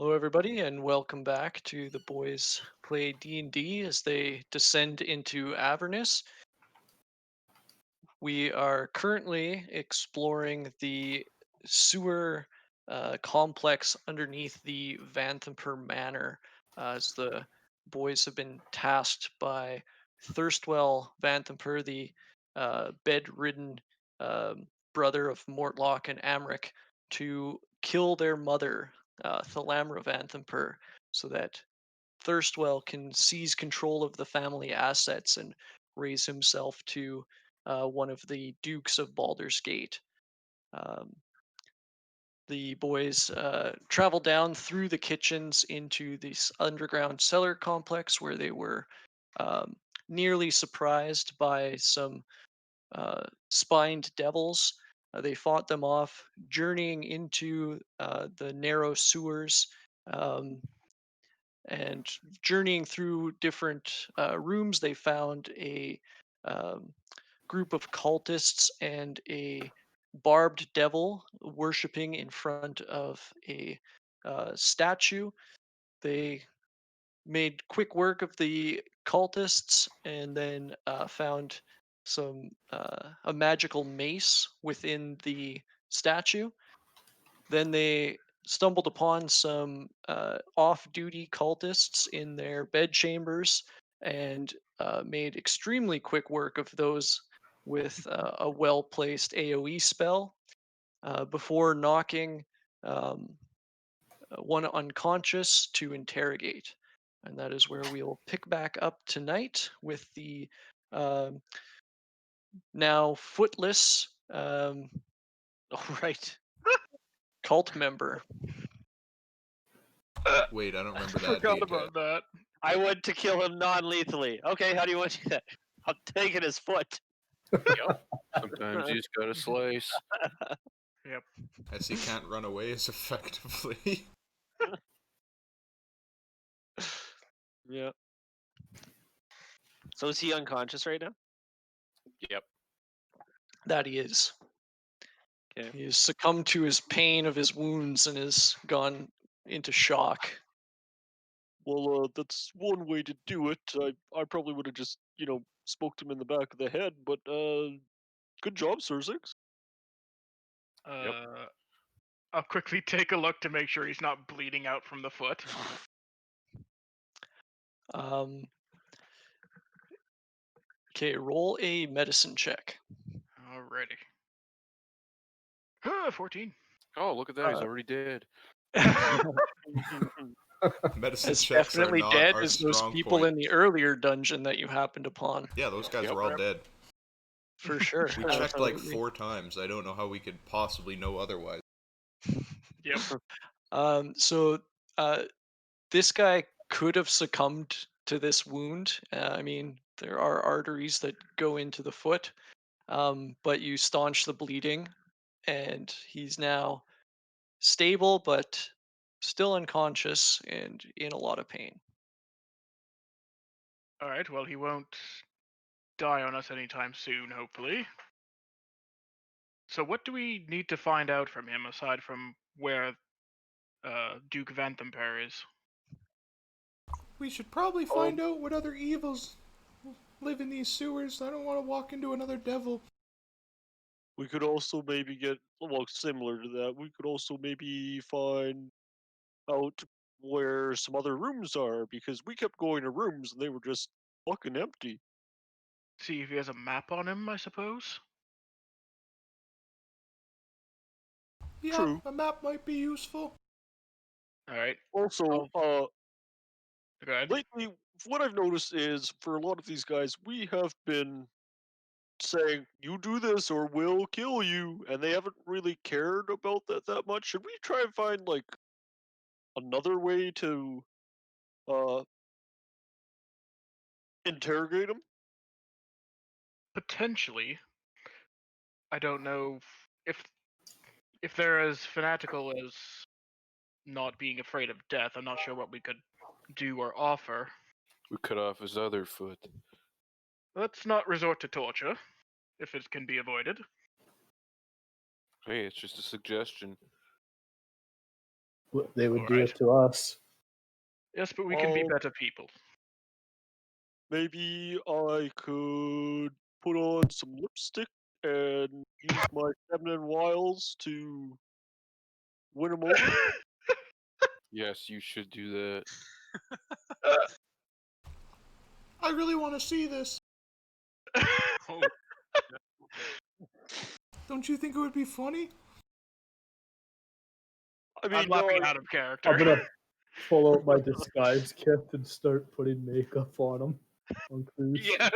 Hello, everybody, and welcome back to the boys play D&D as they descend into Avernus. We are currently exploring the sewer complex underneath the Vanthampur Manor, as the boys have been tasked by Thirstwell Vanthampur, the bedridden brother of Mortlock and Amric, to kill their mother, Thalamra Vanthampur, so that Thirstwell can seize control of the family assets and raise himself to one of the dukes of Baldur's Gate. Um, the boys travel down through the kitchens into this underground cellar complex where they were um, nearly surprised by some spined devils. They fought them off, journeying into the narrow sewers. Um, and journeying through different rooms, they found a um, group of cultists and a barbed devil worshiping in front of a statue. They made quick work of the cultists and then found a magical mace within the statue. Then they stumbled upon some off-duty cultists in their bedchambers and made extremely quick work of those with a well-placed AoE spell before knocking um, one unconscious to interrogate. And that is where we'll pick back up tonight with the um, now footless all right, cult member. Wait, I don't remember I that forgot detail. about that. I went to kill him non-lethally. Okay, how do you want to do that? I'm taking his foot. Sometimes you just gotta slice. As he can't run away as effectively. Yeah. So is he unconscious right now? Yep. That he is. Okay. He has succumbed to his pain of his wounds and has gone into shock. Well, that's one way to do it. I probably would have just, smoked him in the back of the head, but good job, Sir Six. I'll quickly take a look to make sure he's not bleeding out from the foot. Okay, roll a medicine check. Alrighty. 14. Oh, look at that. He's already dead. Medicine As checks are definitely not dead our as those strong people point. in the earlier dungeon that you happened upon. Yeah, those guys Yep. were all dead. For sure. We checked like absolutely. 4 times. I don't know how we could possibly know otherwise. Yep. So this guy could have succumbed to this wound. I mean, there are arteries that go into the foot, but you staunch the bleeding, and he's now stable but still unconscious and in a lot of pain. Alright, well, he won't die on us anytime soon, hopefully. So what do we need to find out from him, aside from where Duke Vanthampur is? We should probably find out what other evils live in these sewers. I don't want to walk into another devil. We could also maybe get, well, similar to that, we could also maybe find out where some other rooms are, because we kept going to rooms and they were just fucking empty. See if he has a map on him, I suppose? Yeah, True. a map might be useful. Alright. Also, Go ahead. lately, what I've noticed is for a lot of these guys, we have been saying, "You do this or we'll kill you," and they haven't really cared about that much. Should we try and find like another way to uh interrogate them? Potentially. I don't know if they're as fanatical as not being afraid of death. I'm not sure what we could do or offer. We cut off his other foot. Let's not resort to torture, if it can be avoided. Hey, it's just a suggestion. They would do Alright. it to us. Yes, but we can be Um, better people. Maybe I could put on some lipstick and use my feminine wiles to win him over. Yes, you should do that. I really want to see this. Oh, Don't you think it would be funny? I I'm mean, laughing no, out of I'm character. gonna pull out my disguise kit and start putting makeup on him on Cruz. Yes.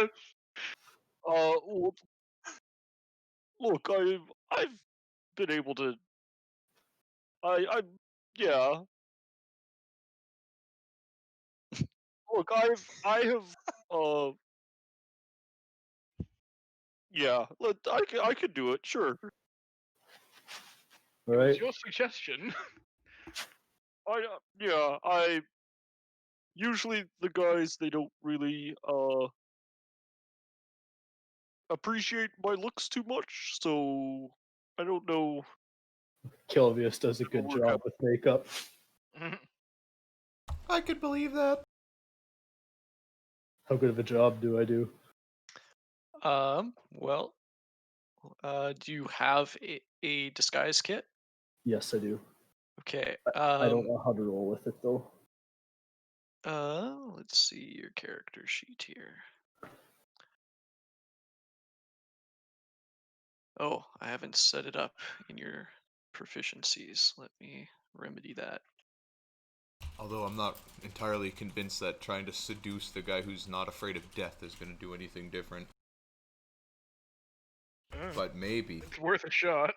well, look, I've been able to. Yeah. Look, I have. Uh, yeah. I could do it. Sure. It was Right? your suggestion. Yeah. I usually the guys they don't really appreciate my looks too much, so I don't know. Kilvius does a It'll good work job out. with makeup. I could believe that. How good of a job do I do? Well, do you have a disguise kit? Yes, I do. Okay. I don't know how to roll with it though. Let's see your character sheet here. Oh, I haven't set it up in your proficiencies. Let me remedy that. Although I'm not entirely convinced that trying to seduce the guy who's not afraid of death is going to do anything different. But maybe. It's worth a shot.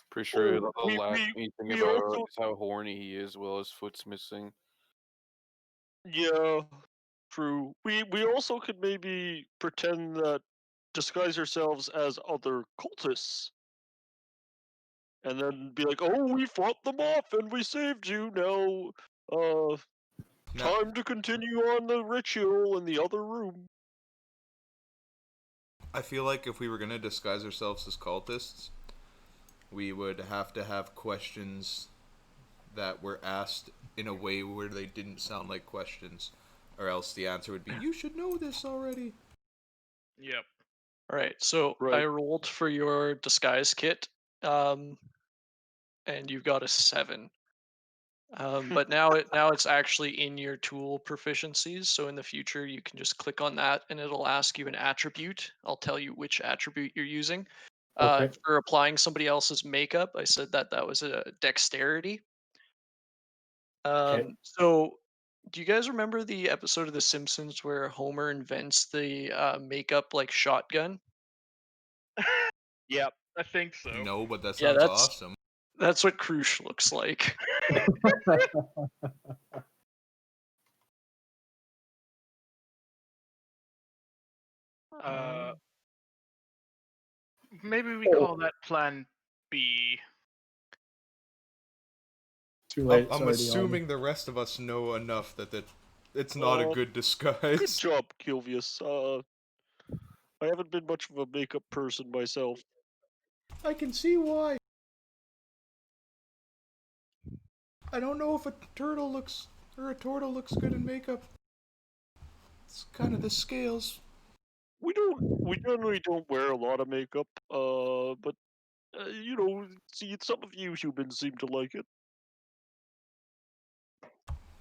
Pretty sure Oh, the last thing you think we about also is how horny he is while his foot's missing. yeah, true. We also could maybe pretend that disguise ourselves as other cultists, and then be like, "Oh, we fought them off and we saved you. Now, Now, time to continue on the ritual in the other room." I feel like if we were going to disguise ourselves as cultists, we would have to have questions that were asked in a way where they didn't sound like questions, or else the answer would be, "You should know this already." Yep. All right, so I Right. rolled for your disguise kit, um, and you've got a 7. But now it's actually in your tool proficiencies. So in the future, you can just click on that, and it'll ask you an attribute. I'll tell you which attribute you're using. Okay. For applying somebody else's makeup, I said that that was a dexterity. Okay. So do you guys remember the episode of The Simpsons where Homer invents the makeup like shotgun? Yep. I think so. No, but that Yeah, sounds awesome. that's what Krush looks like. Uh, maybe we Oh. call that Plan B. Too late. It's I'm already on me. assuming the rest of us know enough that it's not a good Good disguise. job, Kilvius. I haven't been much of a makeup person myself. I can see why. I don't know if a turtle looks or a turtle looks good in makeup. It's kind of the scales. We generally don't wear a lot of makeup, but see, some of you humans seem to like it.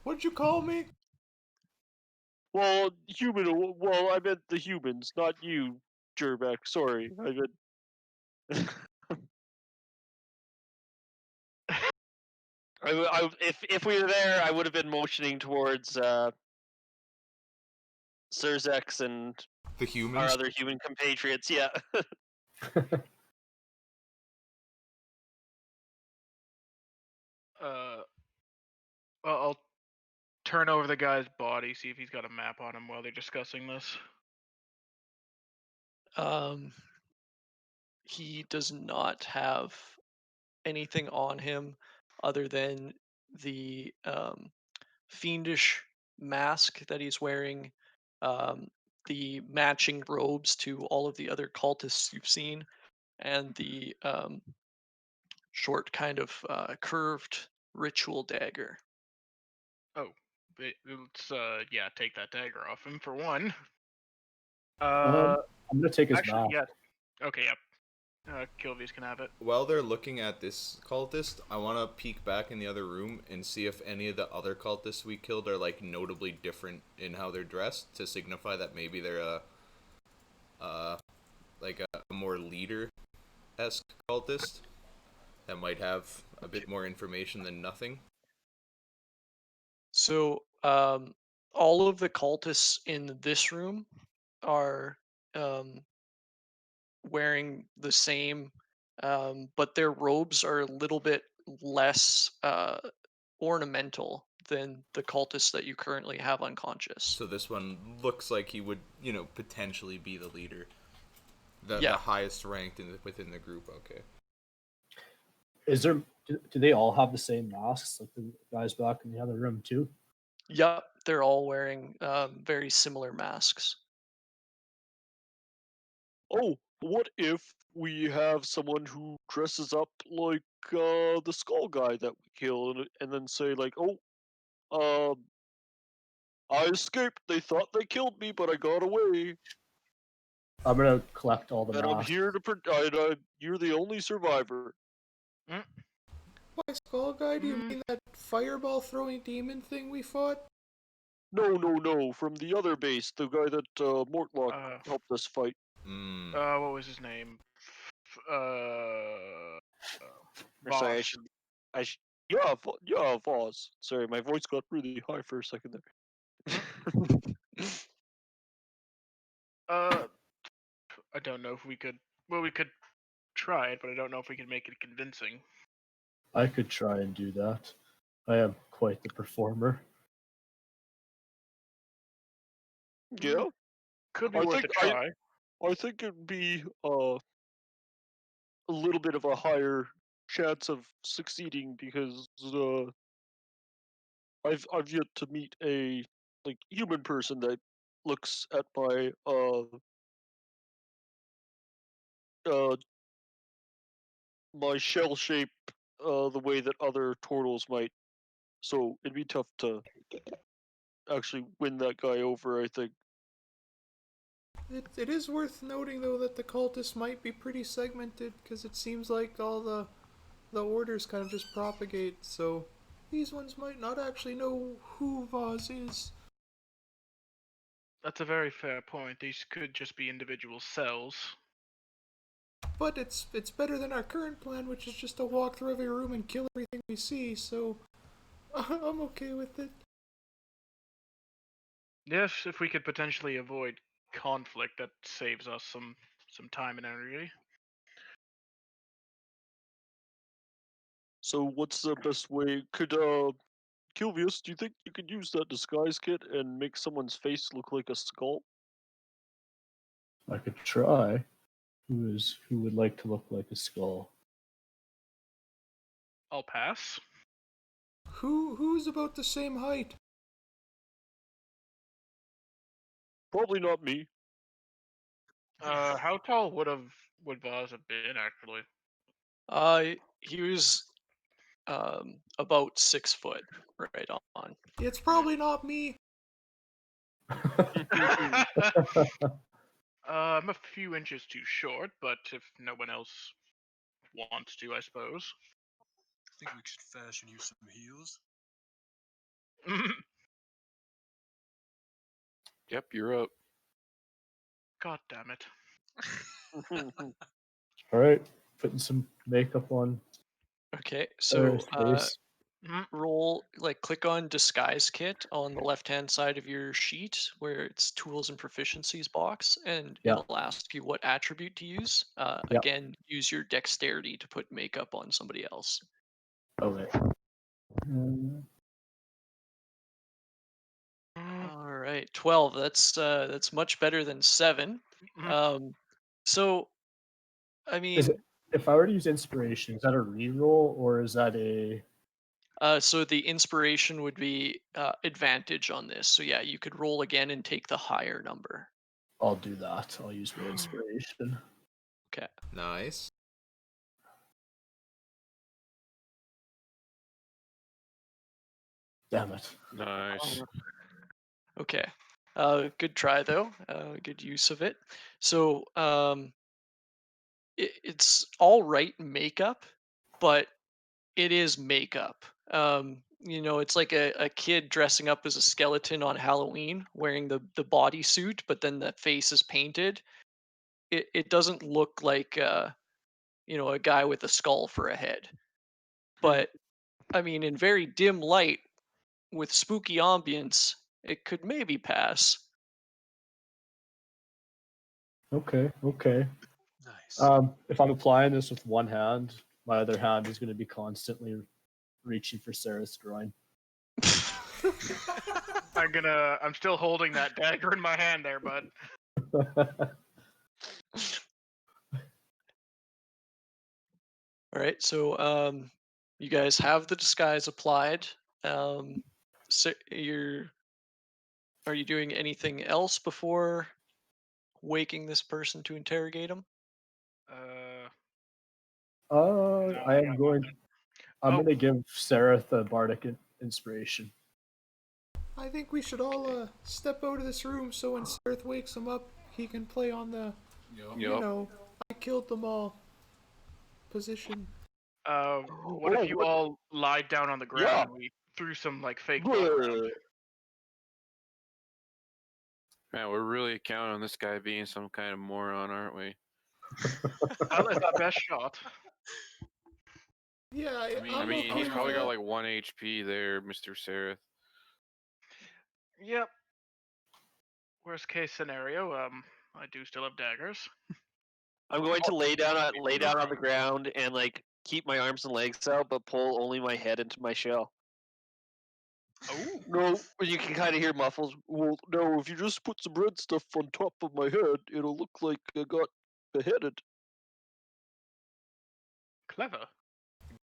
What'd you call me? Well, well, I meant the humans, not you, Jermac. Sorry, I meant. If we were there, I would have been motioning towards Surzex and The our humans. other human compatriots. Yeah. Well, I'll turn over the guy's body, see if he's got a map on him while they're discussing this. Um, he does not have anything on him other than the fiendish mask that he's wearing, um, the matching robes to all of the other cultists you've seen, and the short, kind of curved ritual dagger. Oh, let's yeah, take that dagger off him for one. I'm gonna take his Actually, mask. yeah. Okay, yep. Kilvius can have it. While they're looking at this cultist, I want to peek back in the other room and see if any of the other cultists we killed are like notably different in how they're dressed to signify that maybe they're like a more leader-esque cultist that might have a bit more information than nothing. So all of the cultists in this room are um, wearing the same, but their robes are a little bit less ornamental than the cultists that you currently have unconscious. So this one looks like he would, potentially be the leader, the Yeah, highest ranked within the group. Okay. Is there? Do they all have the same masks, like the guys back in the other room too? yep, they're all wearing very similar masks. Oh, what if we have someone who dresses up like the skull guy that we killed, and then say like, "Oh, I escaped. They thought they killed me, but I got away, I'm gonna collect all the and I'm masks. here to you're the only survivor." By Skull Guy, do you Mm. mean that fireball throwing demon thing we fought? No, no, no, from the other base, the guy that Mortlock helped us fight. Hmm. What was his name? Or sorry, Voss. yeah, yeah, Voss. Sorry, my voice got really high for a second there. I don't know if we could. Well, we could try it, but I don't know if we can make it convincing. I could try and do that. I am quite the performer. Yeah, Could be I worth think a try. I think it'd be a little bit of a higher chance of succeeding because I've yet to meet a like human person that looks at uh my shell shape the way that other turtles might. So it'd be tough to actually win that guy over, I think. It is worth noting though that the cultists might be pretty segmented because it seems like all the orders kind of just propagate. So these ones might not actually know who Voz is. That's a very fair point. These could just be individual cells. But it's better than our current plan, which is just to walk through every room and kill everything we see. So I'm okay with it. Yes, if we could potentially avoid conflict, that saves us some time and energy. So what's the best way? Could Kilvius, do you think you could use that disguise kit and make someone's face look like a skull? I could try. Who would like to look like a skull? I'll pass. Who's about the same height? Probably not me. How tall would Vaz have been actually? He was about 6 foot, right on. It's probably not me. I'm a few inches too short, but if no one else wants to, I suppose. I think we should fashion you some heels. Yep, you're up. God damn it. All right, putting some makeup on Okay, her so face. click on disguise kit on the left hand side of your sheet where it's tools and proficiencies box, and Yeah. it'll ask you what attribute to use. Yeah. Again, use your dexterity to put makeup on somebody else. Okay. All right, 12. That's much better than 7. So I Is it, mean, if I were to use inspiration, is that a reroll or is that a? so the inspiration would be advantage on this. So yeah, you could roll again and take the higher number. I'll do that. I'll use my inspiration. Okay. Nice. Damn it. Nice. Okay. Good try though. Good use of it. So it's all right makeup, but it is makeup. It's like a kid dressing up as a skeleton on Halloween, wearing the bodysuit, but then the face is painted. It doesn't look like a guy with a skull for a head. But I mean, in very dim light with spooky ambience, it could maybe pass. Okay, okay. Nice. If I'm applying this with one hand, my other hand is going to be constantly reaching for Sarah's groin. I'm still holding that dagger in my hand there, bud. All right, so you guys have the disguise applied. So are you doing anything else before waking this person to interrogate him? No, I I am got going. nothing. I'm Oh. going to give Sarah the bardic inspiration. I think we should all step out of this room so when Sirth wakes him up, he can play on the, Yup. I killed them all position. What if you all lied down on the ground and we threw some like fake blood around? Man, we're really counting on this guy being some kind of moron, aren't we? Well, it's our best shot. Yeah, I mean, he's probably got like 1 HP there, Mr. Sareth. Yep. Worst case scenario, I do still have daggers. I'm going to lay down on the ground and like keep my arms and legs out, but pull only my head into my shell. Oh. No, you can kind of hear muffles. Well, no, if you just put some red stuff on top of my head, it'll look like I got beheaded. Clever.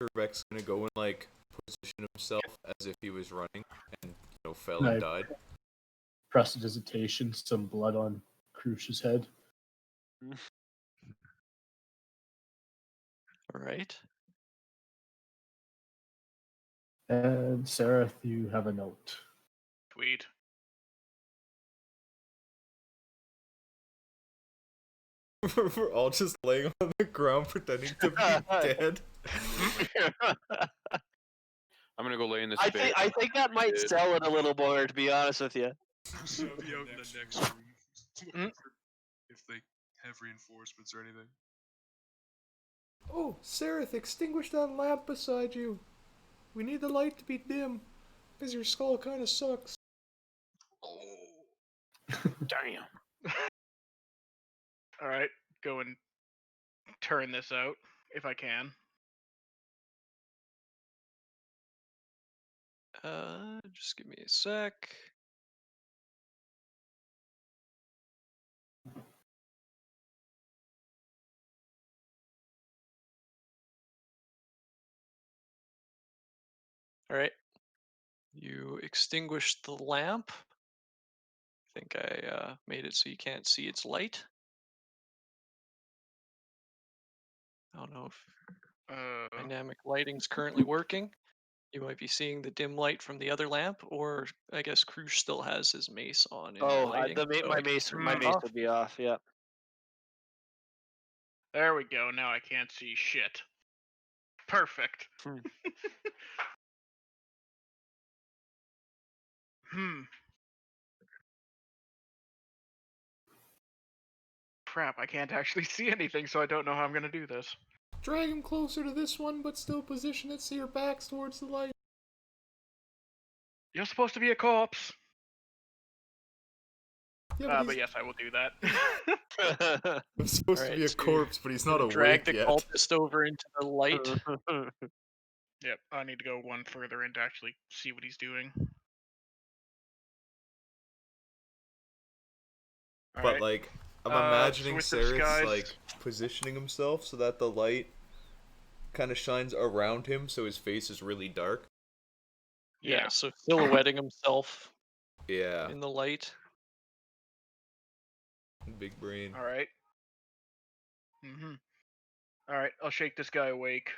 Gerbeck's gonna go and like position himself as if he was running and fell Right. and died. Prestidigitation, some blood on Krush's head. All right. And Sarah, you have a note. Sweet. We're all just laying on the ground pretending to be dead. I'm gonna go lay in this I bed. think that might Good. sell it a little more, to be honest with you. So I'll be out in the next room looking for if they have reinforcements or anything. Oh, Sareth, extinguish that lamp beside you. We need the light to be dim, because your skull kind of sucks. Damn. All right, go and turn this out if I can. Just give me a sec. All right. You extinguished the lamp. I think I made it so you can't see its light. I don't know if dynamic lighting's currently working. You might be seeing the dim light from the other lamp, or I guess Krush still has his mace on in the lighting. So my I can mace turn my it mace off. would be off. Yeah. There we go. Now I can't see shit. Perfect. Crap, I can't actually see anything, so I don't know how I'm gonna do this. Drag him closer to this one, but still position it so your back's towards the light. You're supposed to be a corpse. Yeah, But yes, I will do that. I'm supposed to Alright, be a so corpse, but he's not drag awake the yet. cultist over into the light. Yep, I need to go one further in to actually see what he's doing. But Alright. like, I'm So imagining with the Sarah's disguise- like positioning himself so that the light kind of shines around him, so his face is really dark. Yeah, so silhouetting himself Yeah, in the light. big brain. Alright. Alright, I'll shake this guy awake.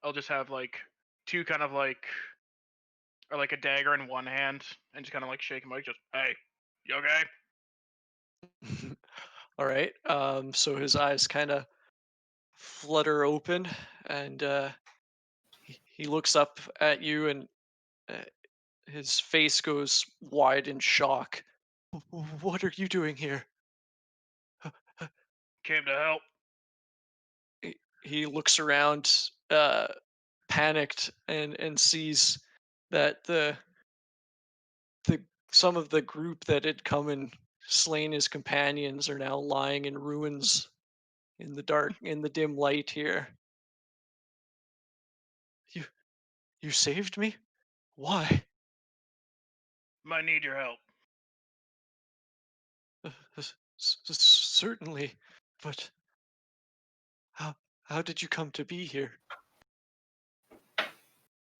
I'll just have like two kind of like or like a dagger in one hand, and just kind of like shake him like, just, hey, you okay? All right. So his eyes kind of flutter open, and he looks up at you, and uh, his face goes wide in shock. What are you doing here? Came to help. He looks around, panicked, and sees that the some of the group that had come and slain his companions are now lying in ruins in the dim light here. You you saved me? Why? Might need your help. Certainly, but how did you come to be here?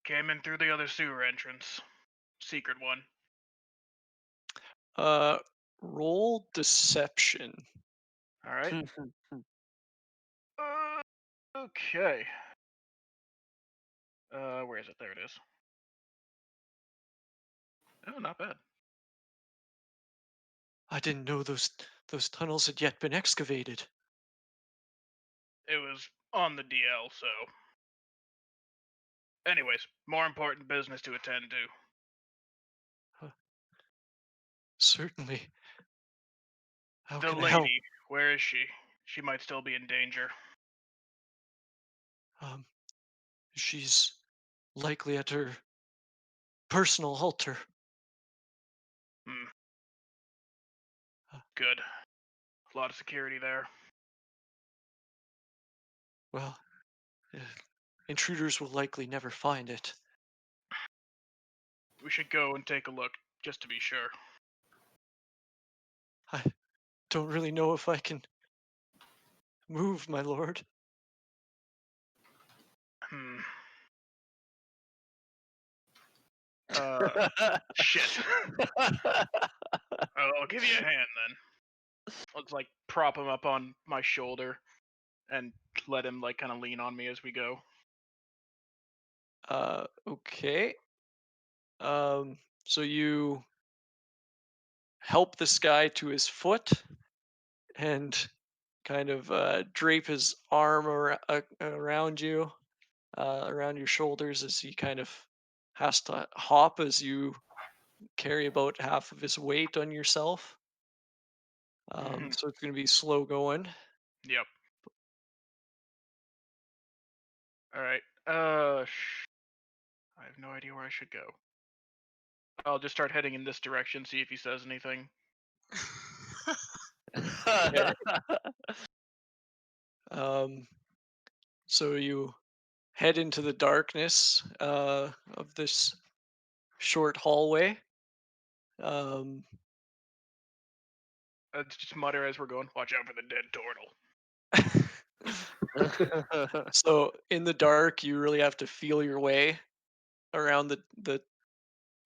Came in through the other sewer entrance. Secret one. Uh, roll deception. All right. Okay. Where is it? There it is. Oh, not bad. I didn't know those tunnels had yet been excavated. It was on the DL, so. Anyways, more important business to attend to. Certainly. How The can I help? lady, where is she? She might still be in danger. Um, she's likely at her personal altar. Hmm. Uh, Good. A lot of security there. well, uh, intruders will likely never find it. We should go and take a look, just to be sure. I don't really know if I can move, my lord. Hmm. Shit. I'll give you a hand then. Let's like prop him up on my shoulder and let him like kind of lean on me as we go. Okay. So you help this guy to his foot and kind of drape his arm around you, around your shoulders as he kind of has to hop as you carry about half of his weight on yourself. Mhm. So it's going to be slow going. Yep. All right. I have no idea where I should go. I'll just start heading in this direction, see if he says anything. Okay. Um, so you head into the darkness of this short hallway. Um, Just mutter as we're going. Watch out for the dead turtle. so in the dark, you really have to feel your way around the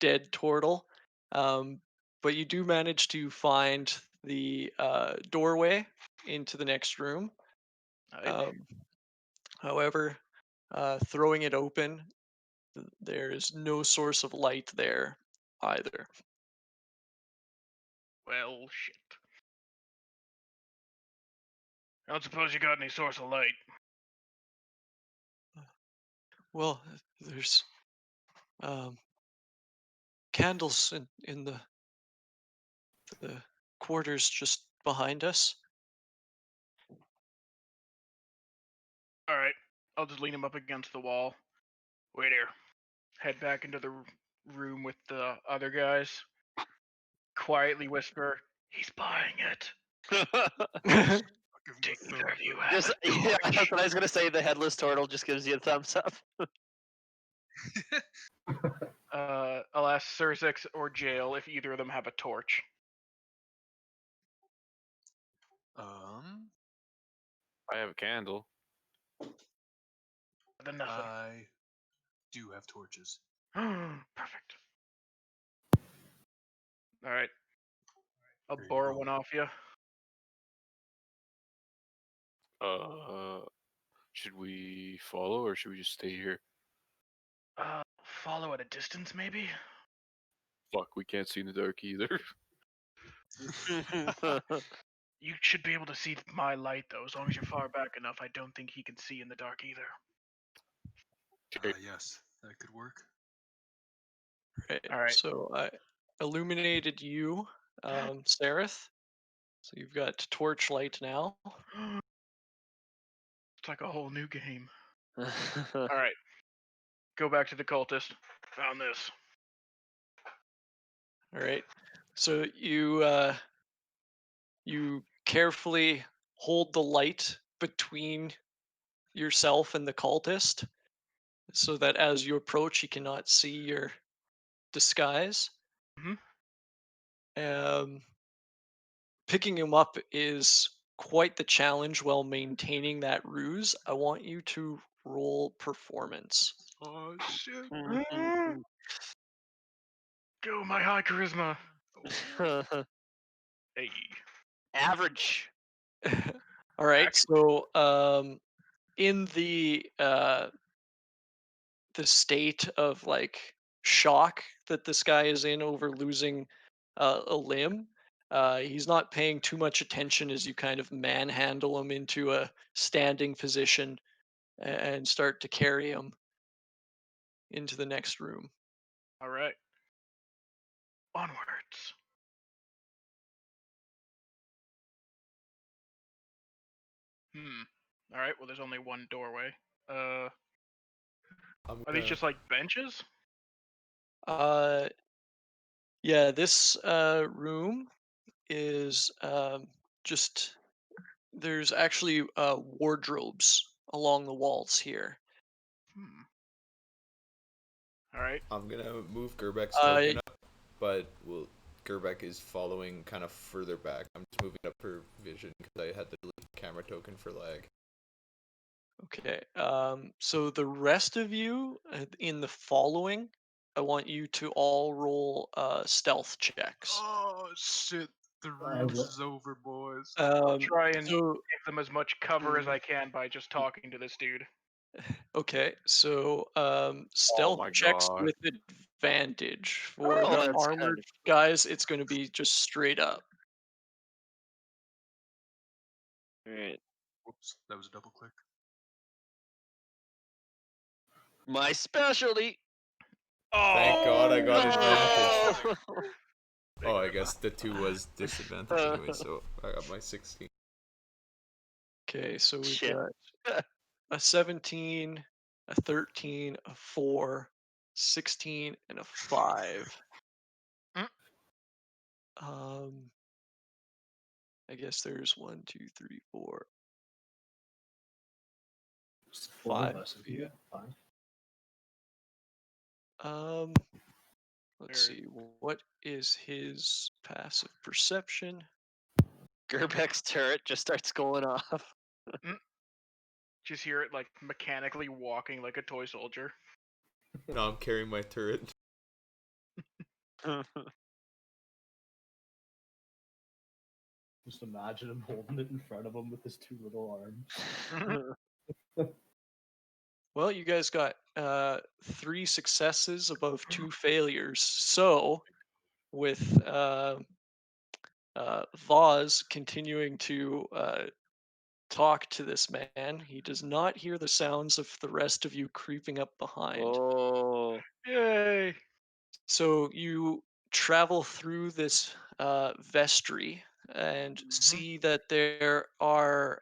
dead turtle. Um, but you do manage to find the doorway into the next room. Right. Um, however, throwing it open, there is no source of light there either. Well, shit. I don't suppose you got any source of light. Well, there's um, candles in the quarters just behind us. All right. I'll just lean him up against the wall. Wait here. Head back into the room with the other guys. Quietly whisper, "He's buying it. I'll give him Take a me thumbs wherever you up. have Just a yeah, that's torch." what I was gonna say. The headless turtle just gives you a thumbs up. I'll ask Sursix or Jail if either of them have a torch. Um, I have a candle. Then nothing. I do have torches. Perfect. All right. I'll There you borrow go. one off you. Should we follow or should we just stay here? Follow at a distance, maybe? Fuck, we can't see in the dark either. You should be able to see my light, though. As long as you're far back enough, I don't think he can see in the dark either. Yes, that could work. Right. All right. So I illuminated you, Sarith. So you've got torchlight now. It's like a whole new game. All right. Go back to the cultist. Found this. All right. So you carefully hold the light between yourself and the cultist, so that as you approach, he cannot see your disguise. Mhm. Um, Picking him up is quite the challenge while maintaining that ruse. I want you to roll performance. Oh shit. Go, my high charisma. Hey. Average. All right. Action. So in the state of like shock that this guy is in over losing a limb, he's not paying too much attention as you kind of manhandle him into a standing position and start to carry him into the next room. All right. Onwards. All right. Well, there's only one doorway. I'm Are these gonna, just like benches? Uh, yeah, this room is just there's actually wardrobes along the walls here. Hmm. All right. I'm gonna move Gerbek's Uh, token up, but Gerbek is following kind of further back. I'm just moving up her vision because I had the delete camera token for lag. Okay. So the rest of you in the following, I want you to all roll stealth checks. Oh shit. The I ruse will- is over, boys. Try and So give them as much cover as I can by just talking to this dude. okay, so Oh stealth my checks god. with advantage. For Oh, the that's armored kinda guys, it's going to be just straight up. Alright. Whoops, that was a double click. My specialty. Thank God I got advantage. No! Oh, I guess the 2 was disadvantage anyway, so I got my 16. Okay, so we've Shit. got a 17, a 13, a 4, 16, and a 5. Mm. Um, I guess there's 1, 2, 3, 4, Just 4 of 5 us. of you. Fine. Let's see. What is his passive perception? Gerbek's turret just starts going off. Just hear it like mechanically walking like a toy soldier. Now I'm carrying my turret. Just imagine him holding it in front of him with his 2 little arms. Well, you guys got 3 successes above 2 failures. So, with Vaz continuing to talk to this man, he does not hear the sounds of the rest of you creeping up behind. Oh. Yay! So you travel through this vestry and see that there are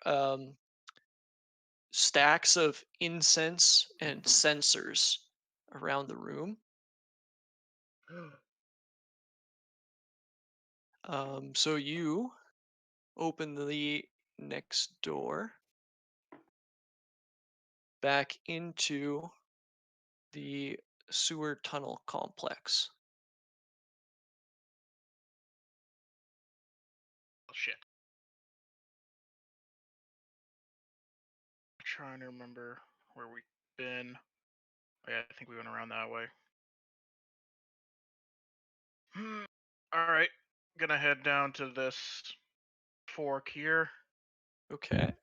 stacks of incense and censers around the room. So you open the next door back into the sewer tunnel complex. Oh, shit. Trying to remember where we've been. Oh, yeah, I think we went around that way. All right, gonna head down to this fork here. Okay.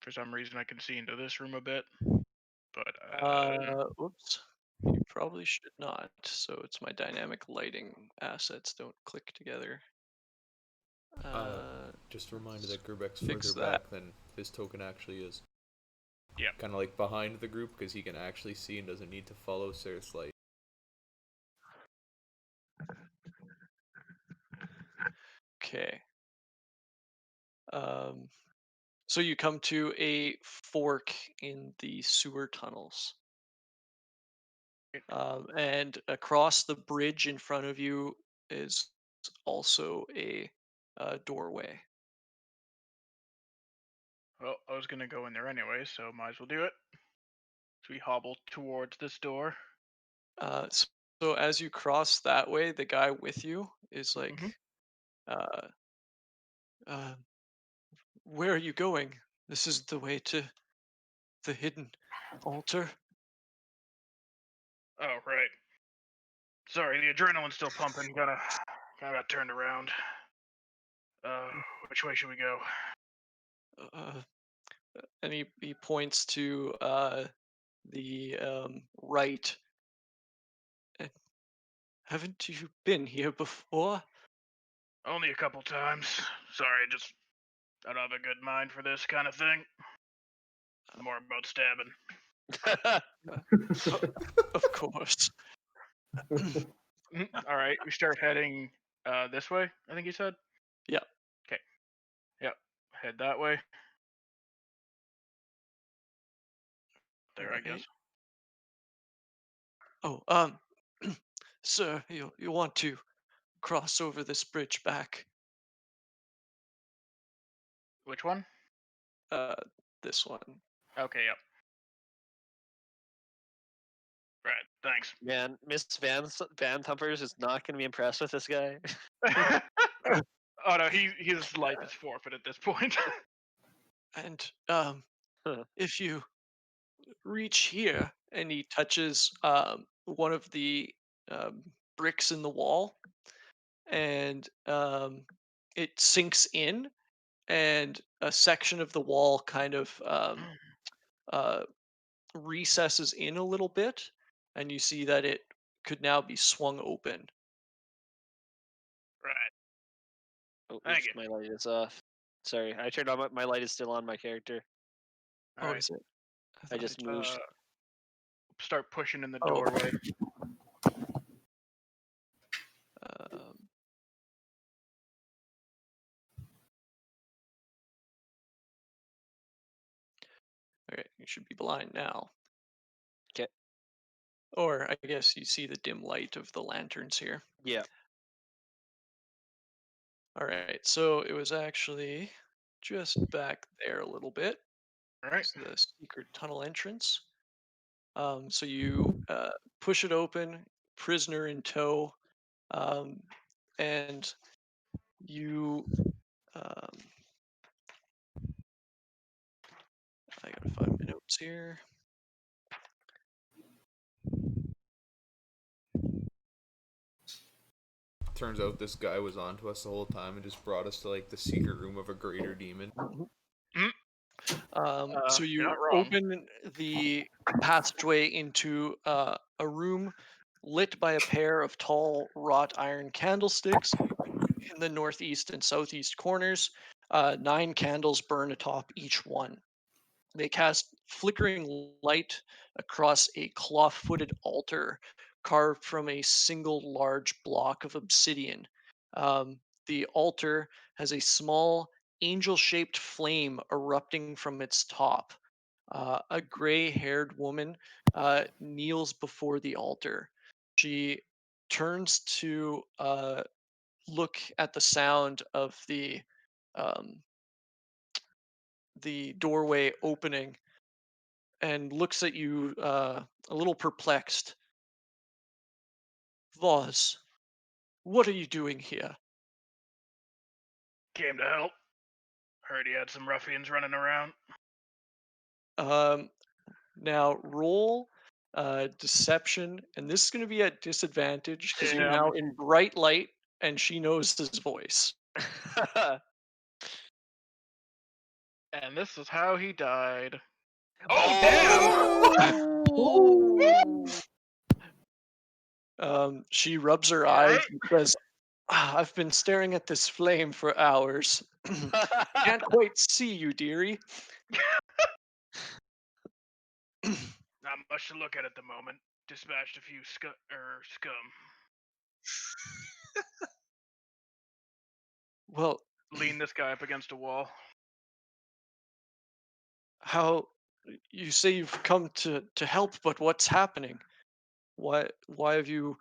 For some reason, I can see into this room a bit, but Oops. You probably should not. So it's my dynamic lighting assets don't click together. Just a reminder let's that Gerbek's fix further that. back than his token actually is. Yeah. Kind of like behind the group because he can actually see and doesn't need to follow Sarah's light. Okay. So you come to a fork in the sewer tunnels. And across the bridge in front of you is also a doorway. Well, I was gonna go in there anyway, so might as well do it. So we hobble towards this door. So as you cross that way, the guy with you is like, Mhm. uh, uh, "Where are you going? This is the way to the hidden altar." Oh right. Sorry, the adrenaline's still pumping. Kind of got turned around. Which way should we go? Uh, and he points to the right. And haven't you been here before? Only a couple times. Sorry, just I don't have a good mind for this kind of thing. More about stabbing. Of course. All right, we start heading this way. I think you said. Yeah. Okay. Yep. Head that way. There, I guess. Oh, sir, you want to cross over this bridge back? Which one? Uh, this one. Okay. Yep. Right. Thanks. Man, Miss Van Thumpers is not going to be impressed with this guy. Oh no, his life is forfeit at this point. And Huh. if you reach here, and he touches one of the um, bricks in the wall, and it sinks in, and a section of the wall kind of uh, recesses in a little bit, and you see that it could now be swung open. Right. Oh, Thank oops, you. my light is off. Sorry, I turned on my light is still on my character. All Oh, right. is it? I thought just ju- moved. Start pushing in the Oh, doorway. um, okay, you should be blind now. 'Kay. Or I guess you see the dim light of the lanterns here. Yeah. All right, so it was actually just back there a little bit. All right. It's the secret tunnel entrance. So you push it open, prisoner in tow, um, and you. Um, I gotta find my notes here. Turns out this guy was onto us the whole time and just brought us to like the secret room of a greater demon. So You're you not wrong. open the passageway into a room lit by a pair of tall wrought iron candlesticks in the northeast and southeast corners. 9 candles burn atop each one. They cast flickering light across a claw-footed altar carved from a single large block of obsidian. The altar has a small angel-shaped flame erupting from its top. A gray-haired woman kneels before the altar. She turns to look at the sound of um, the doorway opening, and looks at you a little perplexed. Voz, what are you doing here? Came to help. Heard he had some ruffians running around. Um, Now roll deception, and this is going to be at disadvantage because you're Yeah. now in bright light, and she knows his voice. And this is how he died. Oh, Oh, damn! damn! She rubs her eyes and says, I've been staring at this flame for hours. Can't quite see you, dearie. Not much to look at the moment. Dispatched a few scum. Well, Lean this guy up against a wall. how you say you've come to help, but what's happening? Why have you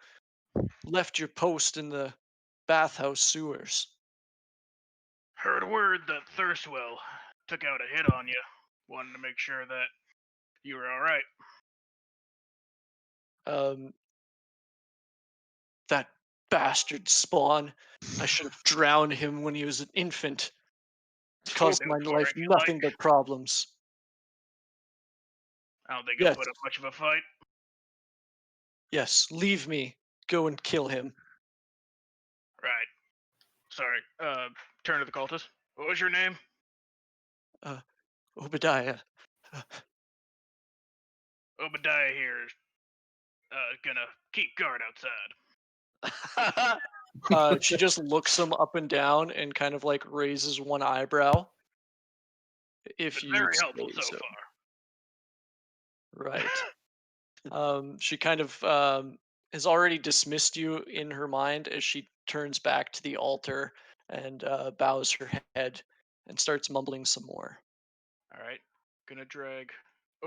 left your post in the bathhouse sewers? Heard word that Thirstwell took out a hit on you. Wanted to make sure that you were all right. Um, that bastard Spawn. I should have drowned him when he was an infant. Caused Spoken my for, life if you nothing like. but problems. I don't think Yes, he'll put up much of a fight. yes, leave me. Go and kill him. Right. Sorry. Turn to the cultist. What was your name? Obadiah. Obadiah here is gonna keep guard outside. She just looks him up and down and kind of like raises one eyebrow. If Been you very helpful say so so. far. Right. She kind of has already dismissed you in her mind as she turns back to the altar and bows her head and starts mumbling some more. Alright. Gonna drag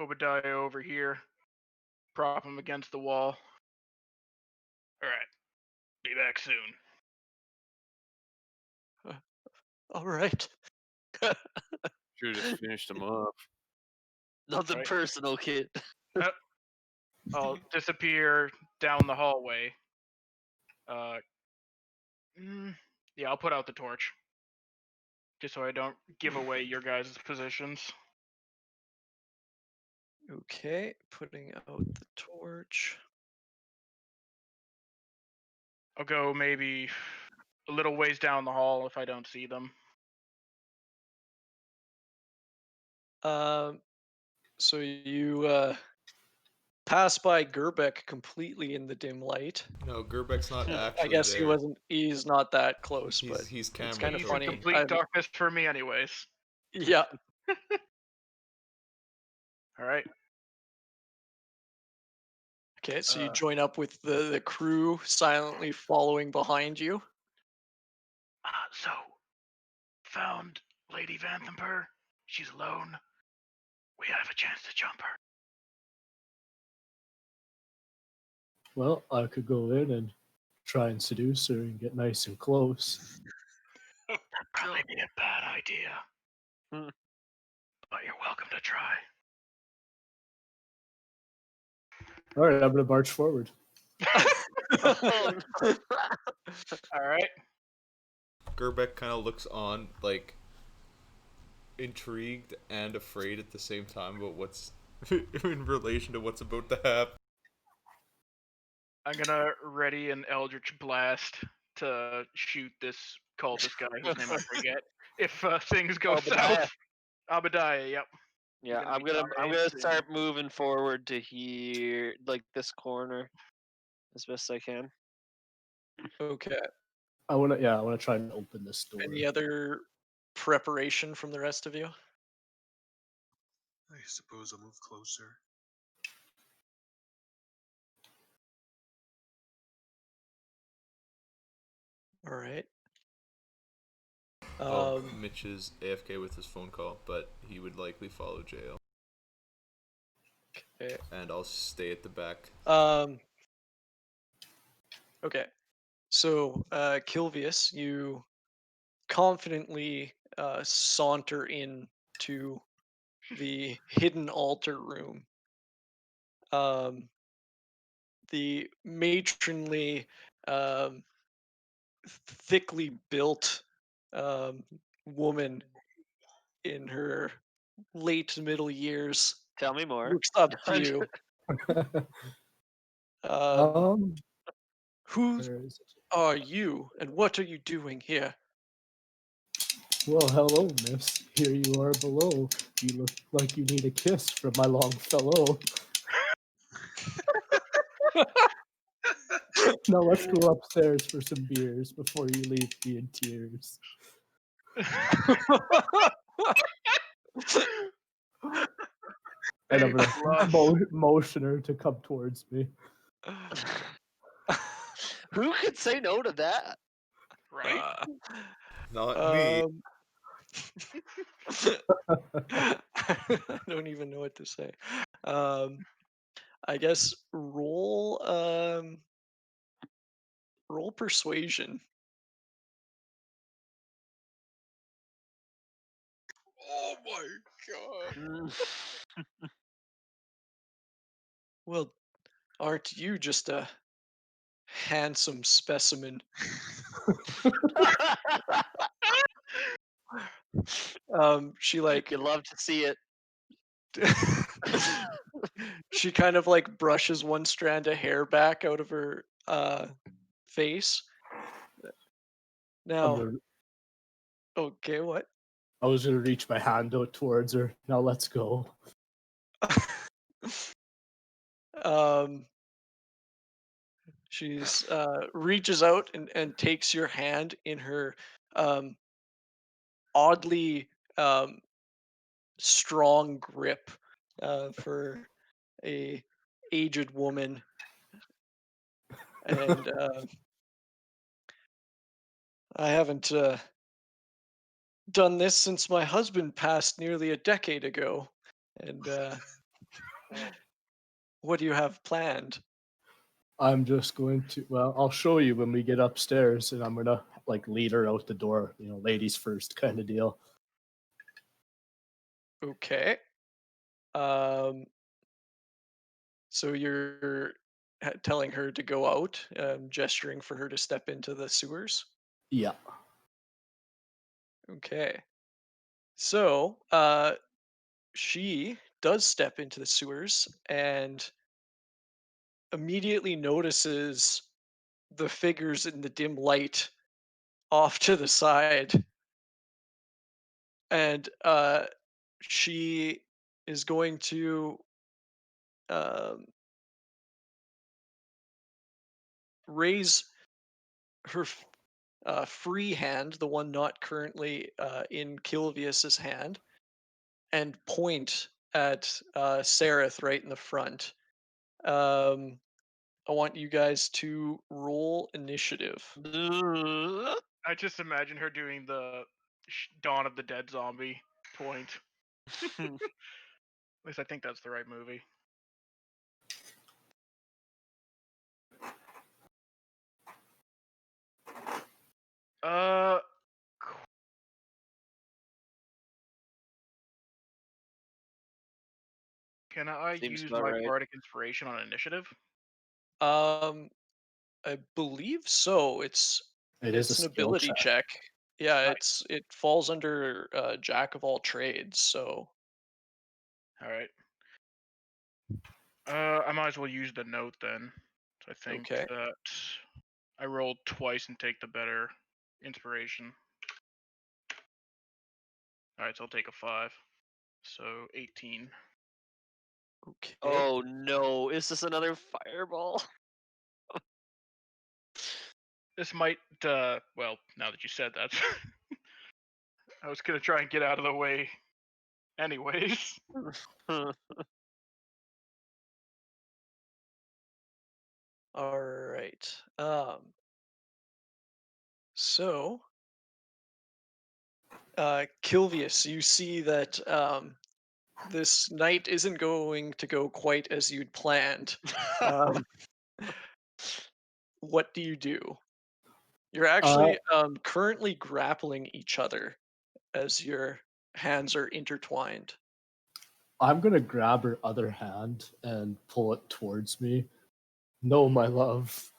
Obadiah over here. Prop him against the wall. Alright. Be back soon. All right. Should have just finished him off. Nothing Right. personal, kid. I'll disappear down the hallway. Yeah, I'll put out the torch. Just so I don't give away your guys' positions. Okay, putting out the torch. I'll go maybe a little ways down the hall if I don't see them. So you pass by Gerbeck completely in the dim light. No, Gerbeck's not actually I guess there. he's not that close, but He's it's camera kind of He's trolling. in funny. complete darkness for me anyways. Yeah. Alright. Okay, so you join up with the crew silently following behind you. So, found Lady Vanthamper. She's alone. We have a chance to jump her. Well, I could go in and try and seduce her and get nice and close. That'd probably be a bad idea. Hmm. But you're welcome to try. All right, I'm gonna march forward. Alright. Gerbeck kind of looks on, like, intrigued and afraid at the same time about what's in relation to what's about to happen. I'm gonna ready an Eldritch Blast to shoot this cultist guy whose name I forget. If things go Obadiah. south. Obadiah, yep. Yeah, Gonna I'm be gonna nice start moving forward to here, like this corner, as best I can. Okay. I wanna try and open this door. Any other preparation from the rest of you? I suppose I'll move closer. All right. Mitch is AFK with his phone call, but he would likely follow jail. Okay. And I'll stay at the back. Okay. So, Kilvius, you confidently saunter in to the hidden altar room. The matronly, um, thickly built woman in her late middle years Tell me more. looks up to you. Um, Who where is it? are you, and what are you doing here? Well, hello, miss. Here you are below. You look like you need a kiss from my long fellow. Now let's go upstairs for some beers before you leave me in tears. And I'm gonna motion her to come towards me. Who could say no to that? Right? Not me. I don't even know what to say. I guess roll persuasion. Oh my god. Well, aren't you just a handsome specimen? She like You'd love to see it. she kind of like brushes one strand of hair back out of her face. I'm Now, gonna, okay, what? I was gonna reach my hand out towards her. Now let's go. um she's reaches out and takes your hand in her um oddly strong grip for a aged woman, and I haven't done this since my husband passed nearly a decade ago. And what do you have planned? I'm just going to. Well, I'll show you when we get upstairs, and I'm gonna like lead her out the door. You know, ladies first kind of deal. Okay. Um, so you're telling her to go out, gesturing for her to step into the sewers. Yeah. Okay. So she does step into the sewers and immediately notices the figures in the dim light off to the side, and she is going to um, raise her free hand, the one not currently in Kilvius's hand, and point at Sereth right in the front. Um, I want you guys to roll initiative. I just imagine her doing the Dawn of the Dead zombie point. At least I think that's the right movie. Uh, can I Seems use about my right. bardic inspiration on initiative? Um, I believe so. It is a It's an skill ability check. check. Yeah, Nice. it falls under Jack of all trades. So All right. I might as well use the note then. So I think okay, that I rolled twice and take the better inspiration. All right, so I'll take a 5. So 18. okay. Oh no! Is this another fireball? This might, well, now that you said that, I was gonna try and get out of the way anyways. All right. So, Kilvius, you see that this night isn't going to go quite as you'd planned. Um, what do you do? You're Uh, actually currently grappling each other as your hands are intertwined. I'm gonna grab her other hand and pull it towards me. No, my love,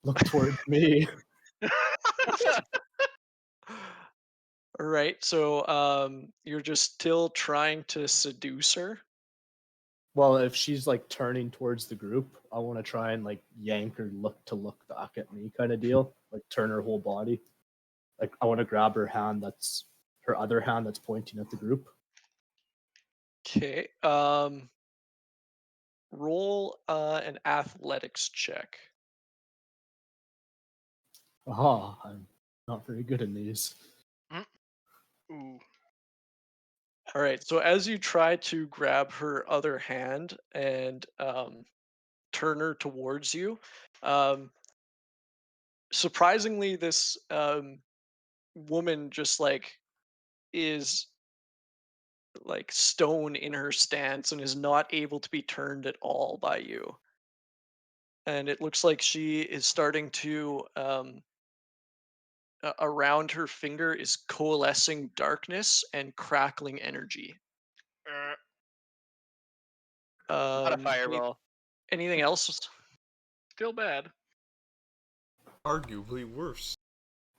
look towards me. All right, so you're just still trying to seduce her. Well, if she's like turning towards the group, I want to try and like yank her look back at me, kind of deal. Like turn her whole body. Like I want to grab her hand that's her other hand that's pointing at the group. Okay. Roll an athletics check. I'm not very good in these. Ooh. All right. So as you try to grab her other hand and turn her towards you, um, surprisingly, this woman just like is like stone in her stance and is not able to be turned at all by you. And it looks like she is starting to around her finger is coalescing darkness and crackling energy. Uh, Not a Any- fireball. anything else? still bad. Arguably worse.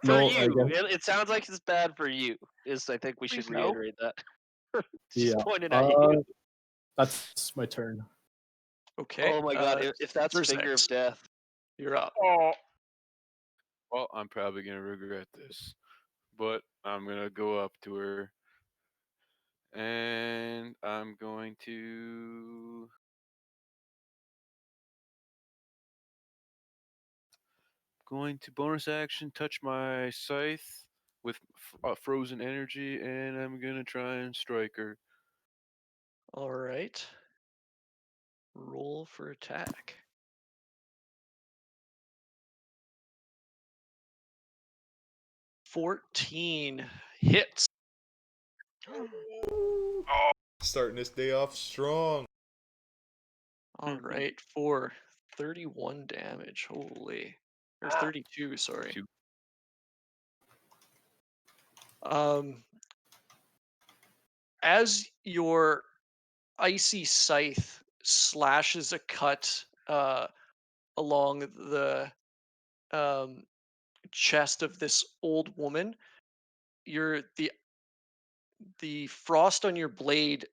For No, I you, guess. it sounds like it's bad for you. I think we should Please no. reiterate that. Yeah. Just pointing at you. That's my turn. Okay. Oh my god! If that's finger of Zerzex, death, you're up. Oh, Well, I'm probably gonna regret this, but I'm gonna go up to her, and I'm going to bonus action touch my scythe with frozen energy, and I'm gonna try and strike her. All right. Roll for attack. 14 hits. Starting this day off strong. All right, for 31 damage. Holy. Or 32, sorry. Shoot. Um, as your icy scythe slashes a cut along the um, chest of this old woman, your the frost on your blade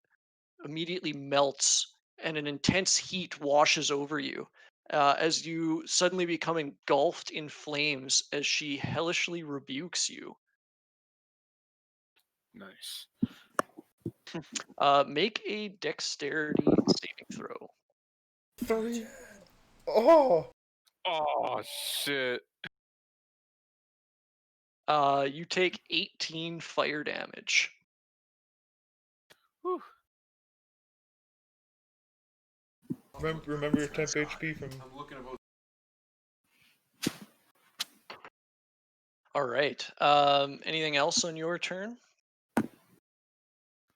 immediately melts and an intense heat washes over you as you suddenly become engulfed in flames as she hellishly rebukes you. Nice. Make a dexterity saving throw. 3. Oh! Oh shit! You take 18 fire damage. Whew. Remember your temp HP from. I'm looking about. All right. Anything else on your turn?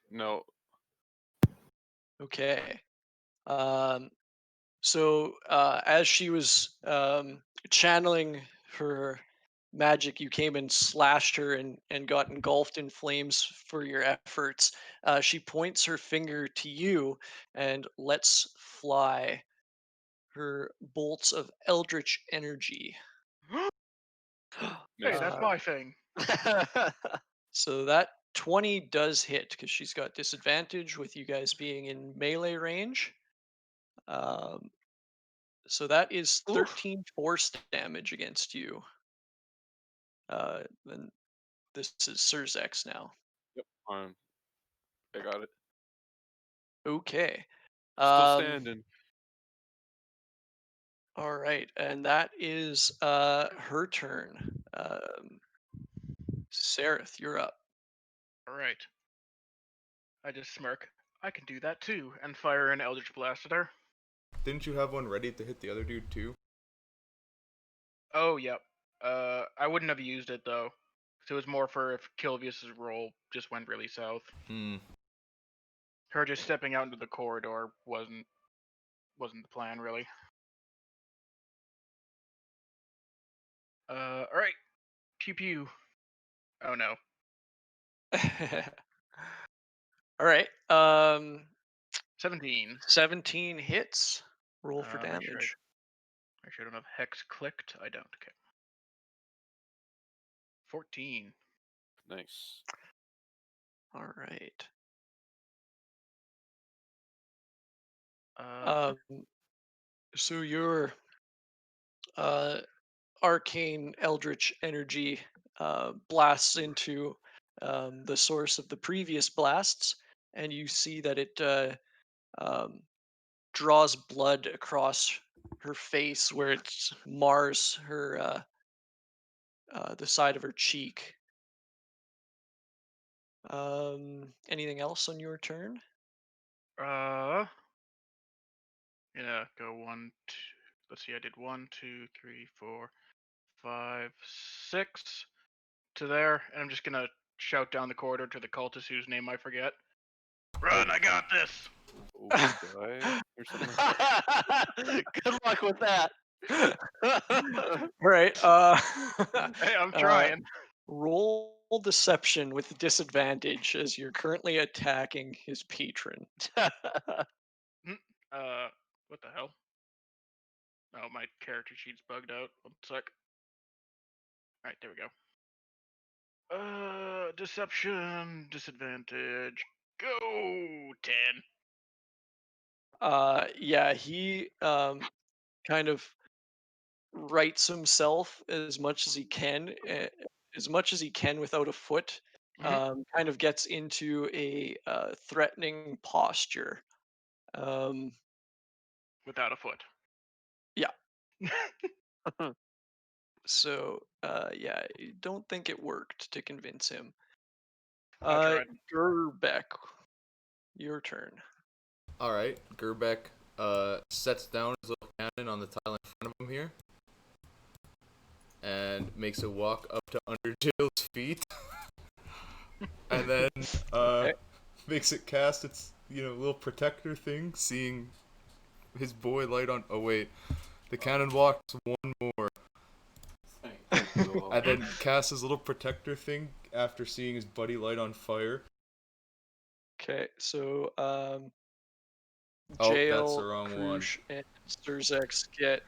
No. Okay. Um, so as she was channeling her magic, you came and slashed her and got engulfed in flames for your efforts. She points her finger to you and lets fly her bolts of eldritch energy. hey, Nice. that's my thing. So that 20 does hit because she's got disadvantage with you guys being in melee range. Um, so that is Oof. 13 force damage against you. Then this is Surzex now. Yep. I got it. Okay. Still Um, standing. all right, and that is her turn. Sareth, you're up. All right. I just smirk. I can do that too, and fire an Eldritch Blast at her. Didn't you have one ready to hit the other dude too? Oh, yep. I wouldn't have used it though. So it was more for if Kilvius's roll just went really south. Hmm. Her just stepping out into the corridor wasn't the plan really. All right. Pew pew. Oh no. All right. 17. 17 hits. Roll for Make sure damage. I don't have hex clicked. I don't. Okay. 14. Nice. All right. Uh, So your uh, arcane eldritch energy blasts into the source of the previous blasts, and you see that it um, draws blood across her face where it mars her the side of her cheek. Anything else on your turn? Yeah, go one, two, let's see, I did 1, 2, 3, 4, 5, 6 to there, and I'm just gonna shout down the corridor to the cultist whose name I forget. Run, I got this! Guy or something like Good luck with that. All right. Hey, I'm uh, trying. roll deception with disadvantage as you're currently attacking his patron. What the hell? Oh, my character sheet's bugged out. One sec. Alright, there we go. Deception, disadvantage. Go 10. Yeah, he kind of rights himself as much as he can, as much as he can without a foot. Kind of gets into a threatening posture. Um, Without a foot. yeah. So yeah, I don't think it worked to convince him. I tried. Gerbeck, your turn. All right, Gerbeck sets down his little cannon on the tile in front of him here, and makes a walk up to Undertale's feet, and then Okay. makes it cast its little protector thing, seeing his boy light on. Oh wait, the cannon walks one more, and then casts his little protector thing after seeing his buddy light on fire. Okay, so Oh, that's the Jail, wrong one. Krush, and Sturzex get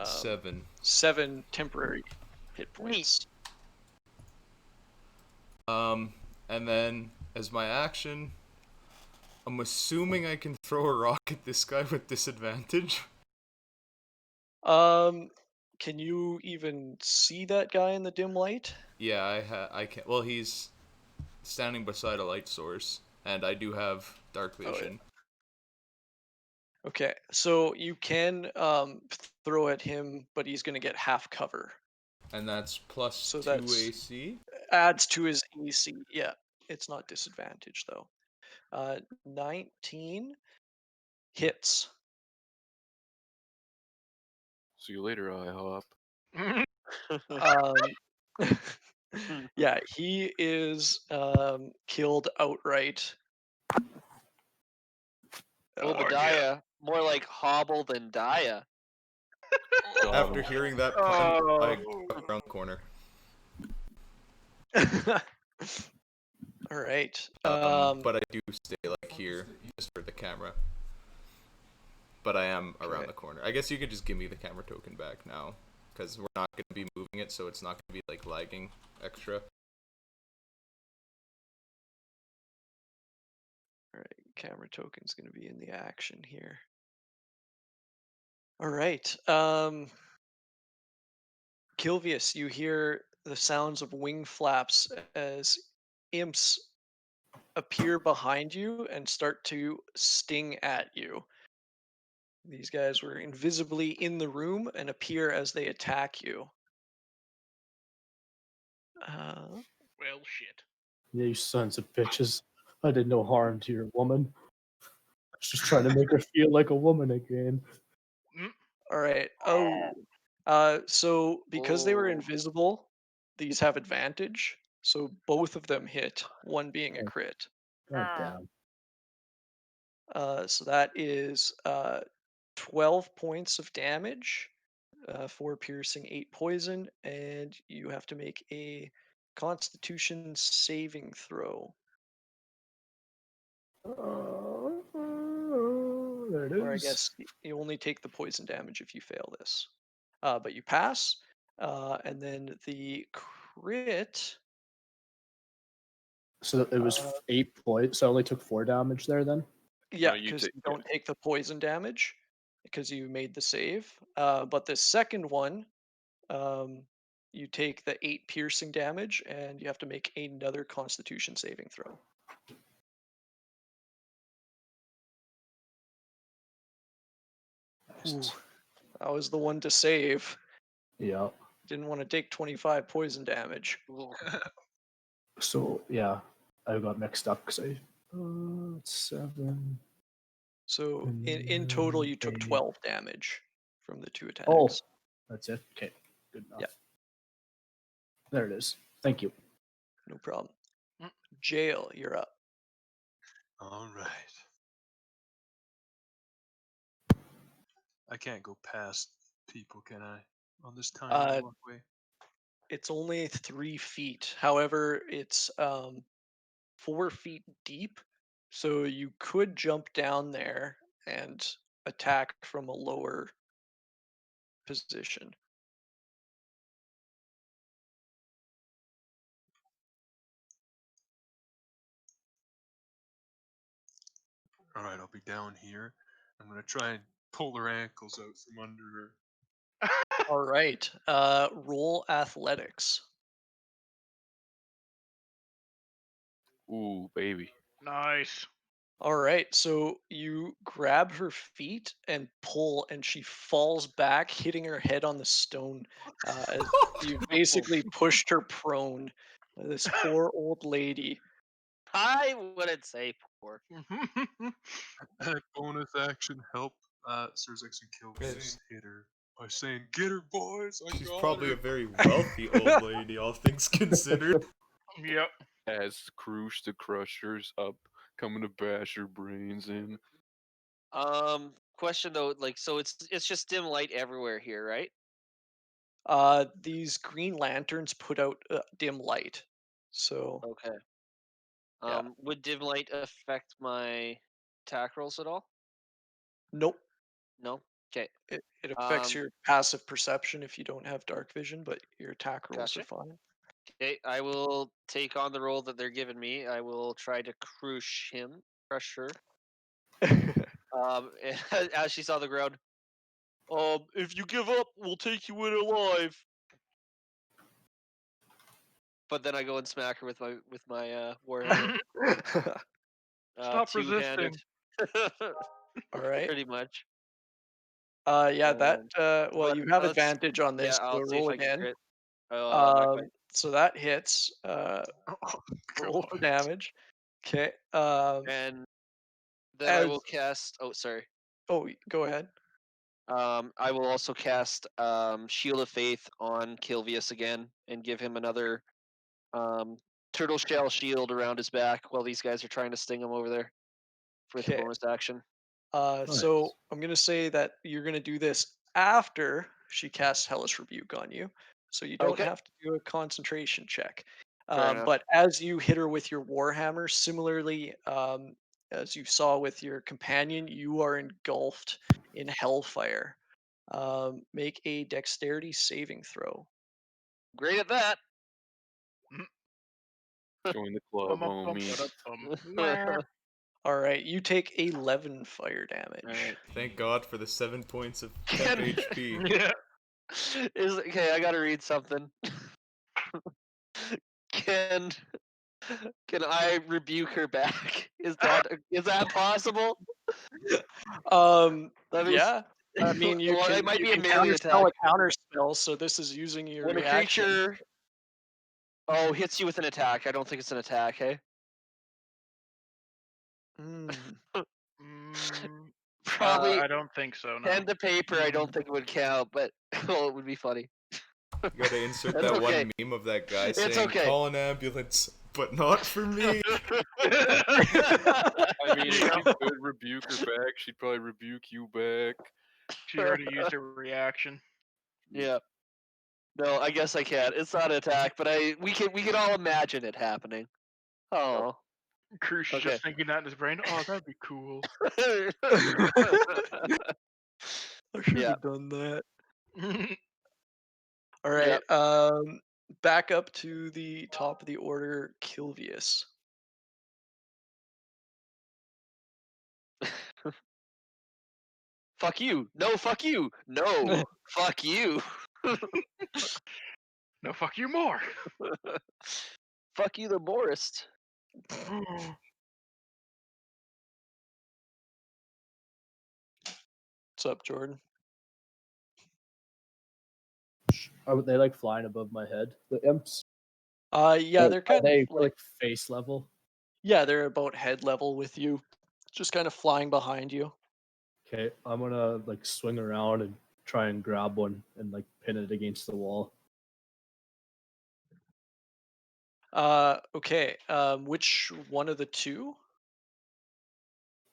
7. 7 temporary hit points. And then as my action, I'm assuming I can throw a rock at this guy with disadvantage. Can you even see that guy in the dim light? Yeah, I can. Well, he's standing beside a light source, and I do have dark Oh, yeah. vision. Okay, so you can throw at him, but he's going to get half cover. And that's plus So 2 that's AC. adds to his AC. Yeah, it's not disadvantage though. 19 hits. See you later, IHOP. Yeah, he is killed outright. Obadiah, more like hobble than dia. After hearing that plan, I got around the corner. All right. But I do stay like here just for the camera. But I am around the corner. I guess you could just give me the camera token back now, because we're not going to be moving it, so it's not going to be like lagging extra. All right, camera token's going to be in the action here. All right. Kilvius, you hear the sounds of wing flaps as imps appear behind you and start to sting at you. These guys were invisibly in the room and appear as they attack you. Well, shit. Yeah, you sons of bitches. I did no harm to your woman. I was just trying to make her feel like a woman again. All right. So because they were Oh. invisible, these have advantage. So both of them hit, one being a Oh. crit. God damn. So that is 12 points of damage, 4 piercing, 8 poison, and you have to make a Constitution saving throw. There it Or I is. guess you only take the poison damage if you fail this. But you pass, and then the crit. So it was 8 points. So I only took 4 damage there then? Yeah, you because take- you don't take the poison damage because you made the save. But the second one, you take the 8 piercing damage, and you have to make another Constitution saving throw. Ooh, that was the one to save. Yeah. didn't want to take 25 poison damage. So yeah, I got mixed up because I 7. So And in total, then you took a- 12 damage from the 2 attacks. Oh, that's it. Okay, good enough. Yeah. There it is. Thank you. No problem. Jail, you're up. All right. I can't go past people, can I? On this tiny walkway. It's only 3 feet. However, it's 4 feet deep, so you could jump down there and attack from a lower position. All right, I'll be down here. I'm gonna try and pull her ankles out from under her. All right. Roll athletics. Ooh, baby. Nice. All right. So you grab her feet and pull, and she falls back, hitting her head on the stone. As you basically pushed her prone. This poor old lady. I wouldn't say poor. Bonus action help Sirzix and Kilvius hit her by saying, "Get her, boys! I She's got probably her." a very wealthy old lady, all things considered. Yep. As Krush the Crusher's up, coming to bash her brains in. Question though, like, so it's just dim light everywhere here, right? These green lanterns put out dim light. So Okay. yeah. Would dim light affect my attack rolls at all? Nope. No. Okay. It affects Um, your passive perception if you don't have dark vision, but your attack rolls are Gotcha. fine. Okay, I will take on the role that they're giving me. I will try to crush her. As she saw the ground. If you give up, we'll take you in alive. But then I go and smack her with my warhammer. Stop Two-handed. All right. Pretty much. Yeah, that well, but you have let's- advantage on Yeah, this, so I'll see roll if I can again. crit. Not quite. So that hits. Roll for damage. Okay. And then I as will cast. Oh, sorry. go ahead. I will also cast Shield of Faith on Kilvius again and give him another turtle shell shield around his back while these guys are trying to sting him over there with a Okay. bonus action. So Nice. I'm gonna say that you're gonna do this after she casts Hellish Rebuke on you, so you don't Okay. have to do a concentration check. Fair enough. But as you hit her with your warhammer, similarly, as you saw with your companion, you are engulfed in hellfire. Make a dexterity saving throw. Great at that. Join the club, homie. All right, you take 11 fire damage. Alright. Thank God for the 7 points of temp HP. Yeah. Okay, I gotta read something. Can I rebuke her back? Is that possible? That means- Yeah. I mean, you Well, can. it might you be a can melee counterspell attack. a counter spell, so this is using your When a reaction. creature hits you with an attack, I don't think it's an attack, hey? Mm. Probably I don't think so. No. pen to paper, I don't think it would count, but well, it would be funny. You gotta insert That's that okay. one meme of that guy It's saying, okay. "Call an ambulance, but not for me." I mean, if you could rebuke her back, she'd probably rebuke you back. She already used her reaction. Yeah. No, I guess I can't. It's not an attack, but we can all imagine it happening. Oh. Crush is Okay. just thinking that in his brain. Oh, that'd be cool. I should Yeah. have done that. All right. Back up to the top of the order, Kilvius. Fuck you. No, fuck you. No, fuck you. No, fuck you more. Fuck you the morest. What's up, Jordan? Are they like flying above my head? The imps? Yeah, they're Are kind they of like face level? yeah, they're about head level with you, just kind of flying behind you. Okay, I'm gonna like swing around and try and grab one and like pin it against the wall. Okay. Which one of the two?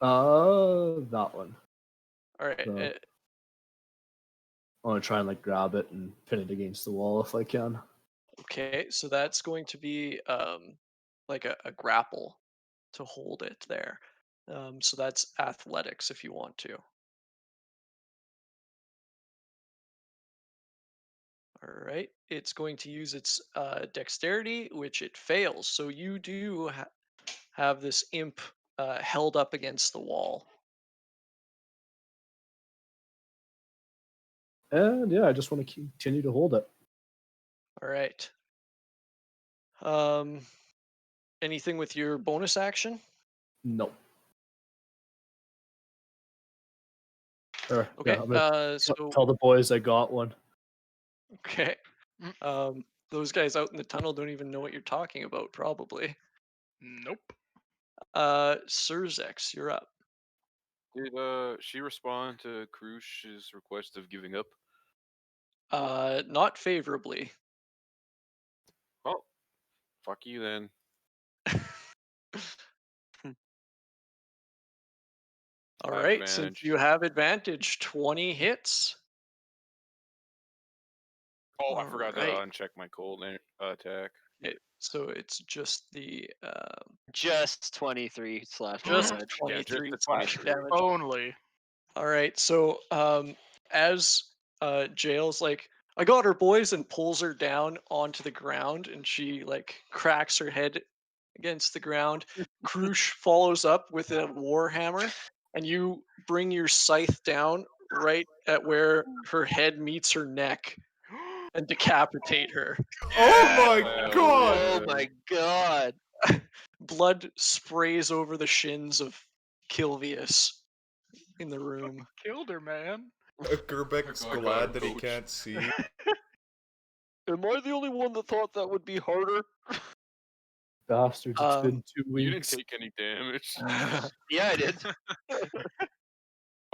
That one. All right. So I want to try and like grab it and pin it against the wall if I can. Okay, so that's going to be like a grapple to hold it there. So that's athletics if you want to. All right, it's going to use its dexterity, which it fails. So you do have this imp held up against the wall. And yeah, I just want to continue to hold it. All right. Um, anything with your bonus action? No. Or Okay. yeah, I'm gonna So tell the boys I got one. okay. Mm. Those guys out in the tunnel don't even know what you're talking about, probably. Nope. Surzex, you're up. Did she respond to Krush's request of giving up? Not favorably. Well, fuck you then. All I have right, since advantage. you have advantage, 20 hits. Oh, I All forgot to right. uncheck my cold attack. So it's just the Just 23 slash just damage. Yeah, just 23 the slash 23. damage. Only. All right. So as Jail's like, I got her, boys, and pulls her down onto the ground, and she like cracks her head against the ground. Krush follows up with a warhammer, and you bring your scythe down right at where her head meets her neck and decapitate her. Oh my Hell god! Oh yeah. my god. Blood sprays over the shins of Kilvius in the room. Killed her, man. Gerbeck's Oh, glad that he coach. can't see. Am I the only one that thought that would be harder? Bastards, it's been 2 You didn't weeks. take any damage. Yeah, I did.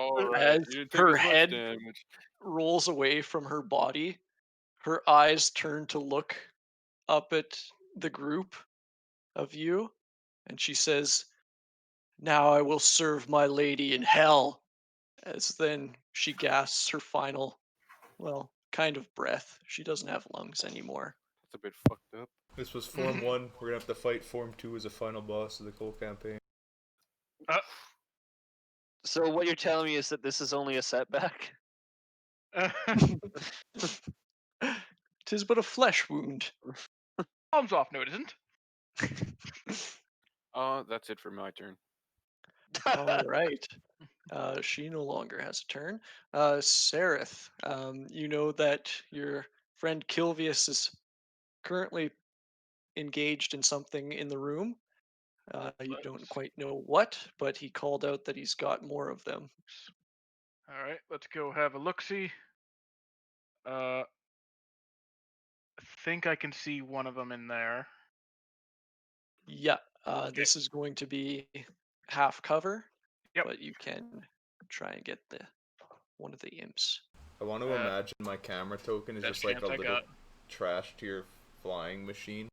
Alright, As you didn't take her as much head damage. rolls away from her body, her eyes turn to look up at the group of you, and she says, "Now I will serve my lady in hell." As then she gasps her final, well, kind of breath. She doesn't have lungs anymore. That's a bit fucked up. This was Form 1. We're gonna have to fight Form 2 as a final boss of the whole campaign. So what you're telling me is that this is only a setback? Tis but a flesh wound. Palms off. No, it isn't. That's it for my turn. All right. She no longer has a turn. Sereth, you know that your friend Kilvius is currently engaged in something in the room. You don't quite know what, but he called out that he's got more of them. All right, let's go have a look-see. I think I can see one of them in there. Yeah, this is going to be half cover, Yep. but you can try and get the one of the imps. I want to Uh, imagine my camera token is best just like a chance I little trash to your flying machine.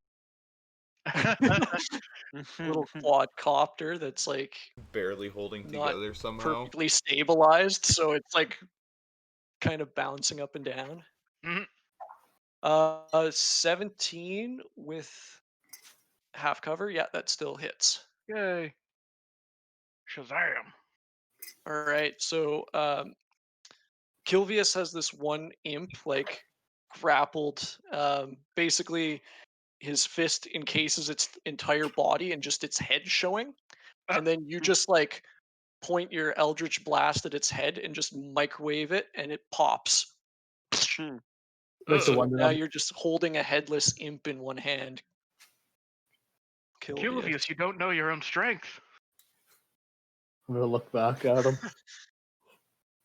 Little quadcopter that's like Barely holding not together somehow. perfectly stabilized, so it's like kind of bouncing up and down. Mhm. 17 with half cover. Yeah, that still hits. Yay. Shazam. All right, so Kilvius has this one imp like grappled. Basically, his fist encases its entire body and just its head showing, and then you just like point your Eldritch Blast at its head and just microwave it, and it pops. Like the Ugh. one that Now I'm, you're just holding a headless imp in one hand. Kilvius. Kilvius, you don't know your own strength. I'm gonna look back at him,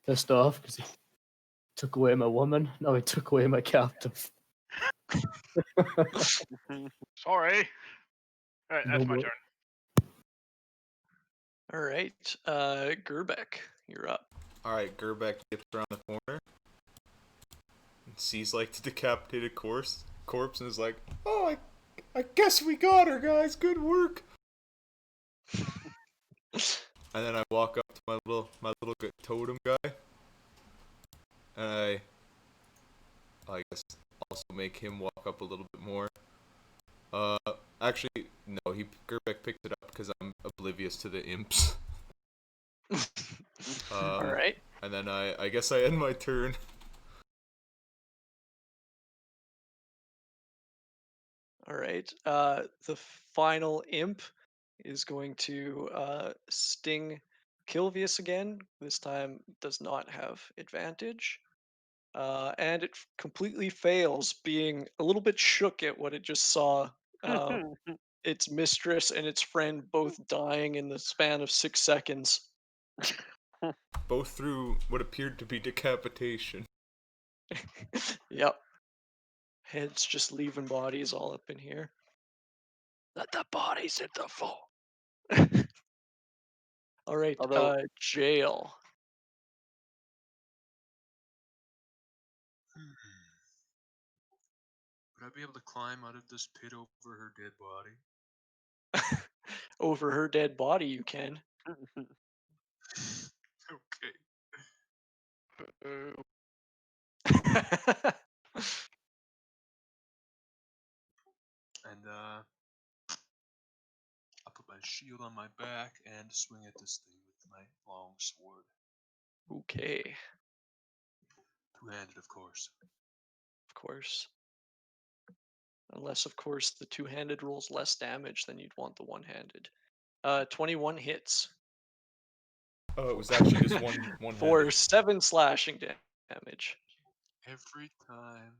pissed off because he took away my woman. No, he took away my captive. Sorry. All right, that's No my more- turn. All right, Gerbeck, you're up. All right, Gerbeck dips around the corner and sees like the decapitated corpse and is like, "Oh, I guess we got her, guys. Good work." And then I walk up to my little totem guy, and I guess also make him walk up a little bit more. Actually, no, Gerbeck picked it up because I'm oblivious to the imps. All right. And then I guess I end my turn. All right. The final imp is going to sting Kilvius again. This time does not have advantage. And it completely fails, being a little bit shook at what it just saw. Its mistress and its friend both dying in the span of 6 seconds. Both through what appeared to be decapitation. Yep. Heads just leaving bodies all up in here. Let the bodies hit the floor. All right, Although- jail. Would I be able to climb out of this pit over her dead body? Over her dead body, you can. Okay. And I'll put my shield on my back and swing at this thing with my long sword. Okay, Two-handed, of course. of course. Unless, of course, the two-handed rolls less damage than you'd want the one-handed. 21 hits. Oh, it was actually just one For handed. 7 slashing damage. Every time.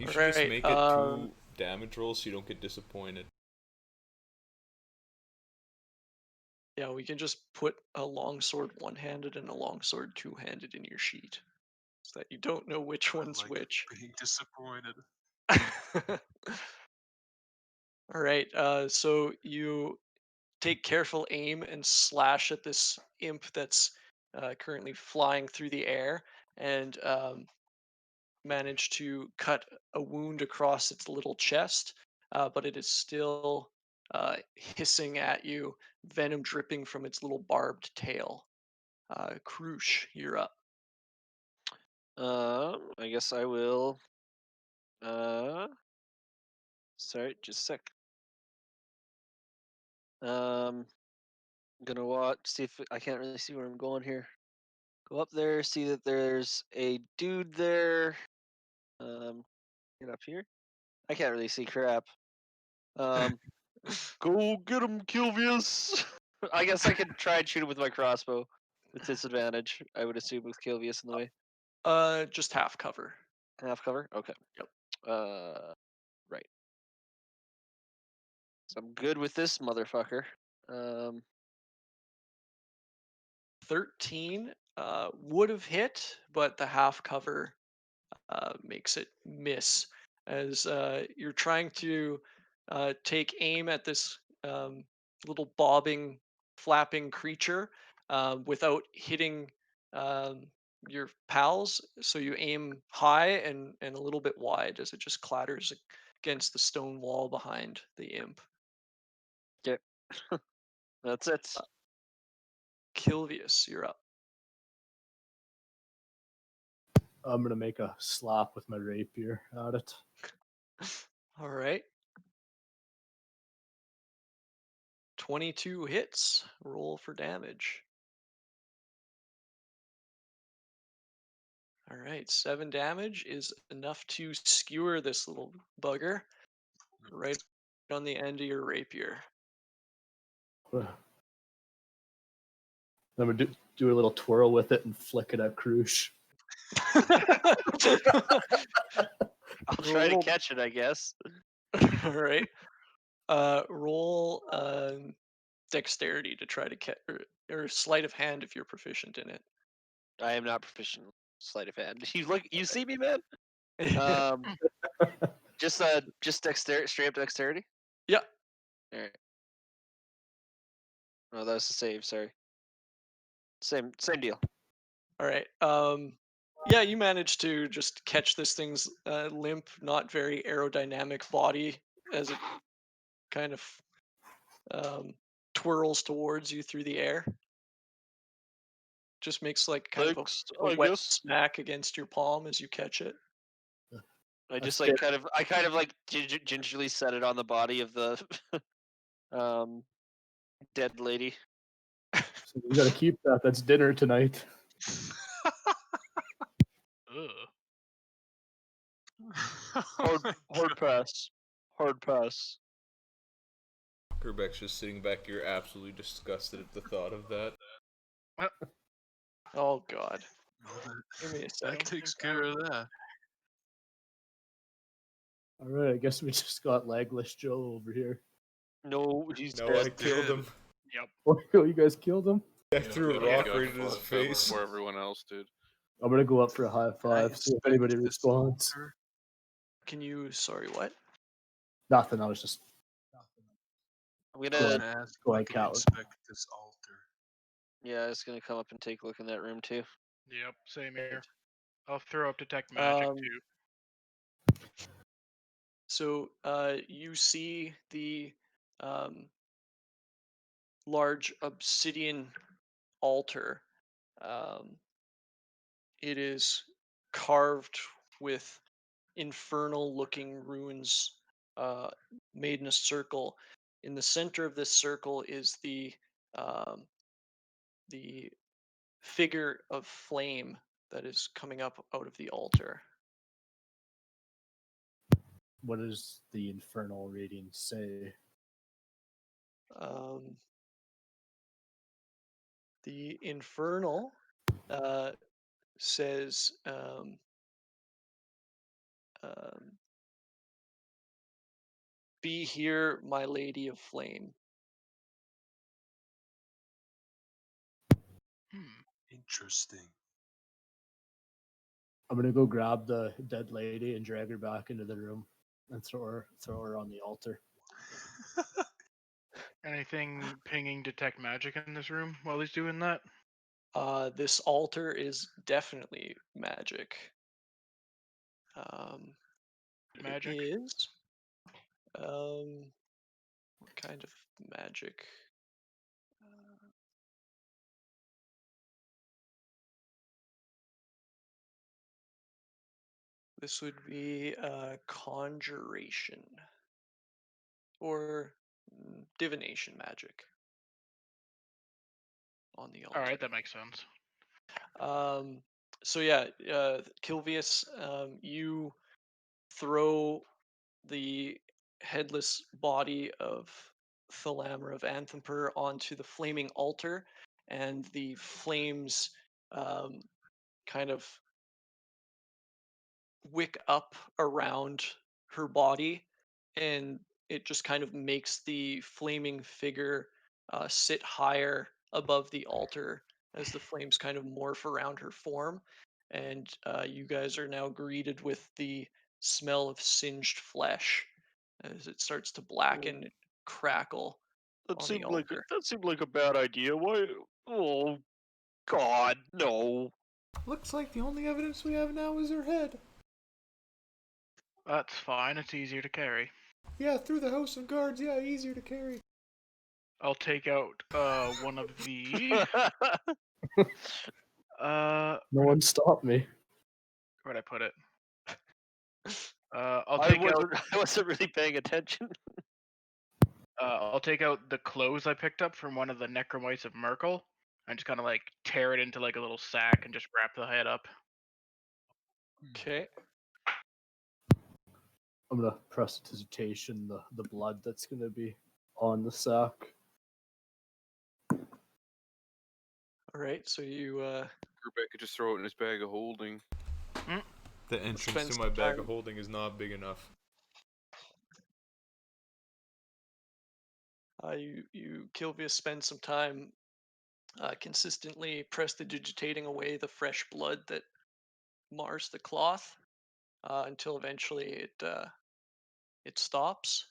You should just Alright, make it 2 damage rolls so you don't get disappointed. yeah, we can just put a longsword one-handed and a longsword two-handed in your sheet, so that you don't know which I one's like which. being disappointed. All right, so you take careful aim and slash at this imp that's currently flying through the air, and manage to cut a wound across its little chest, but it is still hissing at you, venom dripping from its little barbed tail. Krush, you're up. I guess I will. Sorry, just a sec. I'm gonna watch, see if I can't really see where I'm going here. Go up there, see that there's a dude there. Get up here. I can't really see crap. Go get him, Kilvius! I guess I could try and shoot him with my crossbow with disadvantage. I would assume with Kilvius in the way. Just half cover. Half cover. Okay. Yep. Right. So I'm good with this motherfucker. 13 would have hit, but the half cover makes it miss as you're trying to take aim at this little bobbing, flapping creature without hitting um, your pals. So you aim high and a little bit wide as it just clatters against the stone wall behind the imp. Okay. That's it. Kilvius, you're up. I'm gonna make a slap with my rapier at it. All right. 22 hits. Roll for damage. All right, 7 damage is enough to skewer this little bugger right on the end of your rapier. I'm gonna do a little twirl with it and flick it at Krush. I'll try to catch it, I guess. All right. Roll dexterity to try to catch, or sleight of hand if you're proficient in it. I am not proficient. Sleight of hand. You see me, man. Just dexterity, straight up dexterity. Yeah. All right. Oh, that was the save. Sorry. Same deal. All right. Yeah, you managed to just catch this thing's limp, not very aerodynamic body as it kind of twirls towards you through the air. Just makes like kind of Thanks, a I wet guess. smack against your palm as you catch it. I just That's I kind of like gingerly set it on the body of the dead lady. So you gotta keep that. That's dinner tonight. Hard pass. Hard pass. Gerbeck's just sitting back here, absolutely disgusted at the thought of that. Oh God. Well, Give me a that second. takes care of that. All right, I guess we just got legless Joe over here. No, he's No, dead. I killed him. Oh, you guys killed him. I threw a Yeah, rock got right in his fucked up face. before everyone else did. I'm gonna go up for a high Can I five. See if inspect anybody this responds. altar? Can you? Sorry, what? Nothing. I was just I'm I gonna. asked go if I like can that. inspect this altar. Yeah, I was gonna come up and take a look in that room too. Yep, same here. I'll throw up detect magic too. So you see the large obsidian altar. It is carved with infernal-looking runes made in a circle. In the center of this circle is the figure of flame that is coming up out of the altar. What does the infernal reading say? The infernal says be here, my lady of flame. Interesting. I'm gonna go grab the dead lady and drag her back into the room and throw her on the altar. Anything pinging detect magic in this room while he's doing that? This altar is definitely magic. Magic? It is. What kind of magic? This would be conjuration or divination magic on the altar. All right, that makes sense. So yeah, Kilvius, you throw the headless body of Thalamra of Anthamper onto the flaming altar, and the flames kind of wick up around her body, and it just kind of makes the flaming figure sit higher above the altar as the flames kind of morph around her form. And you guys are now greeted with the smell of singed flesh as it starts to blacken and crackle That on the seemed like altar. a bad idea. Why? Oh, God, no. Looks like the only evidence we have now is her head. That's fine. It's easier to carry. Yeah, through the house of guards, yeah, easier to carry. I'll take out one of the. No one stopped me. Where'd I put it? I'll I take out. I wasn't really paying attention. I'll take out the clothes I picked up from one of the necromites of Merkel, and just kind of like tear it into like a little sack and just wrap the head up. Okay. I'm gonna prestidigitation the blood that's gonna be on the sack. All right. So you Gerbeck could just throw it in his bag of holding. The entrance Spend to some my bag time. of holding is not big enough. you Kilvius spend some time consistently prestidigitating away the fresh blood that mars the cloth until eventually it stops.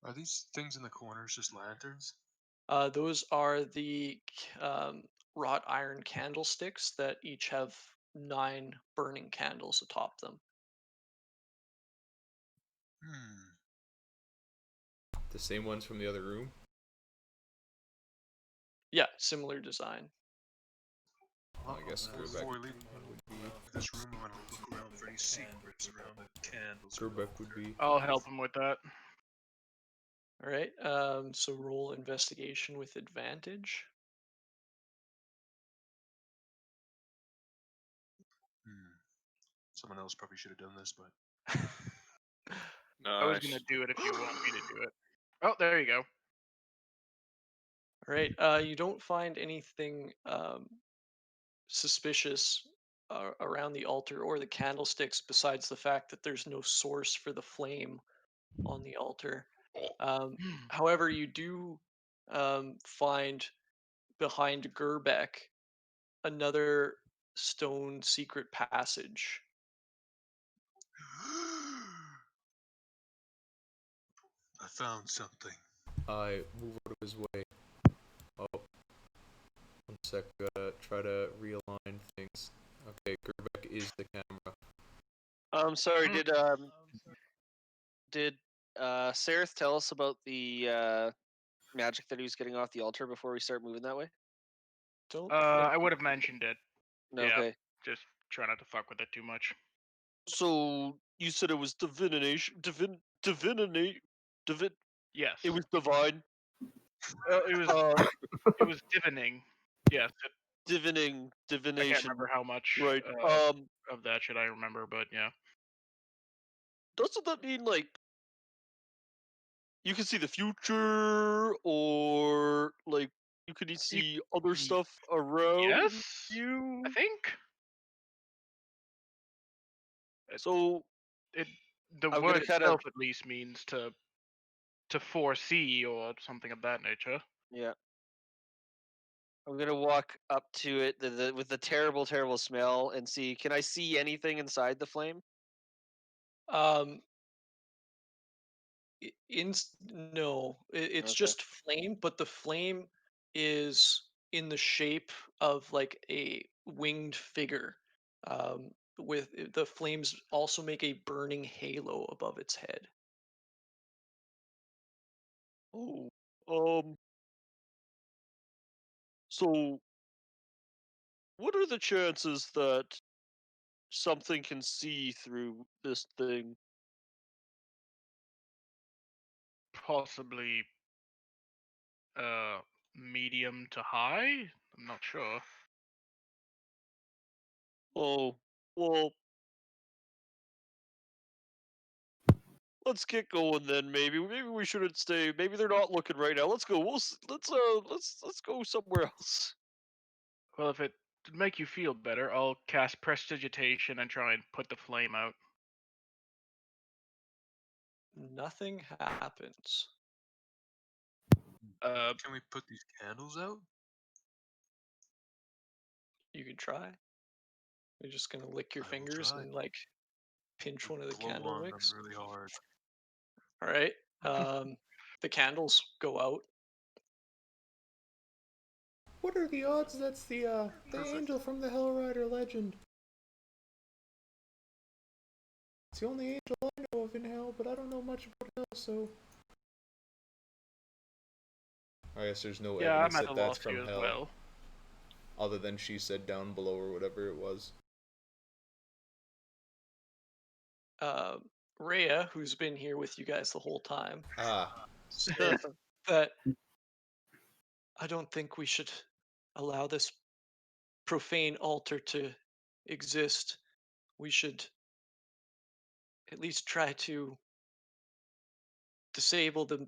Are these things in the corners just lanterns? Those are the wrought iron candlesticks that each have 9 burning candles atop them. Hmm. The same ones from the other room. Yeah, similar design. I guess Before we Gerbeck leave this room, I'm gonna look around for any secrets around the candles. would be. I'll help him with that. All right. So roll investigation with advantage. Hmm. Someone else probably should have done this, but I was gonna do it if you want me to do it. Oh, there you go. All right. You don't find anything suspicious around the altar or the candlesticks besides the fact that there's no source for the flame on the altar. However, you do find behind Gerbeck another stone secret passage. I found something. I move out of his way. Oh, one sec. Try to realign things. Okay, Gerbeck is the camera. Sorry. Hmm. Did Sareth tell us about the magic that he was getting off the altar before we start moving that way? Don't I would have mentioned it. No. Yeah. Okay. Just try not to fuck with it too much. So you said it was divination, Yes. it was divine, It was uh, it was divining. Yes. I can't divination, remember how much right? of that shit I remember, but yeah. Doesn't that mean like you can see the future, or like you could see other y- stuff around Yes. I you? think So it. The I'm word gonna kind of itself at least means to foresee or something of that nature. yeah. I'm gonna walk up to it with the terrible, terrible smell and see. Can I see anything inside the flame? um no, it's Okay. just flame, but the flame is in the shape of like a winged figure. With the flames also make a burning halo above its head. Oh, um, so what are the chances that something can see through this thing? Possibly medium to high. I'm not sure. Oh, well, let's get going then. Maybe we shouldn't stay. Maybe they're not looking right now. Let's go. Let's go somewhere else. Well, if it to make you feel better, I'll cast prestidigitation and try and put the flame out. Nothing happens. Can we put these candles out? You can try. You're just gonna lick your I will fingers try. and like pinch one of the Blow candle on them wicks. really hard. All right. The candles go out. What are the odds that's the Perfect. angel from the Hell Rider legend? It's the only angel I know of in hell, but I don't know much about hell, so. I guess there's no Yeah, evidence I'm at a that that's loss from here as hell, well. other than she said down below or whatever it was. Rhea, who's been here with you guys the whole time, Ah, said that I don't think we should allow this profane altar to exist. We should at least try to disable the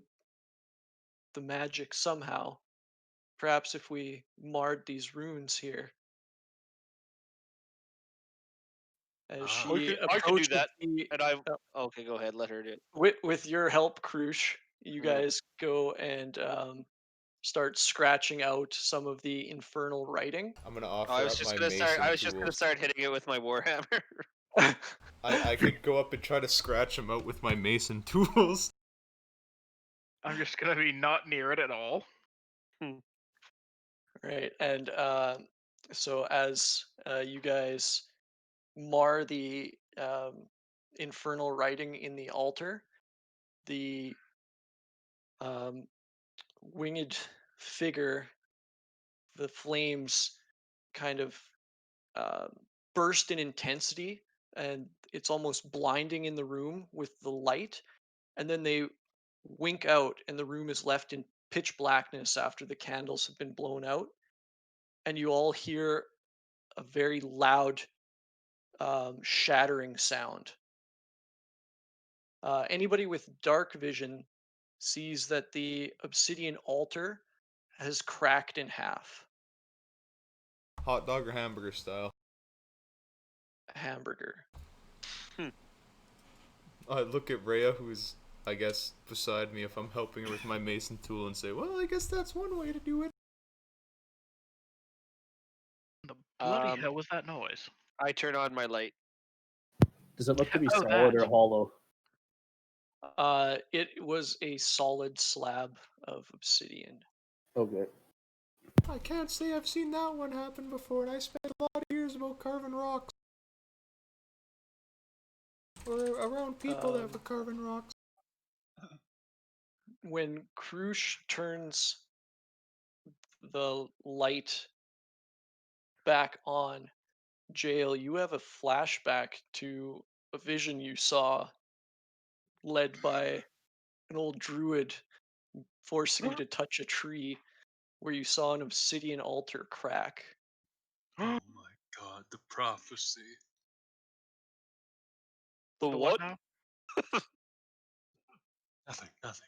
magic somehow. Perhaps if we marred these runes here. As she I could do approaches that, the and I. Okay, go ahead. Let her do it. with your help, Krush, you Yeah. guys go and start scratching out some of the infernal writing. I'm gonna I offer was up just my gonna start. I mason was just gonna tools. start hitting it with my warhammer. I could go up and try to scratch him out with my mason tools. I'm just gonna be not near it at all. Right, and so as you guys mar the infernal writing in the altar, the um, winged figure, the flames kind of uh, burst in intensity, and it's almost blinding in the room with the light, and then they wink out, and the room is left in pitch blackness after the candles have been blown out, and you all hear a very loud shattering sound. Anybody with dark vision sees that the obsidian altar has cracked in half. Hot dog or hamburger style. Hamburger. I look at Rhea, who's, I guess, beside me if I'm helping her with my mason tool, and say, well, I guess that's one way to do it. The bloody Um, hell was that noise? I turn on my light. Does it look to be Oh, solid or that. hollow? It was a solid slab of obsidian. Okay. I can't say I've seen that one happen before, and I spent a lot of years about carving rocks. Or around people that were carving rocks. When Krush turns the light back on, Jail, you have a flashback to a vision you saw led by an old druid forcing you to touch a tree where you saw an obsidian altar crack. Oh my god, the prophecy. The The what? now? Nothing, nothing.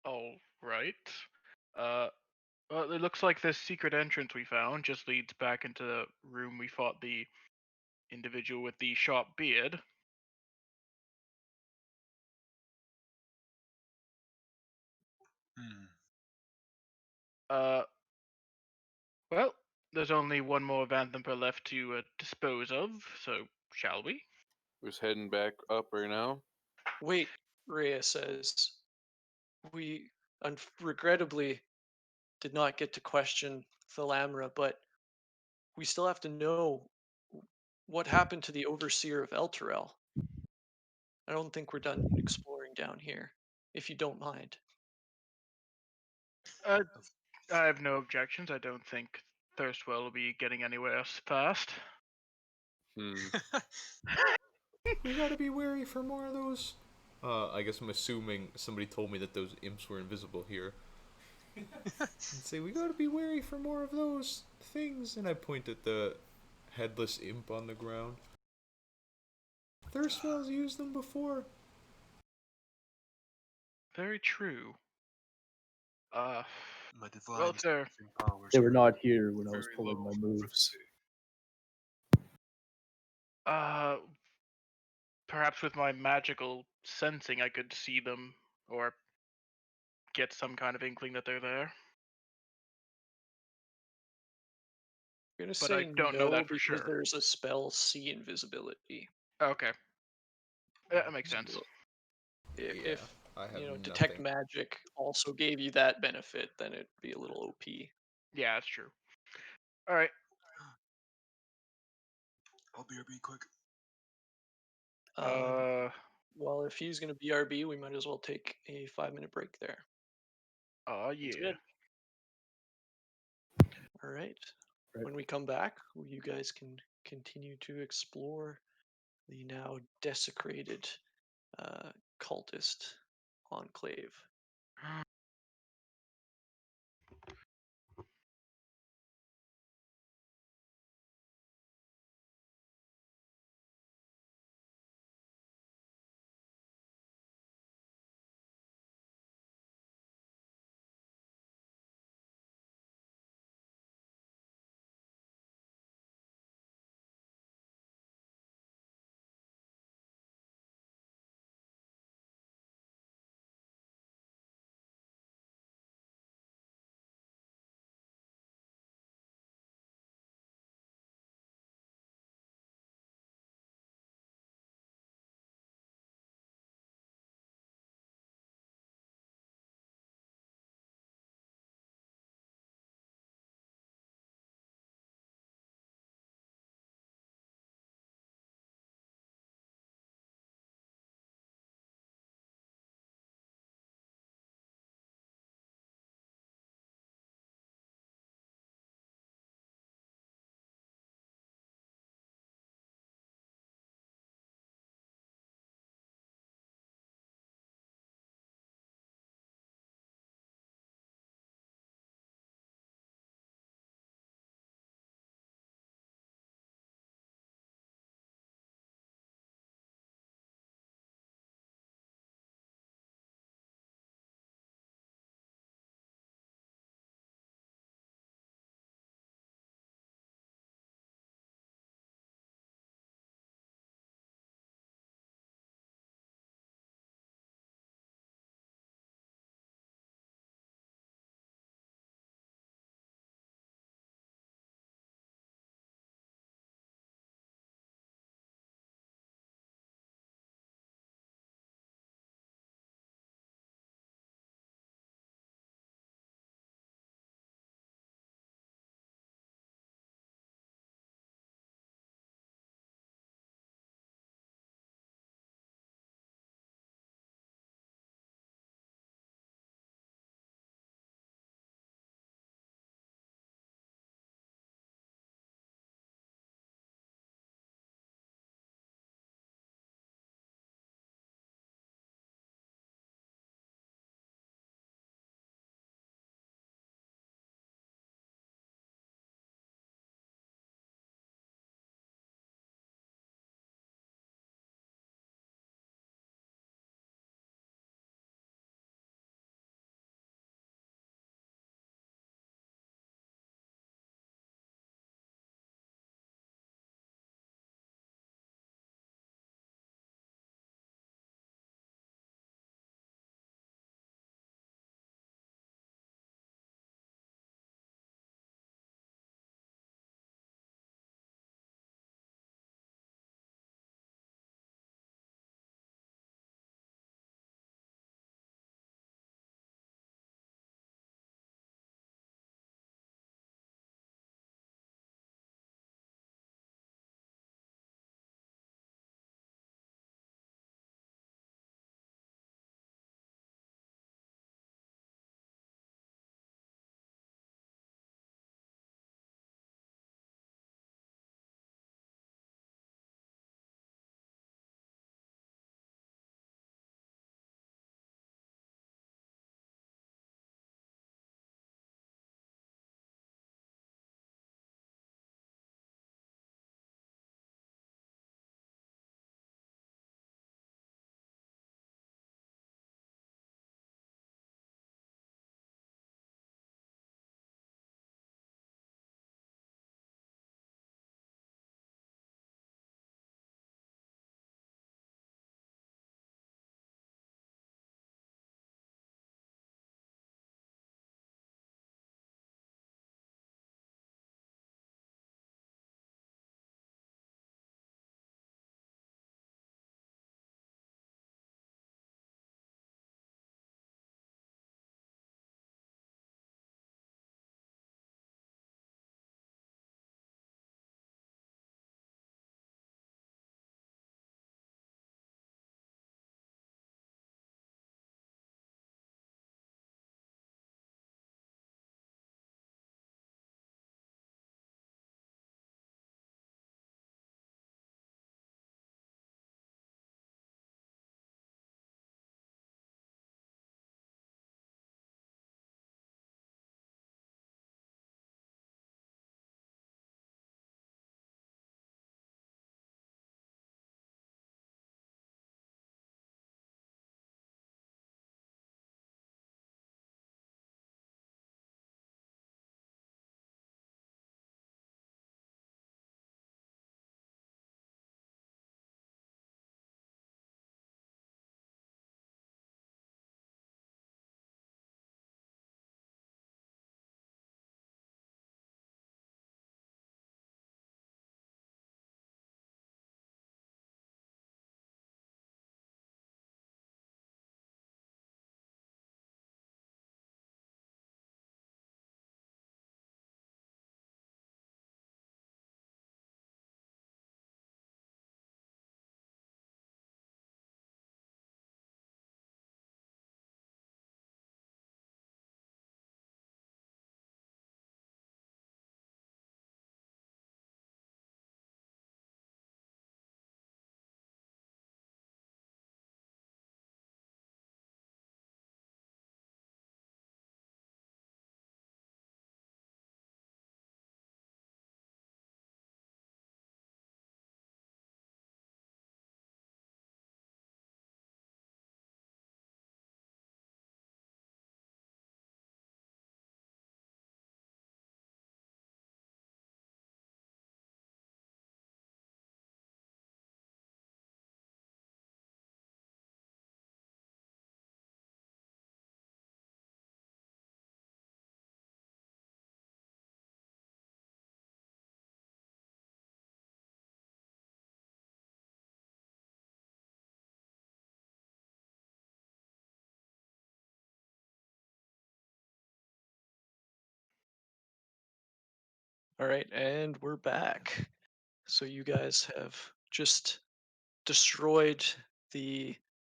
Oh, right. Well, it looks like this secret entrance we found just leads back into the room we fought the individual with the sharp beard. Hmm. Uh, well, there's only one more Vanthamper left to dispose of, so shall we? Just heading back up right now. Wait, Rhea says, we regrettably did not get to question Thalamra, but we still have to know what happened to the overseer of Elturel. I don't think we're done exploring down here, if you don't mind. I have no objections. I don't think Thirstwell will be getting anywhere else fast. Hmm. We gotta be wary for more of those. I guess I'm assuming somebody told me that those imps were invisible here. And say, we gotta be wary for more of those things. And I point at the headless imp on the ground. Thirstwell's used them before. Very true. My divine Well, sir. saving powers They were are not here when I was very pulling low my for moves. Uh, perhaps with my magical sensing, I could see them or get some kind of inkling that they're there. I'm gonna But say I don't know no that for because sure. there's a spell see invisibility. Okay. Yeah, that makes sense. So if, Yeah, if I have detect nothing. magic also gave you that benefit, then it'd be a little OP. Yeah, that's true. All right. I'll BRB quick. Well, if he's gonna BRB, we might as well take a 5-minute break there. Oh Sounds yeah. good. All right. Right. When we come back, you guys can continue to explore the now desecrated cultist enclave. All right, and we're back. So you guys have just destroyed the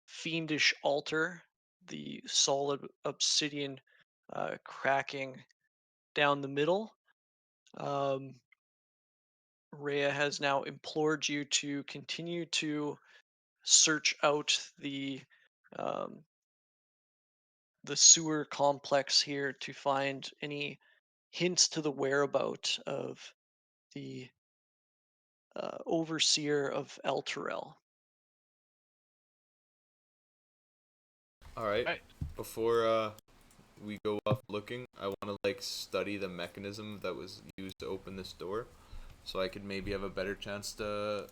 fiendish altar, the solid obsidian cracking down the middle. Um, Rhea has now implored you to continue to search out um, the sewer complex here to find any hints to the whereabout of the overseer of Elturel. All right. Right. Before we go off looking, I want to like study the mechanism that was used to open this door, so I could maybe have a better chance to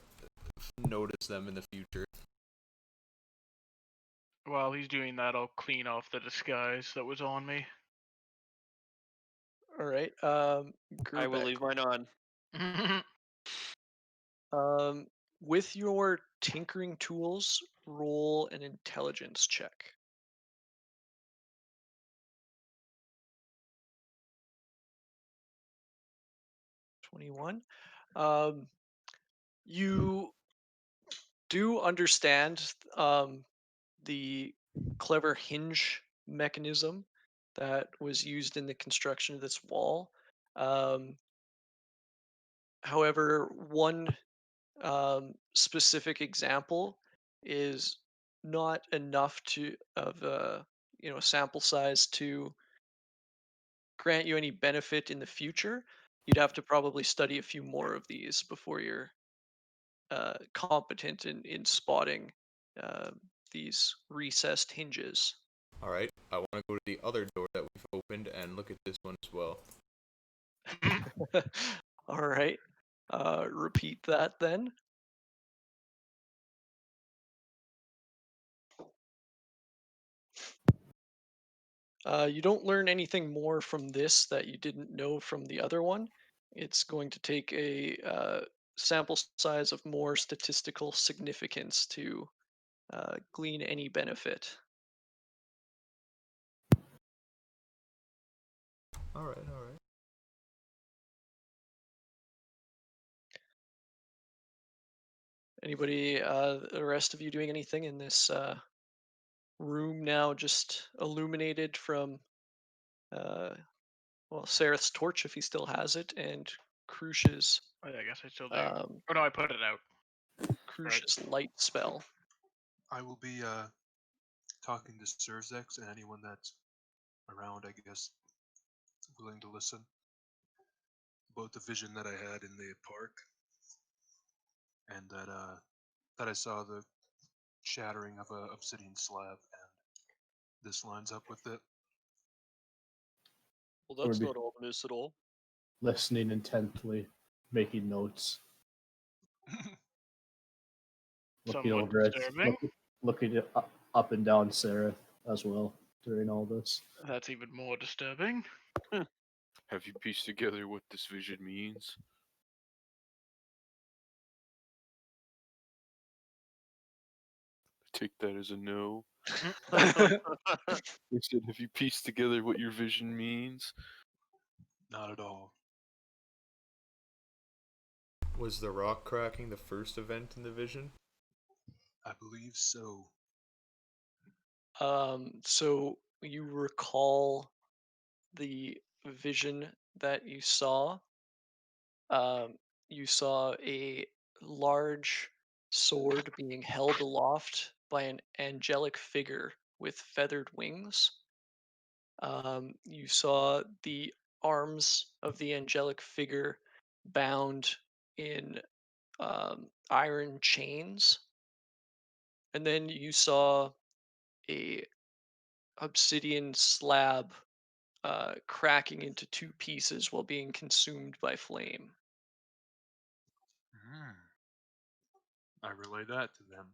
notice them in the future. While he's doing that, I'll clean off the disguise that was on me. All right, I will Gerbeck. leave mine on. Um, with your tinkering tools, roll an intelligence check. 21. Um, you do understand the clever hinge mechanism that was used in the construction of this wall. Um, However, one specific example is not enough to of a sample size to grant you any benefit in the future. You'd have to probably study a few more of these before you're competent in spotting uh, these recessed hinges. All right. I want to go to the other door that we've opened and look at this one as well. All right. Repeat that then. You don't learn anything more from this that you didn't know from the other one. It's going to take a sample size of more statistical significance to glean any benefit. All right. All right. Anybody, the rest of you doing anything in this room now just illuminated from, uh, well, Sareth's torch if he still has it, and Krush's, Oh, yeah, I guess I still do. um, Oh no, I put it out. Right. Krush's light spell. I will be talking to Surzex and anyone that's around, I guess, willing to listen about the vision that I had in the park, and that I saw the shattering of a obsidian slab, and this lines up with it. Well, Or that's be not ominous at all. listening intently, making notes, looking Somewhat over it, disturbing. looking it up and down Sarah as well during all this. That's even more disturbing. Have you pieced together what this vision means? Take that as a no. I said, have you pieced together what your vision means? Not at all. Was the rock cracking the first event in the vision? I believe so. So you recall the vision that you saw. You saw a large sword being held aloft by an angelic figure with feathered wings. You saw the arms of the angelic figure bound in iron chains, and then you saw a obsidian slab cracking into two pieces while being consumed by flame. Hmm. I relay that to them.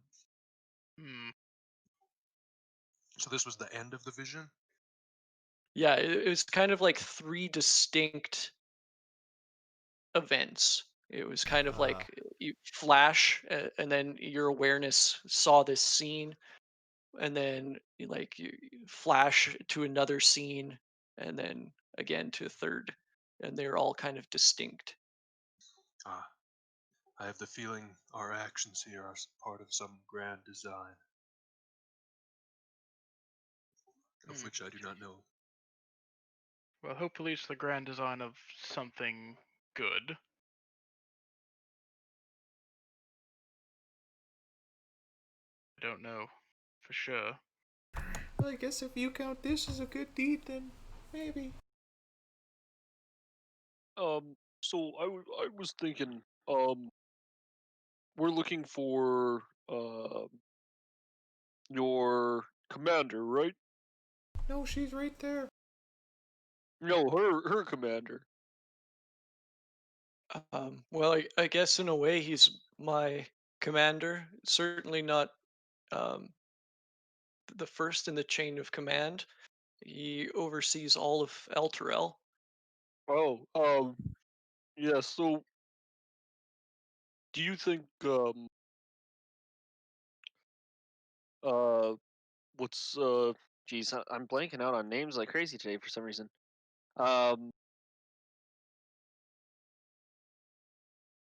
Hmm. So this was the end of the vision? Yeah, it was kind of like three distinct events. It was kind of Uh, like you flash, and then your awareness saw this scene, and then you flash to another scene, and then again to a third. and they're all kind of distinct. Ah, I have the feeling our actions here are part of some grand design, of Hmm. which I do not know. Well, hopefully it's the grand design of something good. I don't know for sure. Well, I guess if you count this as a good deed, then maybe. So I was thinking, we're looking for your commander, right? No, she's right there. No, her commander. Well, I guess in a way he's my commander. Certainly not um, the first in the chain of command. He oversees all of Elturel. Oh, yeah. So, do you think uh what's Jeez, I'm blanking out on names like crazy today for some reason. Um,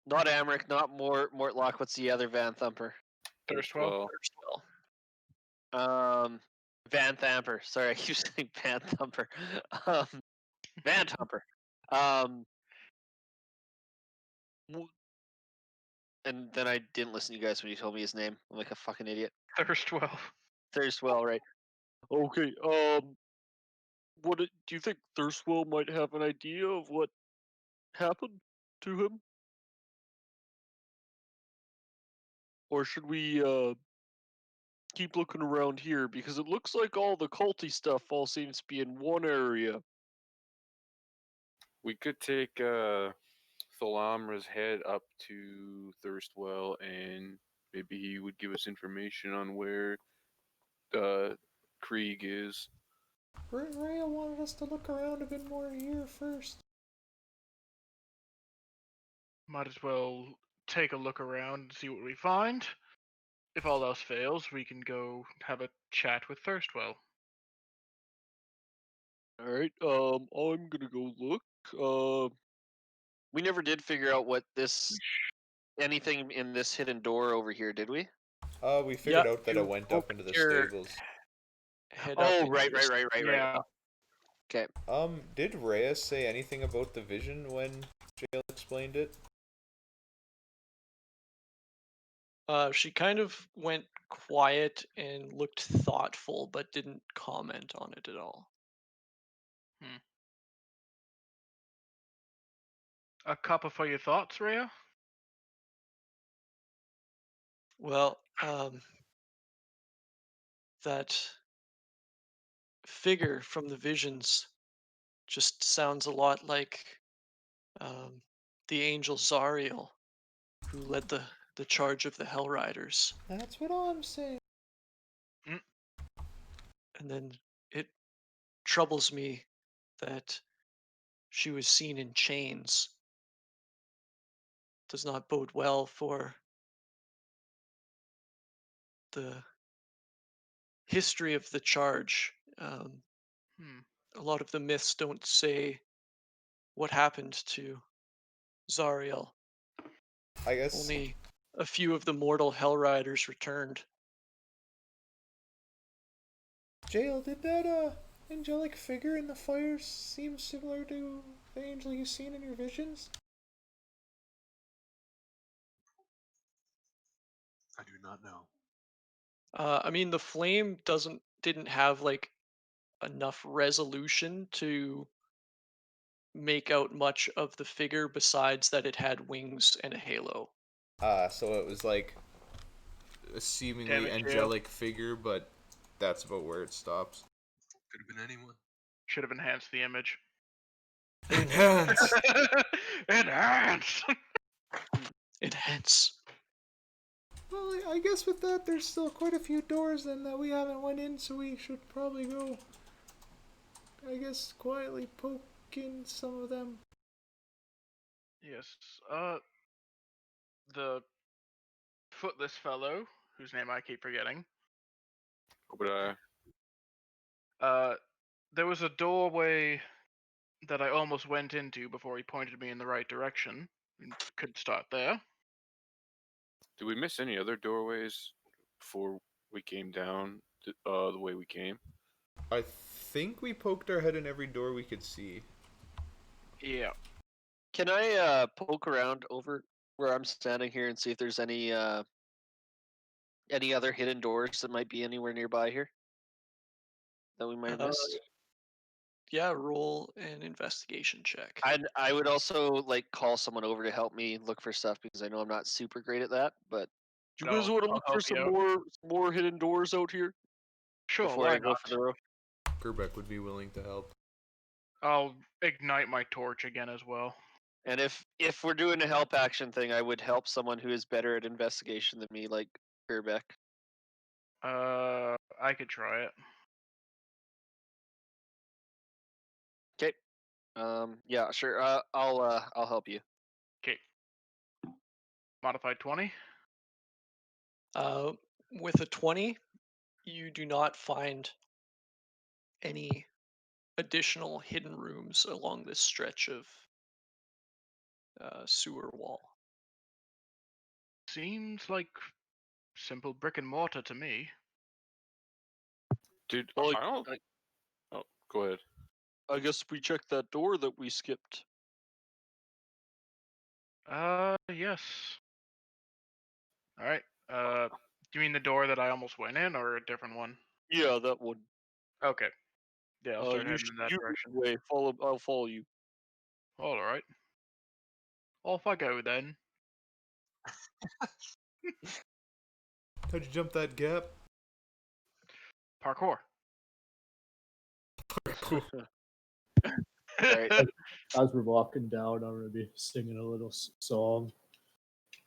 not Amric, not Mortlock. What's the other Van Thumper? Thirstwell. Um, Van Thamper. Sorry, I keep saying Van Thumper. Um, Van Thumper. Um, w- and then I didn't listen to you guys when you told me his name. I'm like a fucking idiot. Thirstwell. Thirstwell, right? okay, do you think Thirstwell might have an idea of what happened to him? Or should we keep looking around here, because it looks like all the culty stuff all seems to be in one area. We could take Thalamra's head up to Thirstwell, and maybe he would give us information on where Krieg is. Rhea wanted us to look around a bit more here first. Might as well take a look around and see what we find. If all else fails, we can go have a chat with Thirstwell. All right, I'm gonna go look. We never did figure out what this anything in this hidden door over here, did we? We figured Yeah, out that it you went up into poked the your stables. head up Oh, into right. this. Yeah. Okay. Did Rhea say anything about the vision when Jail explained it? She kind of went quiet and looked thoughtful, but didn't comment on it at all. A cuppa for your thoughts, Rhea? Well, that figure from the visions just sounds a lot like the angel Zariel, who led the charge of the Hell Riders. That's what I'm saying. And then it troubles me that she was seen in chains. Does not bode well for the history of the charge. A lot of the myths don't say what happened to Zariel. I guess. Only a few of the mortal Hell Riders returned. Jail, did that angelic figure in the fire seem similar to the angel you've seen in your visions? I do not know. I mean, the flame didn't have like enough resolution to make out much of the figure besides that it had wings and a halo. So it was like a seemingly Damn it, Jail. angelic figure, but that's about where it stops. Could have been anyone. Should have enhanced the image. Enhance! Enhance! Enhance. Well, I guess with that, there's still quite a few doors then that we haven't went in, so we should probably go, I guess, quietly poke in some of them. Yes. The footless fellow, whose name I keep forgetting. But There was a doorway that I almost went into before he pointed me in the right direction. Could start there. Did we miss any other doorways before we came down the way we came? I think we poked our head in every door we could see. Yeah. Can I poke around over where I'm standing here and see if there's any other hidden doors that might be anywhere nearby here that we might have missed? Yeah, roll an investigation check. I would also like call someone over to help me look for stuff because I know I'm not super great at that. But Do you guys want to I'll look for help you some out. more hidden doors out here Sure, before why I go not? for the row? Gerbeck would be willing to help. I'll ignite my torch again as well. and if we're doing a help action thing, I would help someone who is better at investigation than me, like Gerbeck. I could try it. Okay. Yeah, sure. I'll help you. Okay. Modified 20. With a 20, you do not find any additional hidden rooms along this stretch of sewer wall. Seems like simple brick and mortar to me. Dude, Well, I don't. Oh, go ahead. I guess we checked that door that we skipped. Yes. All right. Do you mean the door that I almost went in, or a different one? Yeah, that one. Okay. Yeah, I'll start You heading in that lead direction. the way. Follow. I'll follow you. All right. Off I go then. How'd you jump that gap? Parkour. Cool. Alright. As we're walking down, I'm gonna be singing a little song.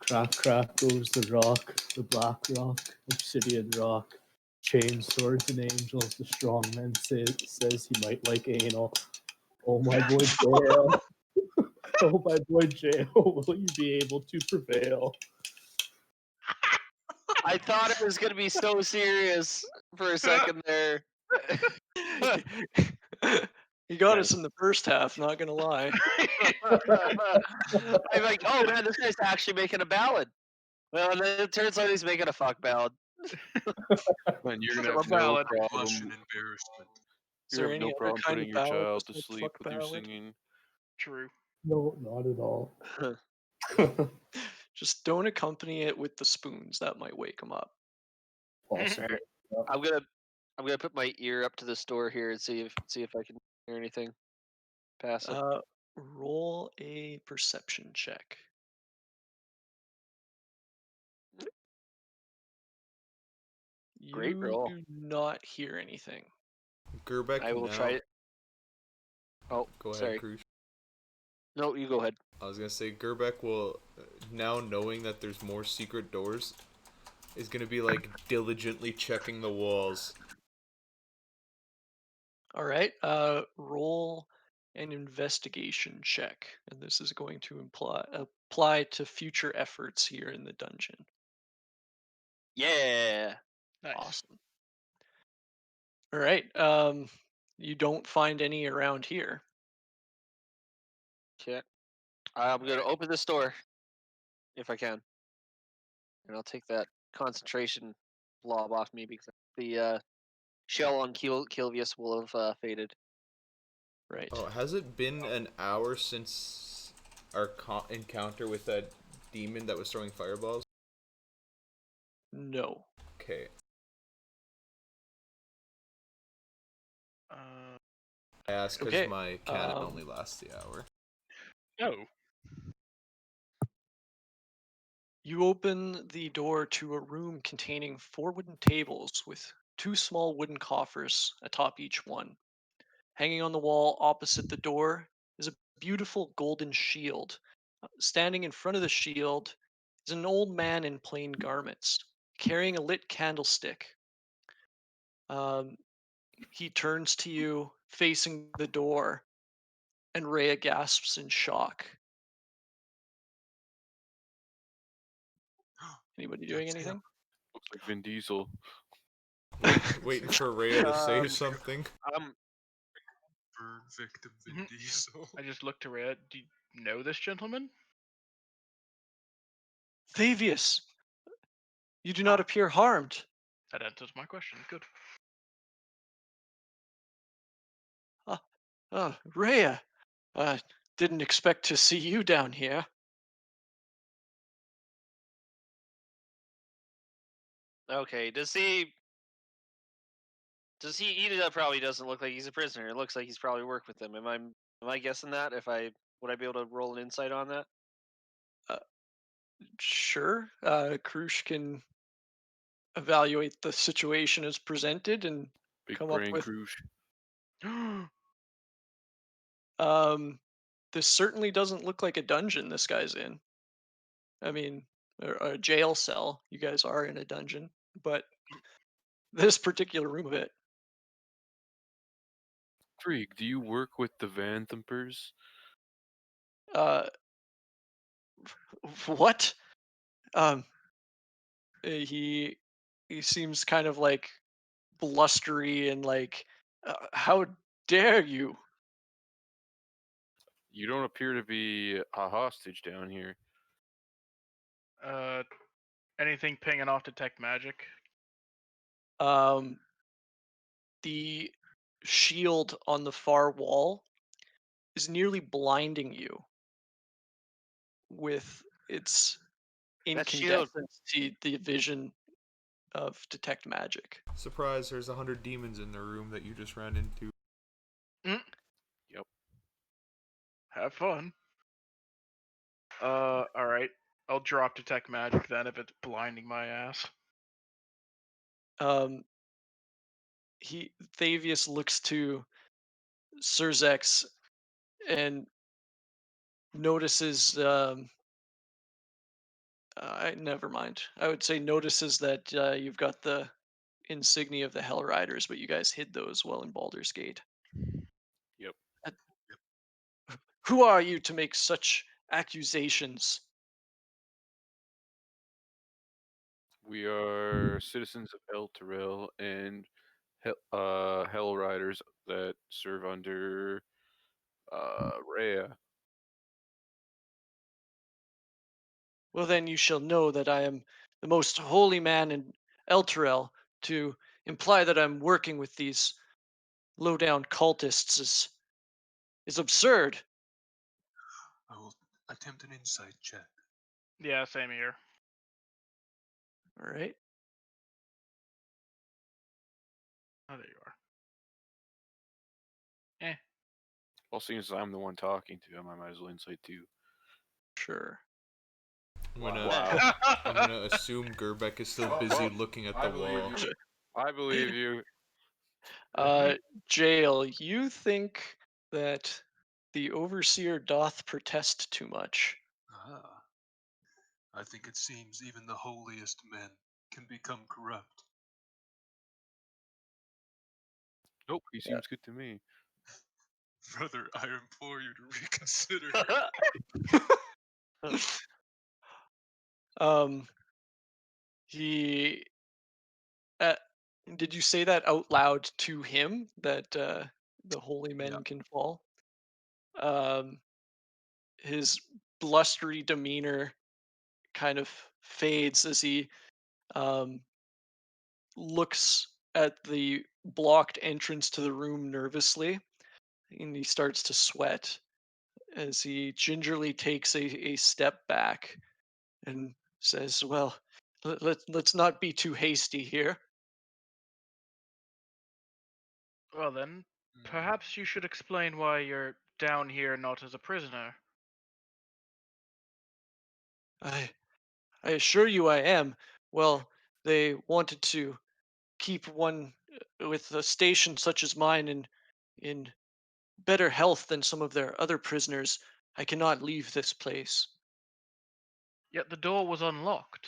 Crack, crack goes the rock, the black rock, obsidian rock, chains, swords, and angels. The strong man says he might like anal. Oh my boy Jail. Oh my boy Jail, will you be able to prevail? I thought it was gonna be so serious for a second there. You got Yeah. us in the first half, not gonna lie. I'm like, oh man, this guy's actually making a ballad. Well, and then it turns out he's making a fuck ballad. Man, you're gonna Still a have no ballad. Blush problem. and embarrassment. Is You're there gonna have any no other problem kind putting of your ballad child to besides sleep fuck with your ballad? singing. True. No, not at all. Just don't accompany it with the spoons. That might wake him up. Possibly. I'm gonna put my ear up to this door here and see if I can hear anything past it. Roll a perception check. Great You roll. do not hear anything. Gerbeck I will now. try it. Oh, Go ahead, sorry. Krush. No, you go ahead. I was gonna say Gerbeck will, now knowing that there's more secret doors, is gonna be like diligently checking the walls. All right. Roll an investigation check, and this is going to apply to future efforts here in the dungeon. Yeah. Nice. Awesome. All right. You don't find any around here. Okay. I'm gonna open this door if I can, and I'll take that concentration blob off me because the shell on Kilvius will have faded. Right. Oh, has it been an hour since our encounter with that demon that was throwing fireballs? No. Okay. I ask because Okay, my cannon only lasts the hour. Oh. You open the door to a room containing 4 wooden tables with 2 small wooden coffers atop each one. Hanging on the wall opposite the door is a beautiful golden shield. Standing in front of the shield is an old man in plain garments, carrying a lit candlestick. He turns to you, facing the door, and Rhea gasps in shock. Anybody doing That's him. anything? Looks like Vin Diesel. Waiting for Rhea to say Um, something. burn victim Vin Mhm. Diesel. I just looked to Rhea. Do you know this gentleman? Thavius, you do not Ah. appear harmed. That answers my question. Good. Uh, Rhea, uh, didn't expect to see you down here. Okay, does he? Does he? He probably doesn't look like he's a prisoner. It looks like he's probably worked with them. Am I guessing that? If I would I be able to roll an insight on that? Uh, sure, Krush can evaluate the situation as presented and Big come up brain with. cruise. Um, this certainly doesn't look like a dungeon this guy's in. I mean, or a jail cell. You guys are in a dungeon, but this particular room of it. Freak, do you work with the Van Thumpers? Uh, what? Um, he seems kind of like blustery and like, how dare you? You don't appear to be a hostage down here. uh, anything pinging off detect magic? Um, the shield on the far wall is nearly blinding you with its That shield. incandescence to the vision of detect magic. Surprise, there's 100 demons in the room that you just ran into. Mm, Yep. have fun. All right. I'll drop detect magic then if it's blinding my ass. Um, Thavius looks to Surzex and notices. Never mind. I would say notices that you've got the insignia of the Hell Riders, but you guys hid those well in Baldur's Gate. Yep. Uh, Who are you to make such accusations? We are citizens of El Terrell and Hell Riders that serve under Rhea. Well, then you shall know that I am the most holy man in Elturel. To imply that I'm working with these low-down cultists is absurd. I will attempt an insight check. Yeah, same here. All right. Oh, there you are. Eh. Well, seeing as I'm the one talking to him, I might as well insight too. Sure. I'm gonna, Wow. I'm gonna assume Gerbeck is still busy looking at the wall. I believe you. Uh, Jail, you think that the overseer doth protest too much. Ah, I think it seems even the holiest men can become corrupt. Nope, he seems good to me. Brother, I implore you to reconsider. Um, he uh, did you say that out loud to him that the holy Yeah. men can fall? Um, his blustery demeanor kind of fades as he um, looks at the blocked entrance to the room nervously, and he starts to sweat as he gingerly takes a step back and says, "Well, let's not be too hasty here. Well then, Mm, perhaps you should explain why you're down here not as a prisoner. I I assure you, I am. Well, they wanted to keep one with a station such as mine in better health than some of their other prisoners. I cannot leave this place." Yet the door was unlocked,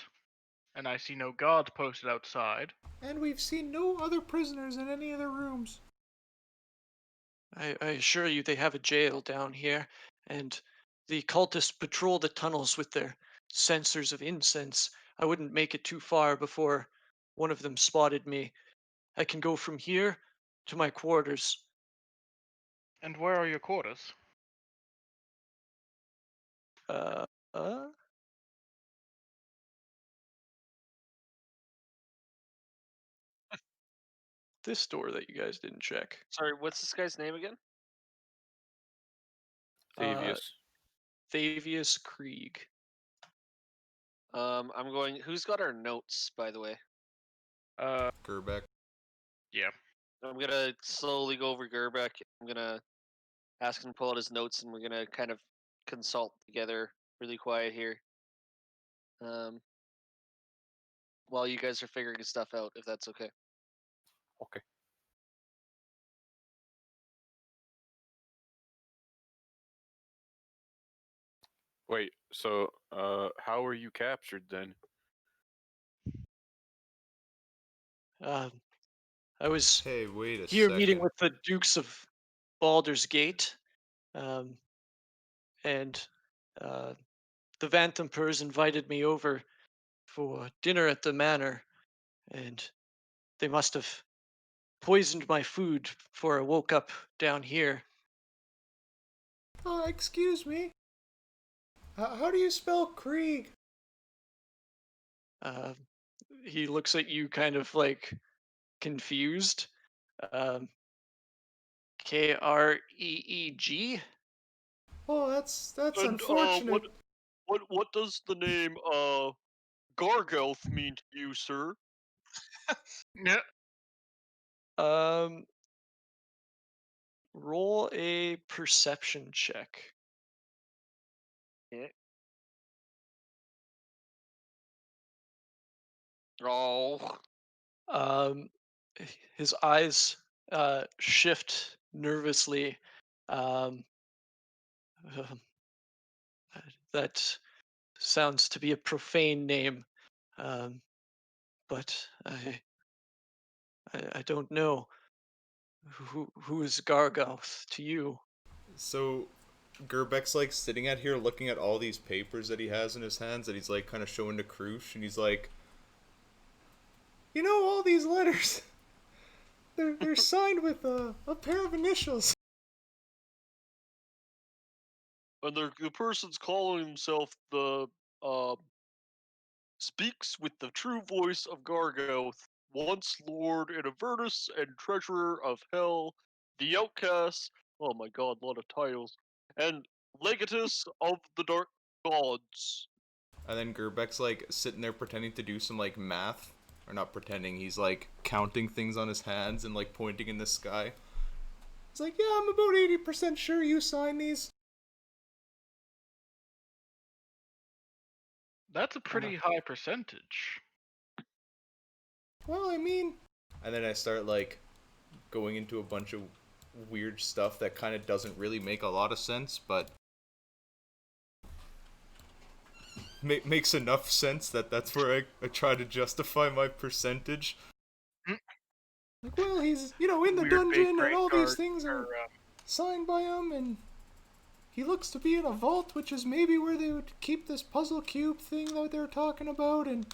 and I see no guards posted outside. And we've seen no other prisoners in any of the rooms. I assure you, they have a jail down here, and the cultists patrol the tunnels with their sensors of incense. I wouldn't make it too far before one of them spotted me. I can go from here to my quarters. And where are your quarters? Uh, uh, this door that you guys didn't check. Sorry, what's this guy's name again? Uh, Thavius. Thavius Krieg. I'm going. Who's got our notes, by the way? Gerbeck. Yeah. I'm gonna slowly go over Gerbeck. I'm gonna ask him to pull out his notes, and we're gonna kind of consult together, really quiet here. While you guys are figuring stuff out, if that's okay. Okay. Wait, so how were you captured then? I was Hey, wait a here meeting second. with the Dukes of Baldur's Gate, um, and uh, the Vantampers invited me over for dinner at the manor, and they must have poisoned my food before I woke up down here. Excuse me. How do you spell Krieg? Uh, he looks at you kind of like confused. Um, Kreeg? Oh, that's And unfortunate. what does the name Gargelth mean to you, sir? Yeah. Um, roll a perception check. Yeah. Oh. Um, his eyes shift nervously. Um, that sounds to be a profane name, um, but I don't know who is Gargoth to you. So, Gerbeck's like sitting out here looking at all these papers that he has in his hands that he's like kind of showing to Krush, and he's like, you know, all these letters, they're signed with a pair of initials. And the person's calling himself the speaks with the true voice of Gargoth, once Lord in Avernus and Treasurer of Hell, the Outcast. Oh my god, a lot of titles. And Legatus of the Dark Gods. And then Gerbeck's like sitting there pretending to do some like math, or not pretending. He's like counting things on his hands and like pointing in the sky. It's like, yeah, I'm about 80% sure you signed these. That's a pretty high percentage. Well, I mean, and then I start like going into a bunch of weird stuff that kind of doesn't really make a lot of sense, but makes enough sense that that's where I try to justify my percentage. Mm. Like, well, he's, you know, in the Weird big dungeon and great all these guard, things are or, signed by him, and he looks to be in a vault, which is maybe where they would keep this puzzle cube thing that they were talking about, and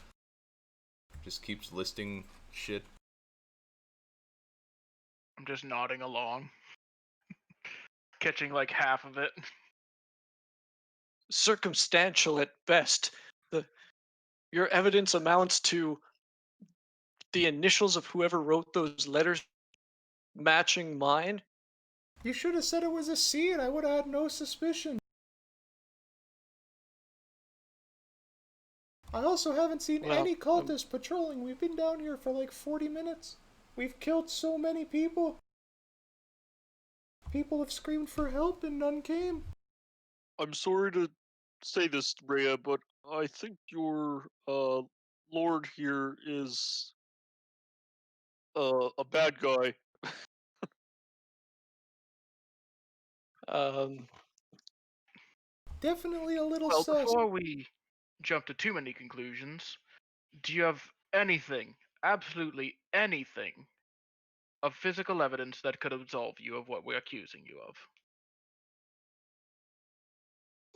just keeps listing shit. I'm just nodding along, catching like half of it. Circumstantial at best. Your evidence amounts to the initials of whoever wrote those letters matching mine. You should have said it was a C, and I would have had no suspicion. I also haven't seen Well, any cultists patrolling. We've been down here for like 40 minutes. We've killed so many people. People have screamed for help and none came. I'm sorry to say this, Rhea, but I think your lord here is a bad guy. um, Definitely a little Well, sus. before we jump to too many conclusions, do you have anything, absolutely anything, of physical evidence that could absolve you of what we're accusing you of?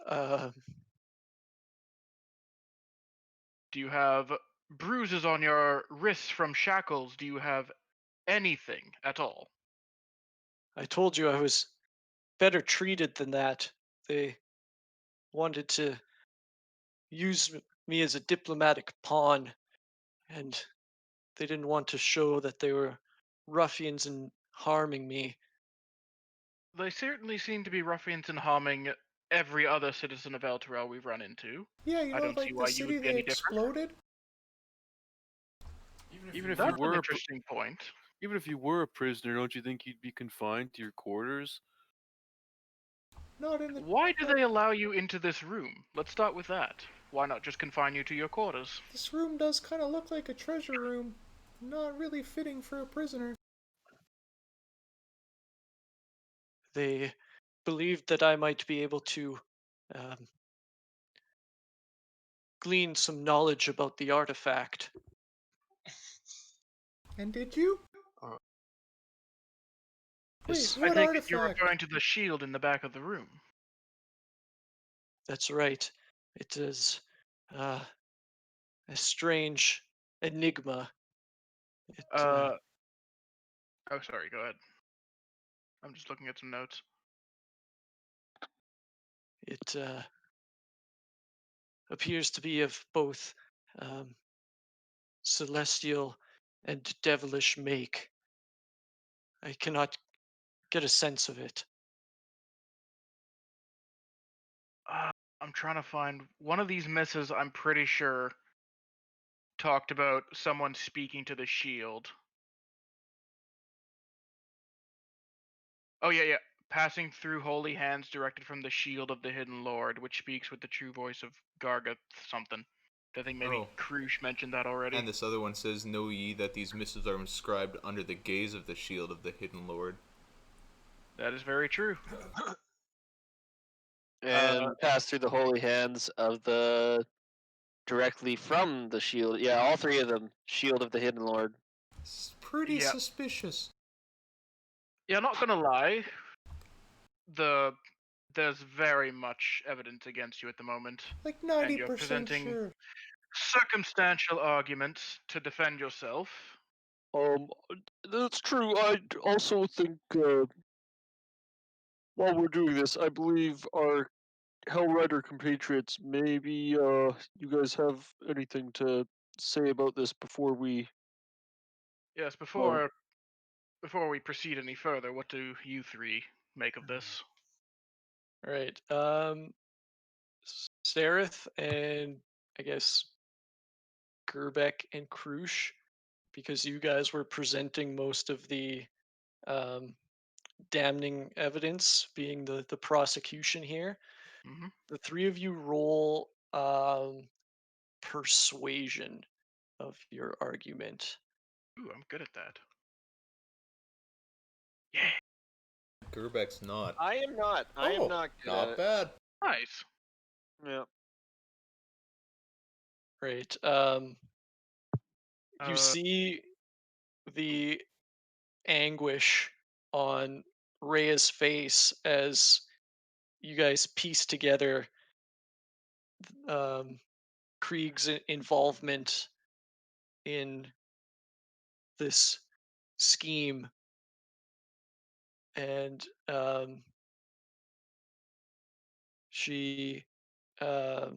uh, Do you have bruises on your wrists from shackles? Do you have anything at all? I told you I was better treated than that. They wanted to use me as a diplomatic pawn, and they didn't want to show that they were ruffians and harming me. They certainly seem to be ruffians and harming every other citizen of El Terrell we've run into. Yeah, you I know, don't see like the why you city would be they any different. exploded. Even if you That's an were interesting point. even if you were a prisoner, don't you think you'd be confined to your quarters? Not in the. Why do they allow you into this room? Let's start with that. Why not just confine you to your quarters? This room does kind of look like a treasure room. Not really fitting for a prisoner. They believed that I might be able to um, glean some knowledge about the artifact. And did you? Wait, Yes, I what take it you're artifact? referring to the shield in the back of the room. that's right. It is uh, a strange enigma. It Oh, sorry, go ahead. I'm just looking at some notes. it appears to be of both um, celestial and devilish make. I cannot get a sense of it. Uh, I'm trying to find one of these misses. I'm pretty sure talked about someone speaking to the shield. Oh yeah. Passing through holy hands directed from the shield of the hidden lord, which speaks with the true voice of Gargath something. I think maybe Oh. Krush mentioned that already. And this other one says, "Know ye that these missives are inscribed under the gaze of the shield of the hidden lord." That is very true. And pass through the holy hands of the directly from the shield. Yeah, all three of them. Shield of the Hidden Lord. It's pretty Yeah. suspicious. Yeah, not gonna lie. There's very much evidence against you at the moment, Like and you're 90% presenting sure. circumstantial arguments to defend yourself. That's true. I also think while we're doing this, I believe our Hellrider compatriots. Maybe you guys have anything to say about this before we? Yes, Uh, before we proceed any further, what do you three make of this? All right. Sereth and I guess Gerbeck and Krush, because you guys were presenting most of the um, damning evidence, being the prosecution here. Hmm. The three of you roll persuasion of your argument. Ooh, I'm good at that. Yeah, Gerbeck's not. I am not. I am not good at not it. bad. nice. Yeah. Right. You Uh, see the anguish on Rhea's face as you guys piece together um, Krieg's involvement in this scheme, and she uh,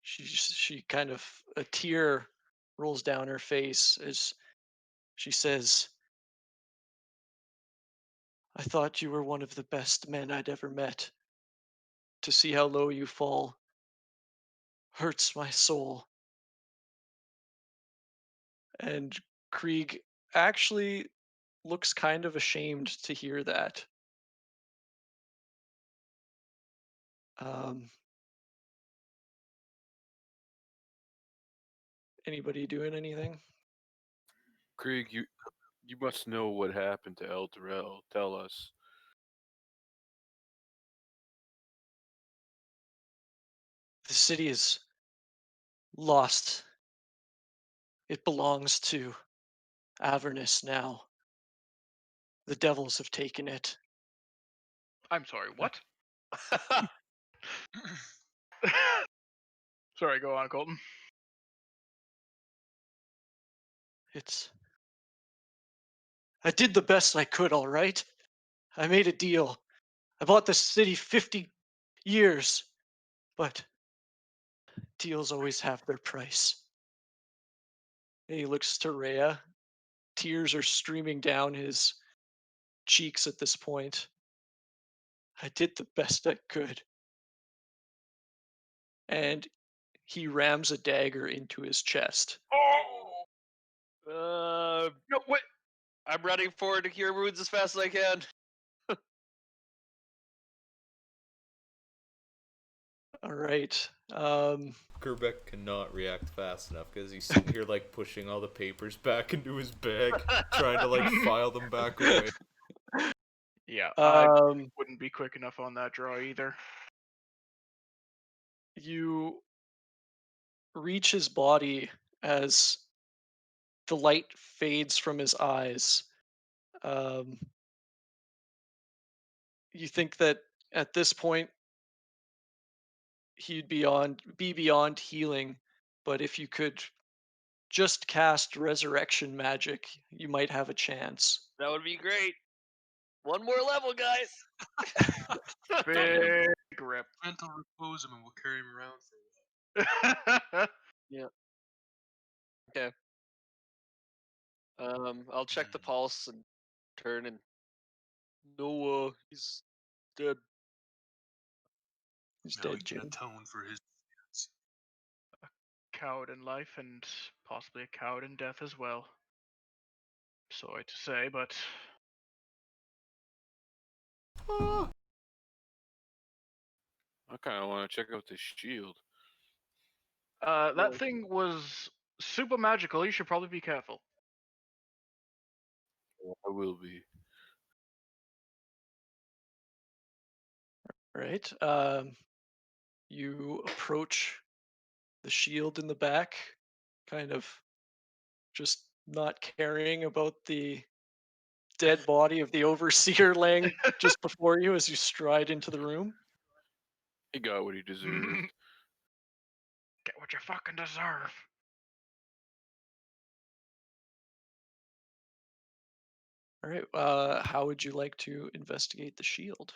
she kind of a tear rolls down her face as she says, "I thought you were one of the best men I'd ever met. To see how low you fall hurts my soul." And Krieg actually looks kind of ashamed to hear that. Um, Anybody doing anything? Krieg, you must know what happened to El Terrell. Tell us. The city is lost. It belongs to Avernus now. The devils have taken it. I'm sorry, what? Sorry, go on, Colton. It's I did the best I could, all right? I made a deal. I bought the city 50 years, but deals always have their price. And he looks to Rhea. Tears are streaming down his cheeks at this point. I did the best I could. And he rams a dagger into his chest. Oh no! What? I'm running forward to cure wounds as fast as I can. All right. Gerbeck cannot react fast enough because he's sitting here like pushing all the papers back into his bag, trying to like file them back away. Yeah, I Um, wouldn't be quick enough on that draw either. you reach his body as the light fades from his eyes. Um, you think that at this point he'd be beyond healing, but if you could just cast resurrection magic, you might have a chance. That would be great. One more level, guys. Big rip. Mental repose him and we'll carry him around for a while. Okay. I'll check the pulse and turn and. No, he's dead. He's Now he dead, can Jim. atone for his sins. Coward in life and possibly a coward in death as well. Sorry to say, but I kind of want to check out this shield. that thing was super magical. You should probably be careful. I will be. Right. You approach the shield in the back, kind of just not caring about the dead body of the overseer laying just before you as you stride into the room. He got what he deserved. Get what you fucking deserve. All right. How would you like to investigate the shield?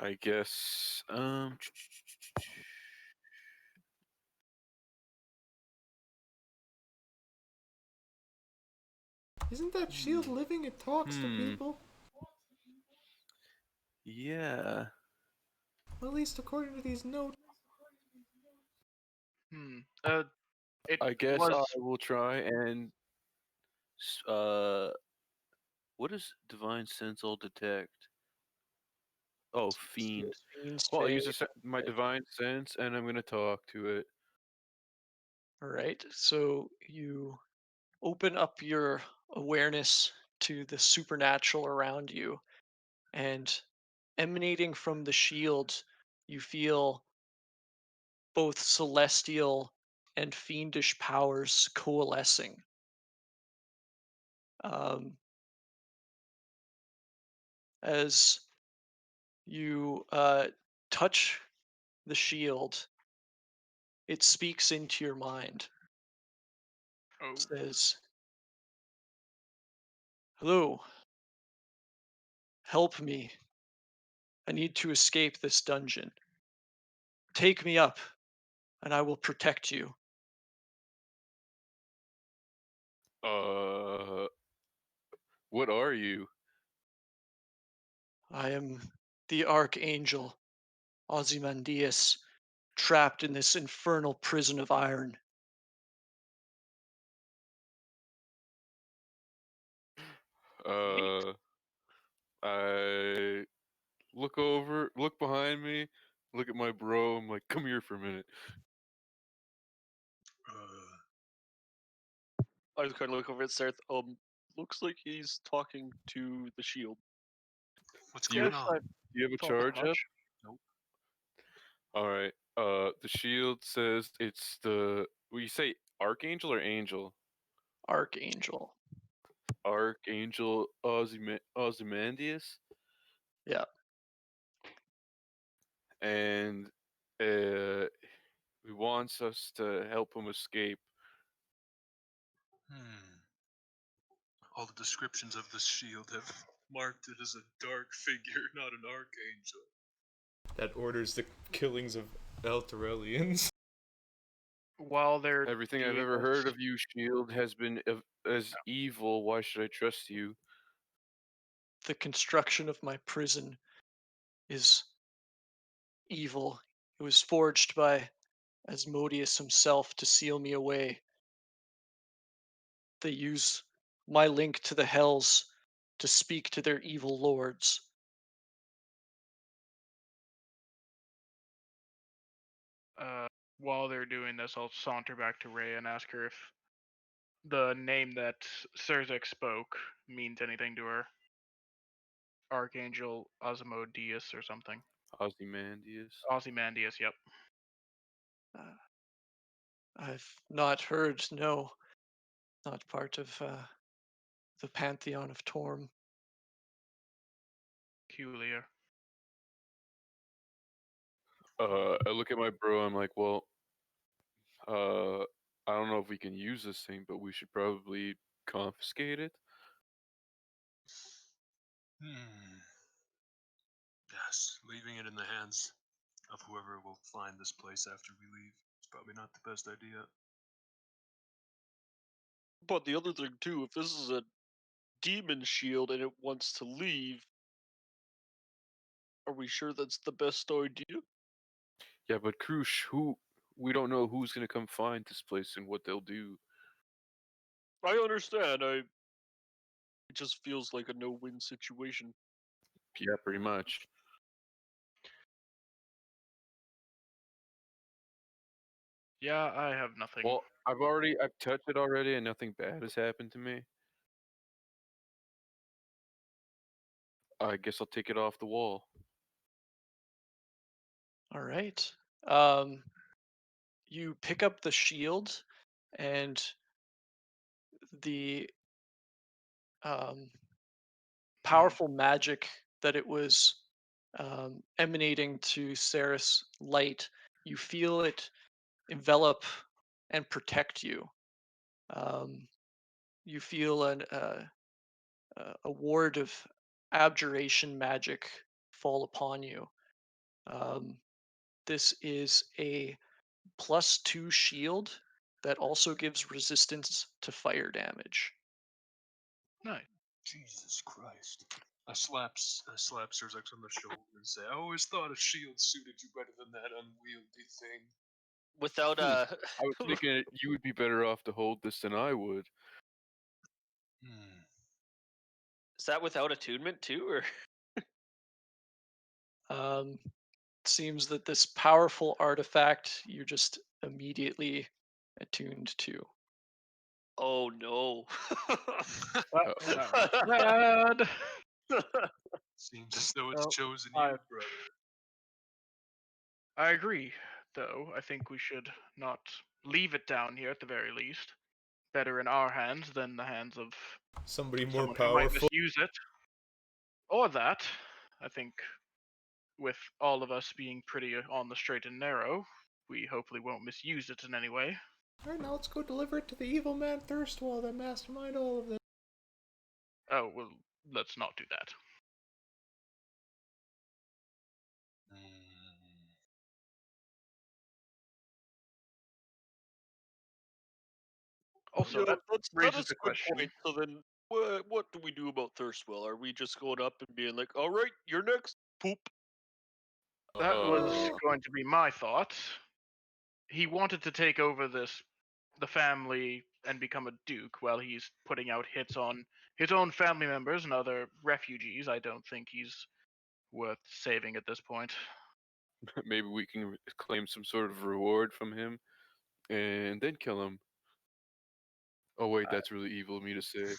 I guess. Isn't that shield living? It talks to people. Yeah. Well, at least according to these notes. It I guess was I will try and. What does divine sense all detect? Oh, fiend. Fiends, Well, I'll Fae, use my divine sense, and I'm gonna talk to it. all right. So you open up your awareness to the supernatural around you, and emanating from the shield, you feel both celestial and fiendish powers coalescing. Um, as you touch the shield, it speaks into your mind. oh, It says, "Hello, help me. I need to escape this dungeon. Take me up, and I will protect you." What are you? I am the Archangel Ozymandias, trapped in this infernal prison of iron. I look behind me, look at my bro. I'm like, come here for a minute. I just kind of look over at Sarth. Looks like he's talking to the shield. What's Do you, going yes, on? I do you have a thought as charge up? much. Nope. All right. The shield says it's the. Will you say archangel or angel? Archangel. Archangel Ozymandias, Yeah. and uh, He wants us to help him escape. All the descriptions of this shield have marked it as a dark figure, not an archangel. That orders the killings of Elturellians. While they're Everything I've doing ever this, heard of you, Shield, has been as evil. Why should I trust you? The construction of my prison is evil. It was forged by Asmodeus himself to seal me away. They use my link to the hells to speak to their evil lords. while they're doing this, I'll saunter back to Ray and ask her if the name that Cerzek spoke means anything to her. Archangel Osmodeus or something. Ozymandias. Ozymandias, yep. I've not heard, no, not part of the pantheon of Torm. Peculiar. I look at my bro. I'm like, well, I don't know if we can use this thing, but we should probably confiscate it. Yes, leaving it in the hands of whoever will find this place after we leave is probably not the best idea. But the other thing too, if this is a demon shield and it wants to leave, are we sure that's the best idea? Yeah, but Krush, we don't know who's gonna come find this place and what they'll do. I understand. It just feels like a no-win situation. Yeah, pretty much. Yeah, I have nothing. Well, I've touched it already, and nothing bad has happened to me. I guess I'll take it off the wall. All right. You pick up the shield, and the powerful magic that it was emanating to Ceres light, you feel it envelop and protect you. You feel a ward of abjuration magic fall upon you. This is a +2 shield that also gives resistance to fire damage. Nice. Jesus Christ. I slap Cerzek on the shoulder and say, I always thought a shield suited you better than that unwieldy thing. Without I was thinking you would be better off to hold this than I would. is that without attunement too, or? Seems that this powerful artifact you're just immediately attuned to. Oh no. Bad. Seems as though it's Well, chosen you, brother. I agree, though. I think we should not leave it down here at the very least. Better in our hands than the hands of Somebody more someone who might powerful. misuse it. Or that. I think with all of us being pretty on the straight and narrow, we hopefully won't misuse it in any way. Alright, now let's go deliver it to the evil man Thirstwall that mastermind all of this. Oh, well, let's not do that. Also, that that raises is the a good question. point. So then, what do we do about Thirstwell? Are we just going up and being like, "All right, you're next"? Poop. That was going to be my thought. He wanted to take over the family and become a duke while he's putting out hits on his own family members and other refugees. I don't think he's worth saving at this point. Maybe we can claim some sort of reward from him, and then kill him. Oh wait, that's really evil of me to say.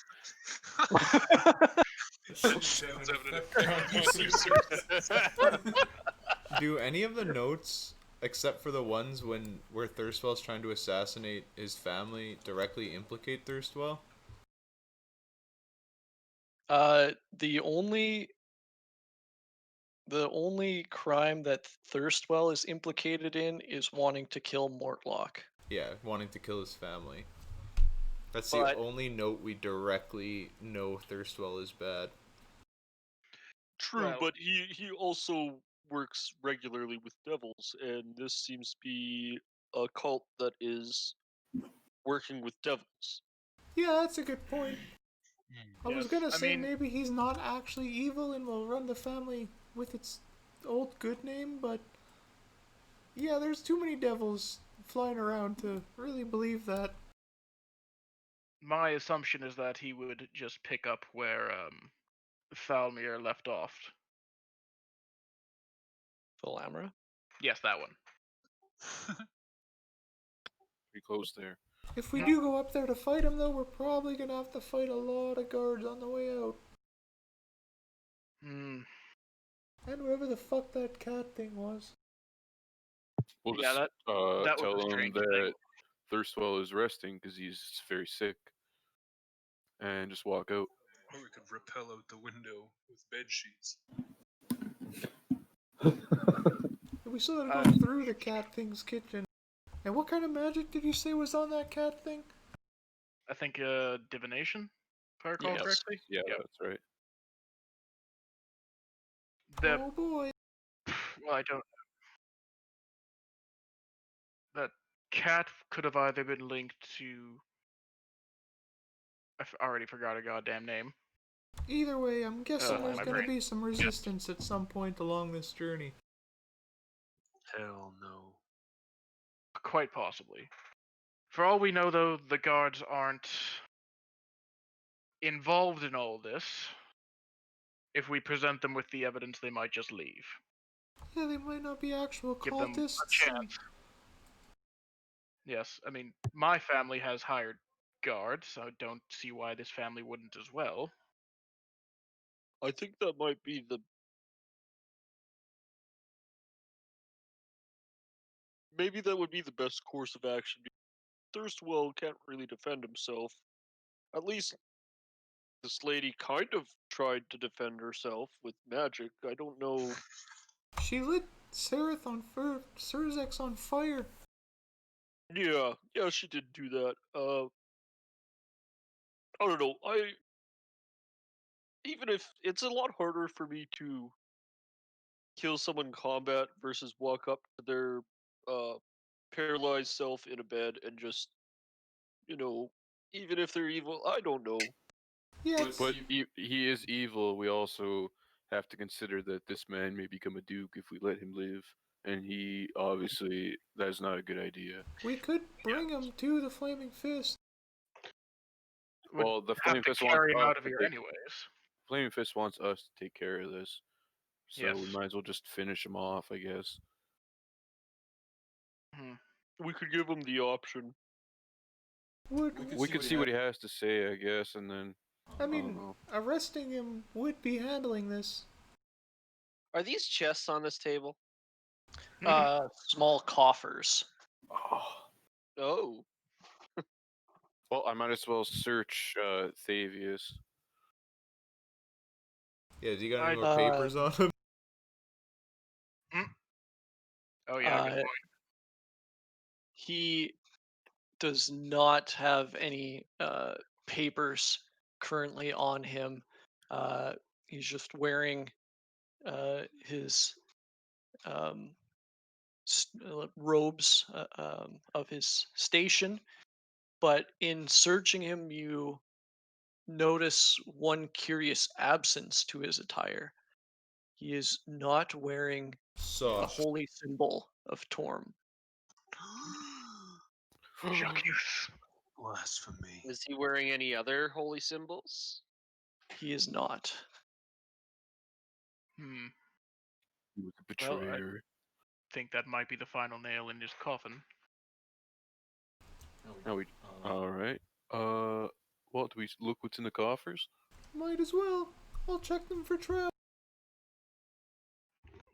Do any of the notes, except for the ones where Thirstwell's trying to assassinate his family, directly implicate Thirstwell? The only The only crime that Thirstwell is implicated in is wanting to kill Mortlock. Yeah, wanting to kill his family. That's the But- only note we directly know Thirstwell is bad. True, Well- but he also works regularly with devils, and this seems to be a cult that is working with devils. Yeah, that's a good point. I was Yes, gonna I say mean- maybe he's not actually evil and will run the family with its old good name, but yeah, there's too many devils flying around to really believe that. My assumption is that he would just pick up where Thalmir left off. Philamra? Yes, that one. Pretty close there. If we do go up there to fight him, though, we're probably gonna have to fight a lot of guards on the way out. Hmm. And whatever the fuck that cat thing was. We'll Yeah, just that was tell a him strange that thing. Thirstwell is resting because he's very sick, and just walk out. Or we could rappel out the window with bed sheets. We still gotta go through the cat thing's kitchen. And what kind of magic did you say was on that cat thing? I think divination, if I recall Yes. correctly. Yeah, Yep. that's right. The Oh boy. well, I don't. That cat could have either been linked to. Already forgot her goddamn name. Either way, I'm guessing there's my gonna brain. be some resistance at some point along this journey. Hell no. Quite possibly. For all we know, though, the guards aren't involved in all this. If we present them with the evidence, they might just leave. Yeah, they might not be actual Give them a cultists. chance. Yes, I mean, my family has hired guards, so I don't see why this family wouldn't as well. I think that might be the maybe that would be the best course of action. Thirstwell can't really defend himself. At least this lady kind of tried to defend herself with magic. I don't know. She lit Serzex on fire. Yeah, she did do that. I don't know. Even if it's a lot harder for me to kill someone in combat versus walk up to their paralyzed self in a bed and just, even if they're evil, I don't know. Yeah, But he is evil. We also have to consider that this man may become a duke if we let him live, and he obviously that's not a good idea. we could bring him to the Flaming Fist. Would Well, the have Flaming to Fist carry wants him us out of to here take, anyways. Flaming Fist wants us to take care of this, so we Yes. might as well just finish him off, I guess. Hmm. We could give them the option. We could see what he has to say, I guess, and then I don't mean, know. arresting him would be handling this. Are these chests on this table? Small coffers. Oh, Well, I might as well search Thavius. Yeah, do you got any I- more papers on him? Oh yeah, good Uh, point. He does not have any papers currently on him. He's just wearing his um, robes of his station. But in searching him, you notice one curious absence to his attire. He is not wearing the Soft. holy symbol of Torm. Jacques. Blasphemy. Is he wearing any other holy symbols? He is not. Hmm. He was a Well, I betrayer. think that might be the final nail in his coffin. Now we. All right. Well, do we look what's in the coffers? Might as well. I'll check them for traps.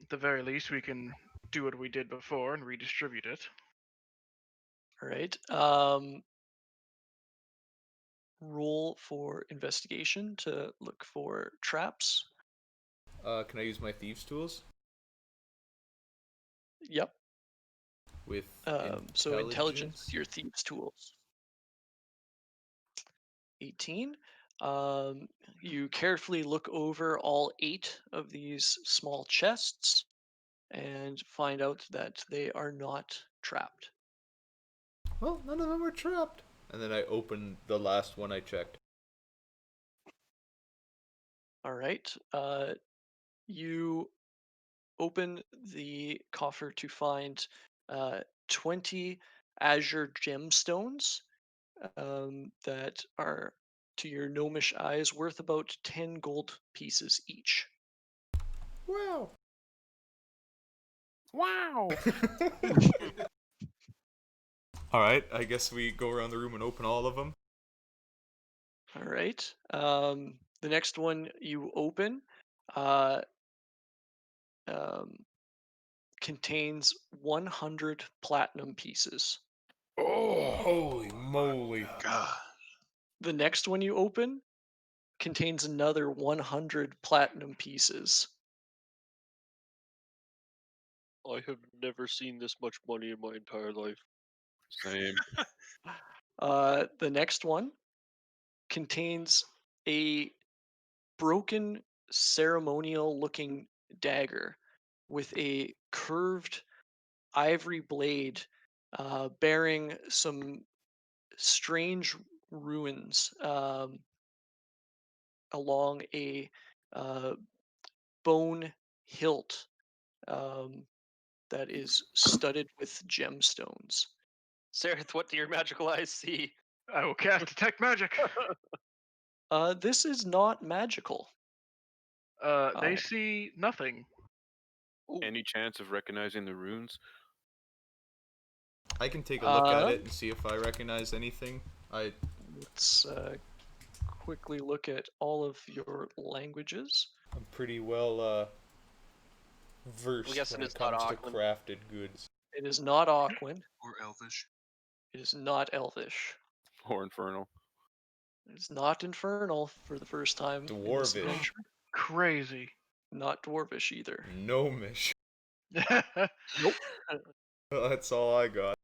At the very least, we can do what we did before and redistribute it. All right. Roll for investigation to look for traps. Can I use my thieves' tools Yep. with So intelligence intelligence? with your thieves' tools. 18. You carefully look over all 8 of these small chests and find out that they are not trapped. Well, none of them were trapped. And then I open the last one I checked. All right. You open the coffer to find 20 azure gemstones that are, to your gnomish eyes, worth about 10 gold pieces each. Wow. Wow. All right, I guess we go around the room and open all of them. All right. The next one you open uh, um, contains 100 platinum pieces. Oh, holy moly. God. The next one you open contains another 100 platinum pieces. I have never seen this much money in my entire life. Same. The next one contains a broken ceremonial looking dagger with a curved ivory blade bearing some strange ruins along a uh, bone hilt that is studded with gemstones. Sareth, what do your magical eyes see? I will cast detect magic. This is not magical. They Uh, see nothing. ooh. Any chance of recognizing the runes? I can take a look at Um, it and see if I recognize anything. Let's quickly look at all of your languages. I'm pretty well versed guessing when it it's not comes to Auckland. crafted goods. It is not Aquan. Or Elvish. It is not Elvish. Or infernal? It is not Infernal for the first time in this Dwarvish. adventure. Crazy. Not Dwarvish either. Gnomish. Nope. That's all I got.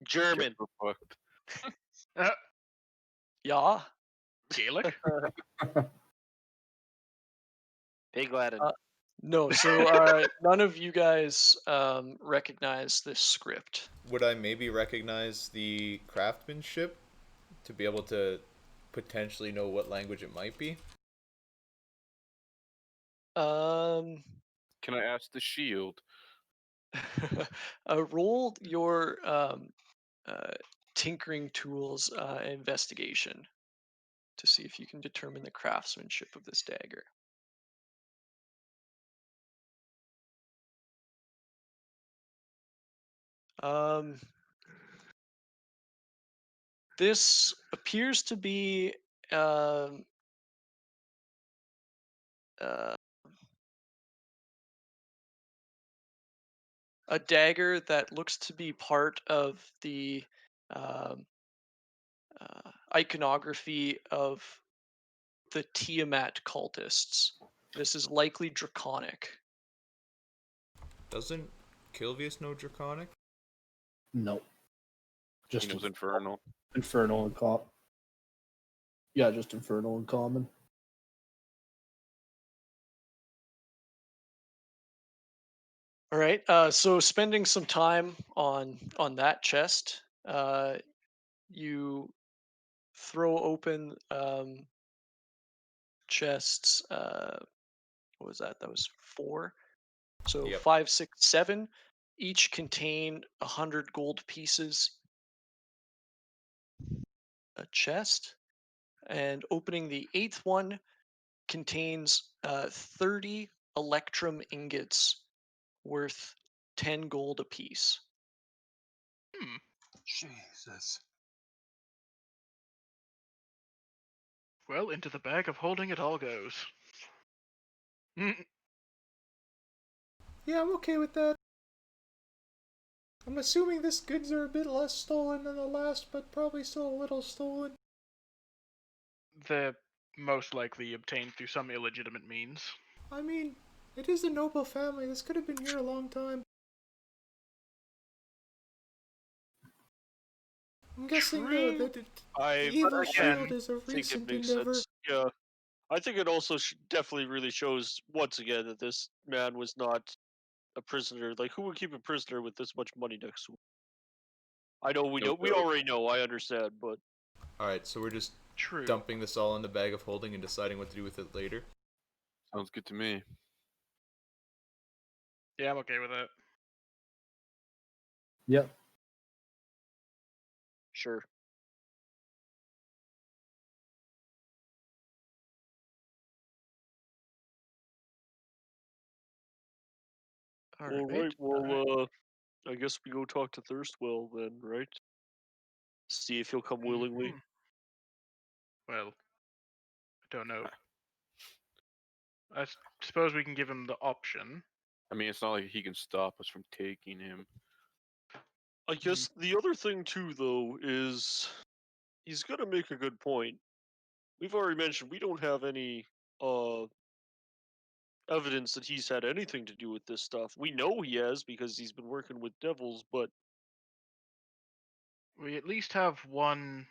German. Get fucked. Yeah. Gaelic? Pig Latin. No, so none of you guys recognize this script. Would I maybe recognize the craftsmanship to be able to potentially know what language it might be? Um, Can I ask the shield? roll your uh, tinkering tools investigation to see if you can determine the craftsmanship of this dagger. Um, this appears to be um, uh, a dagger that looks to be part of the um, iconography of the Tiamat cultists. This is likely draconic. Doesn't Kilvius know Draconic? No. He Just knows infernal. infernal and cop. Yeah, just infernal and common. All right. So spending some time on that chest, you throw open chests. What was that? That was 4. So Yep. 5, 6, 7. Each contain 100 gold pieces a chest. And opening the 8th one contains 30 electrum ingots worth 10 gold apiece. Hmm. Jesus. Well, into the bag of holding it all goes. Yeah, I'm okay with that. I'm assuming this goods are a bit less stolen than the last, but probably still a little stolen. They're most likely obtained through some illegitimate means. I mean, it is a noble family. This could have been here a long time. I'm guessing True. the I evil again, shield is a think it recent makes endeavor. sense. Yeah. I think it also definitely really shows once again that this man was not a prisoner. Like, who would keep a prisoner with this much money next to him? I know we No know we joke. already know. I understand, but Alright, so we're just true. dumping this all in the bag of holding and deciding what to do with it later. Sounds good to me. Yeah, I'm okay with it. Yep. sure. All right. Well, I guess we go talk to Thirstwell then, right? See if he'll come willingly. Mhm. Well, I don't know. I suppose we can give him the option. I mean, it's not like he can stop us from taking him. I guess the other thing too, though, is he's gonna make a good point. We've already mentioned we don't have any evidence that he's had anything to do with this stuff. We know he has because he's been working with devils, but We at least have one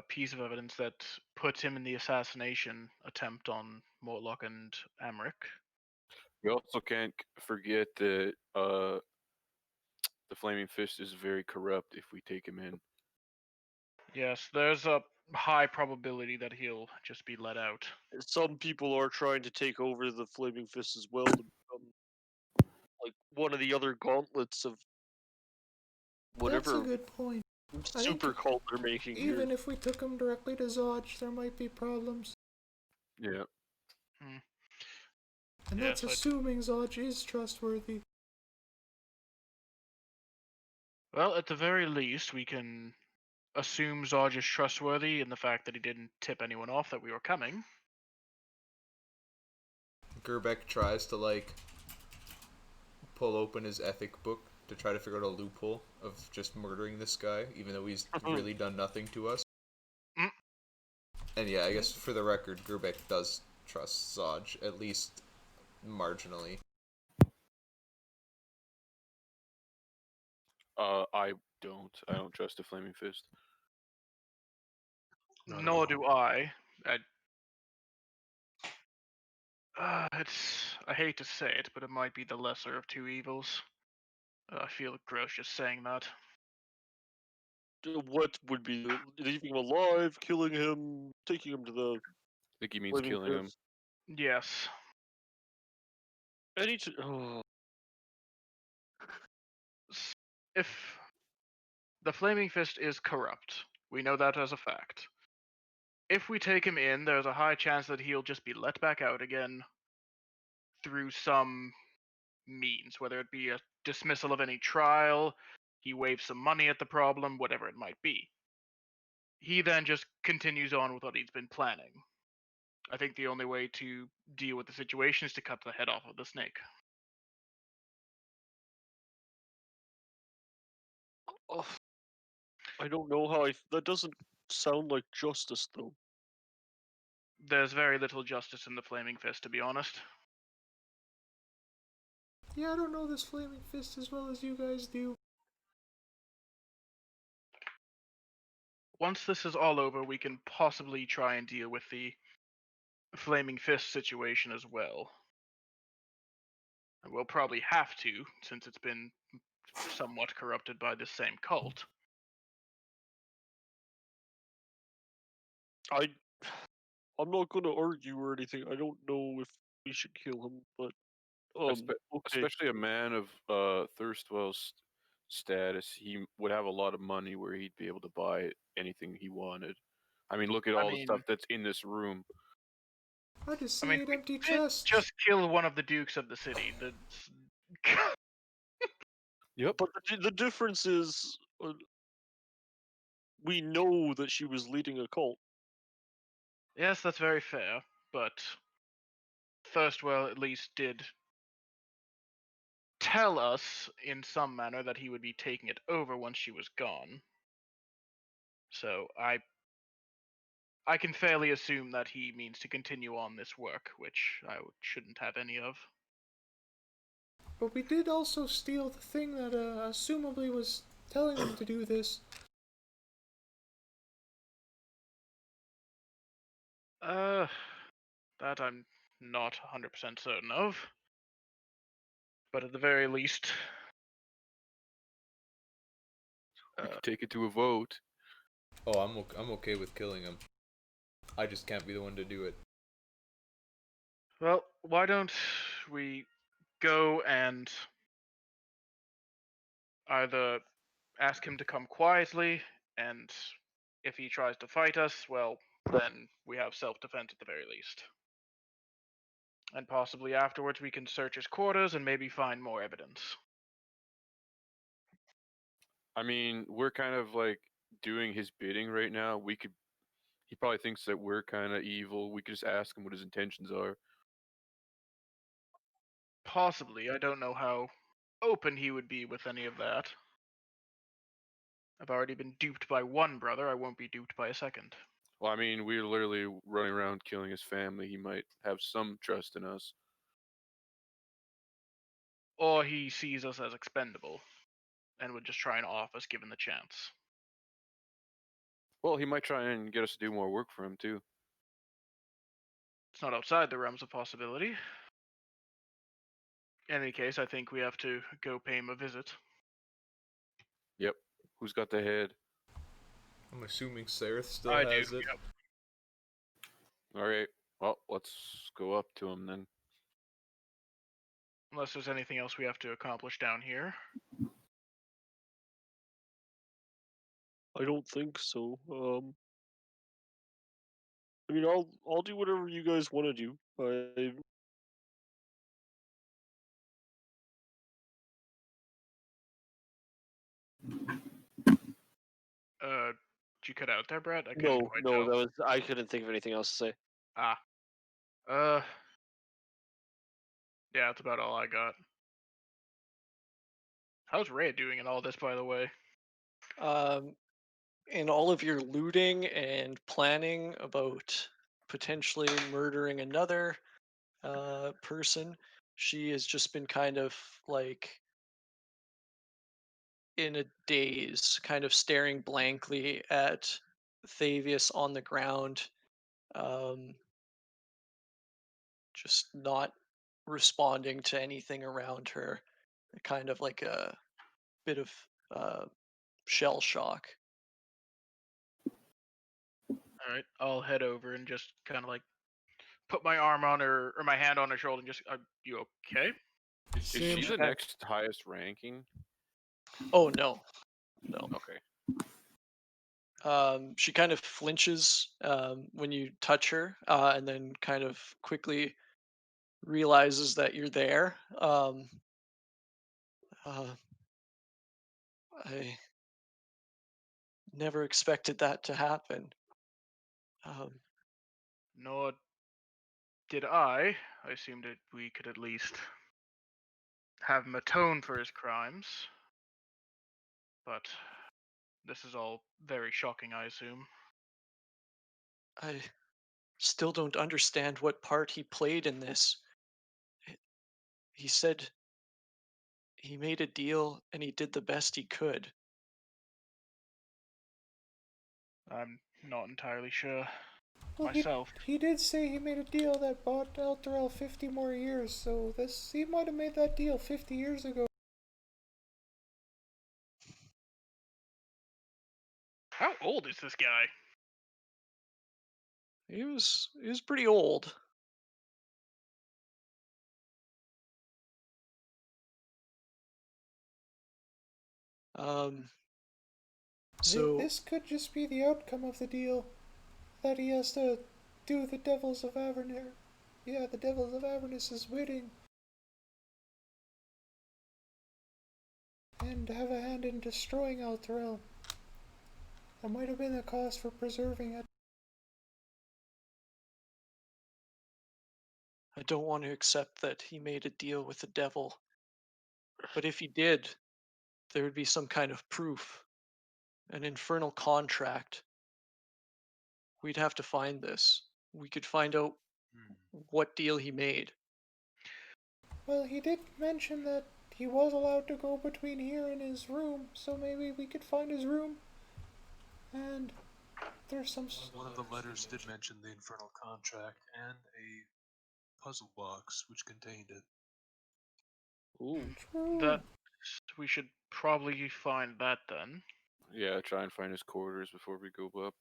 piece of evidence that puts him in the assassination attempt on Mortlock and Amric. We also can't forget that the Flaming Fist is very corrupt if we take him in. Yes, there's a high probability that he'll just be let out. some people are trying to take over the Flaming Fist as well to become like one of the other gauntlets of That's a whatever good point. I think super cult they're making here. Even if we took him directly to Zodge, there might be problems. Yeah. And Yes, that's assuming Zodge is trustworthy. Well, at the very least, we can assume Zodge is trustworthy in the fact that he didn't tip anyone off that we were coming. Gerbeck tries to, like, pull open his ethic book to try to figure out a loophole of just murdering this guy, even though he's really done nothing to us. Mm. And yeah, I guess for the record, Gerbeck does trust Zodge, at least marginally. I don't. I don't trust the Flaming Fist. Not at Nor all. do I. I hate to say it, but it might be the lesser of two evils. I feel gross just saying that. What would be leaving him alive, killing him, taking him to the I think he means Flaming killing him. Fist? Yes. If the Flaming Fist is corrupt, we know that as a fact. If we take him in, there's a high chance that he'll just be let back out again through some means, whether it be a dismissal of any trial, he waives some money at the problem, whatever it might be. He then just continues on with what he's been planning. I think the only way to deal with the situation is to cut the head off of the snake. Oh, I don't know how that doesn't sound like justice, though. There's very little justice in the Flaming Fist, to be honest. Yeah, I don't know this Flaming Fist as well as you guys do. Once this is all over, we can possibly try and deal with the Flaming Fist situation as well. And we'll probably have to, since it's been somewhat corrupted by this same cult. I'm not gonna argue or anything. I don't know if we should kill him, but okay. Especially a man of Thirstwell's status, he would have a lot of money where he'd be able to buy anything he wanted. I mean, look at all the stuff that's in this room. I just see I mean, eight we empty did chests. just kill one of the dukes of the city. Yep. But the difference is, we know that she was leading a cult. Yes, that's very fair, but Thirstwell at least did tell us in some manner that he would be taking it over once she was gone. So I can fairly assume that he means to continue on this work, which I shouldn't have any of. But we did also steal the thing that assumably was telling him to do this. That I'm not 100% certain of. But at the very least, We could take it to a vote. Oh, I'm okay with killing him. I just can't be the one to do it. well, why don't we go and either ask him to come quietly, and if he tries to fight us, well, then we have self-defense at the very least. And possibly afterwards we can search his quarters and maybe find more evidence. I mean, we're kind of like doing his bidding right now. He probably thinks that we're kind of evil. We could just ask him what his intentions are. Possibly, I don't know how open he would be with any of that. I've already been duped by one brother, I won't be duped by a second. Well, I mean, we're literally running around killing his family. He might have some trust in us. Or he sees us as expendable and would just try and off us given the chance. Well, he might try and get us to do more work for him too. It's not outside the realms of possibility. In any case, I think we have to go pay him a visit. Yep. Who's got the head? I'm assuming Sareth still I has do, it. yep. All right. Well, let's go up to him then. Unless there's anything else we have to accomplish down here. I don't think so. I mean, I'll do whatever you guys want to do. Did you cut out there, Brett? I couldn't No, quite no, tell. that was I couldn't think of anything else to say. Ah. Yeah, that's about all I got. How's Ray doing in all this, by the way? In all of your looting and planning about potentially murdering another person, she has just been kind of like in a daze, kind of staring blankly at Thavius on the ground, um, just not responding to anything around her, kind of like a bit of shell shock. All right, I'll head over and just kind of like put my arm on her or my hand on her shoulder and just, are you okay? Is she the next highest ranking? Oh no, no. Okay. She kind of flinches when you touch her, and then kind of quickly realizes that you're there. Uh, I never expected that to happen. Um, Nor did I. I assumed that we could at least have him atone for his crimes. But this is all very shocking, I assume. I still don't understand what part he played in this. He said he made a deal and he did the best he could. I'm not entirely sure Well, myself. he did say he made a deal that bought Elturel 50 more years, so he might have made that deal 50 years ago. How old is this guy? He was pretty old. Um, so This could just be the outcome of the deal, that he has to do the Devils of Avernus. Yeah, the Devils of Avernus' bidding. And have a hand in destroying Elturel. That might have been the cost for preserving it. I don't want to accept that he made a deal with the devil. But if he did, there would be some kind of proof, an infernal contract. we'd have to find this. We could find out Hmm. what deal he made. Well, he did mention that he was allowed to go between here and his room, so maybe we could find his room. And there's some. One of the letters did mention the infernal contract and a puzzle box which contained it. Ooh. True. That we should probably find that then. Yeah, try and find his quarters before we go up.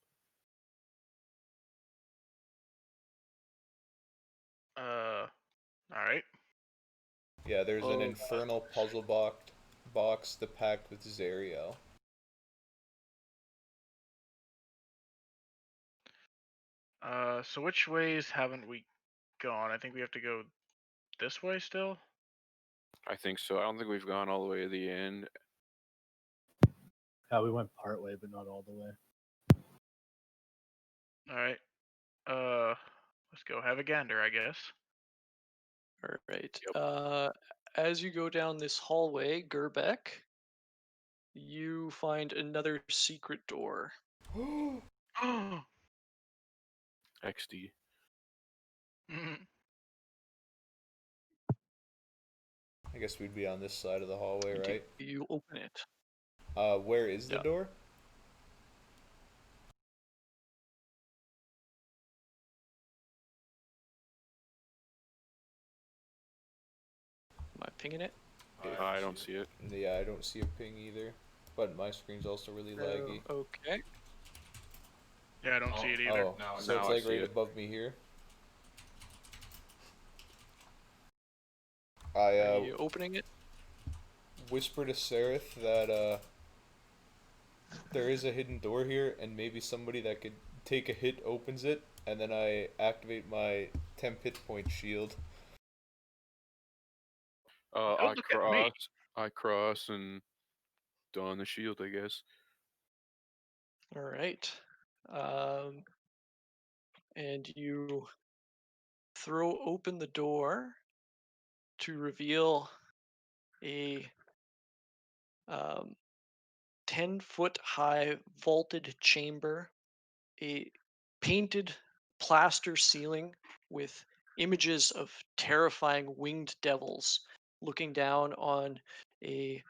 All right. Yeah, there's an Oh, infernal puzzle box to pact with Zariel. So which ways haven't we gone? I think we have to go this way still. I think so. I don't think we've gone all the way to the end. Yeah, we went part way, but not all the way. All right. Let's go have a gander, I guess. All right. Yep. As you go down this hallway, Gerbeck, you find another secret door. XD. I guess we'd be on this side of the hallway, right? You open it. Where is the Yeah. door? Am I pinging it? I don't see it. Yeah, I don't see a ping either. But my screen's also really laggy. Okay. Yeah, I don't see it either. Oh, Now so it's I like see right it. above me here. Are I you opening it? whisper to Sereth that there is a hidden door here, and maybe somebody that could take a hit opens it, and then I activate my temp hit point shield. Don't I look at me. cross and don the shield, I guess. All right. And you throw open the door to reveal a 10-foot high vaulted chamber, a painted plaster ceiling with images of terrifying winged devils looking down on a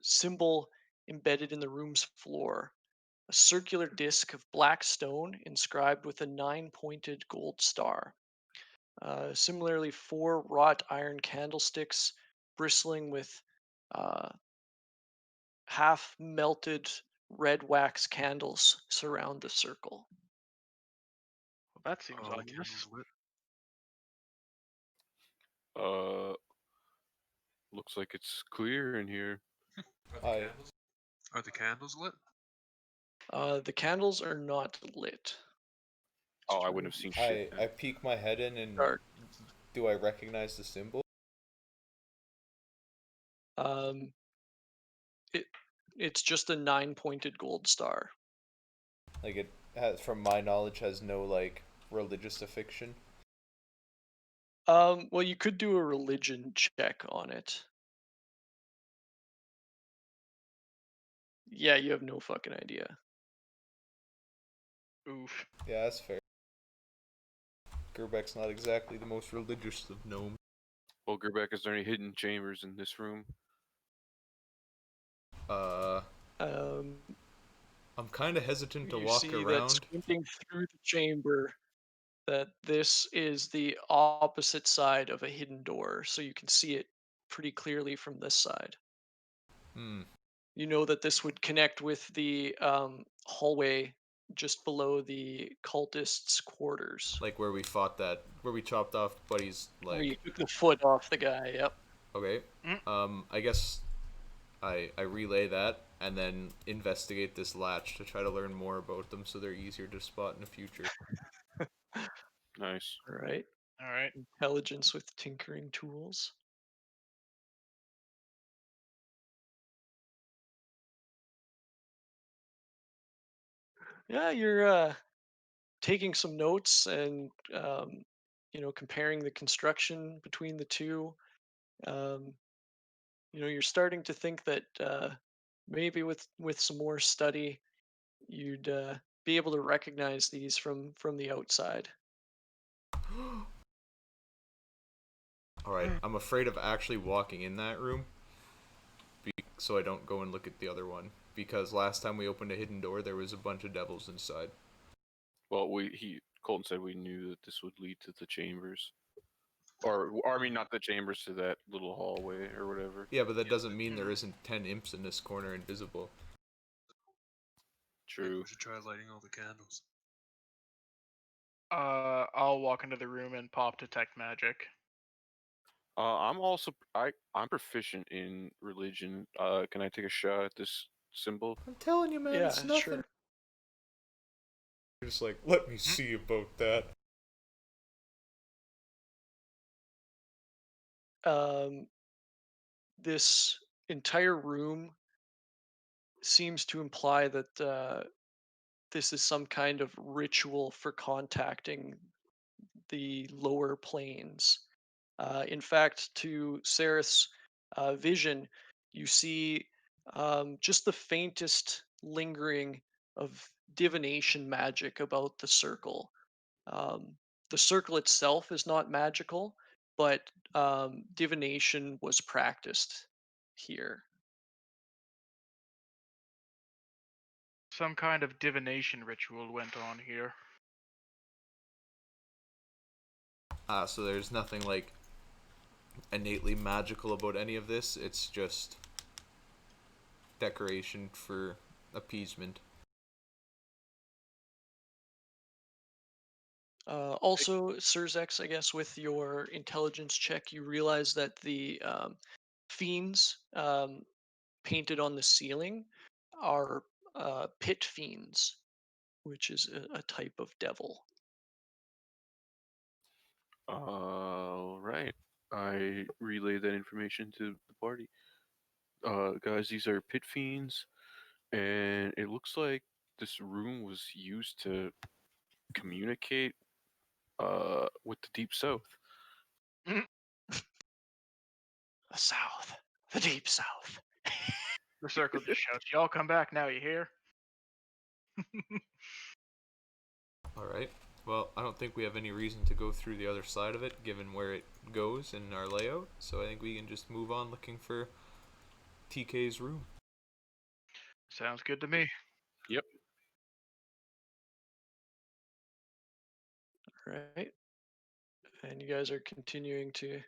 symbol embedded in the room's floor. A circular disc of black stone inscribed with a 9-pointed gold star. Similarly, 4 wrought iron candlesticks bristling with uh, half melted red wax candles surround the circle. Well, that seems Are all the ominous. candles lit? Uh, looks like it's clear in here. I Are the candles lit? The candles are not lit. Oh, I wouldn't have seen shit. I peek my head in, and Dark. do I recognize the symbol? Um, it it's just a 9-pointed gold star. Like it has, from my knowledge, has no like religious affixtion. Well, you could do a religion check on it. Yeah, you have no fucking idea. Oof. Yeah, that's fair. Gerbeck's not exactly the most religious of gnomes. Well, Gerbeck, is there any hidden chambers in this room? Um, I'm kind of hesitant to you walk see that around. squinting through the chamber, that this is the opposite side of a hidden door, so you can see it pretty clearly from this side. Hmm. You know that this would connect with the hallway just below the cultists' quarters, Like where we fought that, where we chopped off Buddy's where you leg. took the foot off the guy. Yep. Okay. I guess I relay that and then investigate this latch to try to learn more about them so they're easier to spot in the future. Nice. All right. All right. Intelligence with tinkering tools. Yeah, you're taking some notes and comparing the construction between the two. Um, you're starting to think that maybe with some more study, you'd be able to recognize these from the outside. Alright, I'm afraid of actually walking in that room, so I don't go and look at the other one. Because last time we opened a hidden door, there was a bunch of devils inside. Well, Colton said we knew that this would lead to the chambers. Or I mean, not the chambers, to that little hallway or whatever. Yeah, but that doesn't mean there isn't 10 imps in this corner invisible. Maybe True. we should try lighting all the candles. I'll walk into the room and pop detect magic. I'm proficient in religion. Can I take a shot at this symbol? I'm telling you, man, it's Yeah, nothing. sure. You're just like, let me see about that. This entire room seems to imply that this is some kind of ritual for contacting the lower planes. In fact, to Sereth's vision, you see just the faintest lingering of divination magic about the circle. Um, the circle itself is not magical, but divination was practiced here. Some kind of divination ritual went on here. So there's nothing, like, innately magical about any of this. It's just decoration for appeasement. Also, Surzex, I guess with your intelligence check, you realize that the fiends painted on the ceiling are pit fiends, which is a type of devil. All right. I relay that information to the party. Guys, these are pit fiends, and it looks like this room was used to communicate with the deep south. The south, the deep south. The circle just shouts, "Y'all come back now, you hear?" Alright. Well, I don't think we have any reason to go through the other side of it, given where it goes in our layout. So I think we can just move on looking for TK's room. Sounds good to me. Yep. Right. And you guys are continuing to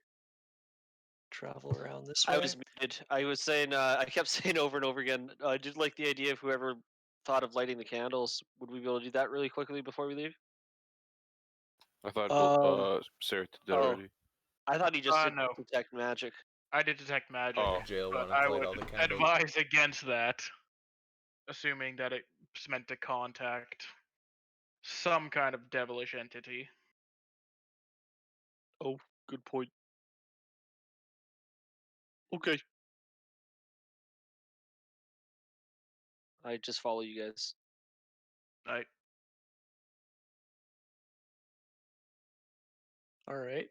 travel around this way. I was muted. I was saying, I kept saying over and over again, I did like the idea of whoever thought of lighting the candles. Would we be able to do that really quickly before we leave? I thought Sarah did that Oh. already. I thought he just did No. detect magic. I did detect magic, Oh. Jail but wanted I to light would all the candles. advise against that, assuming that it's meant to contact some kind of devilish entity. Oh, good point. Okay. I just follow you guys. I All right.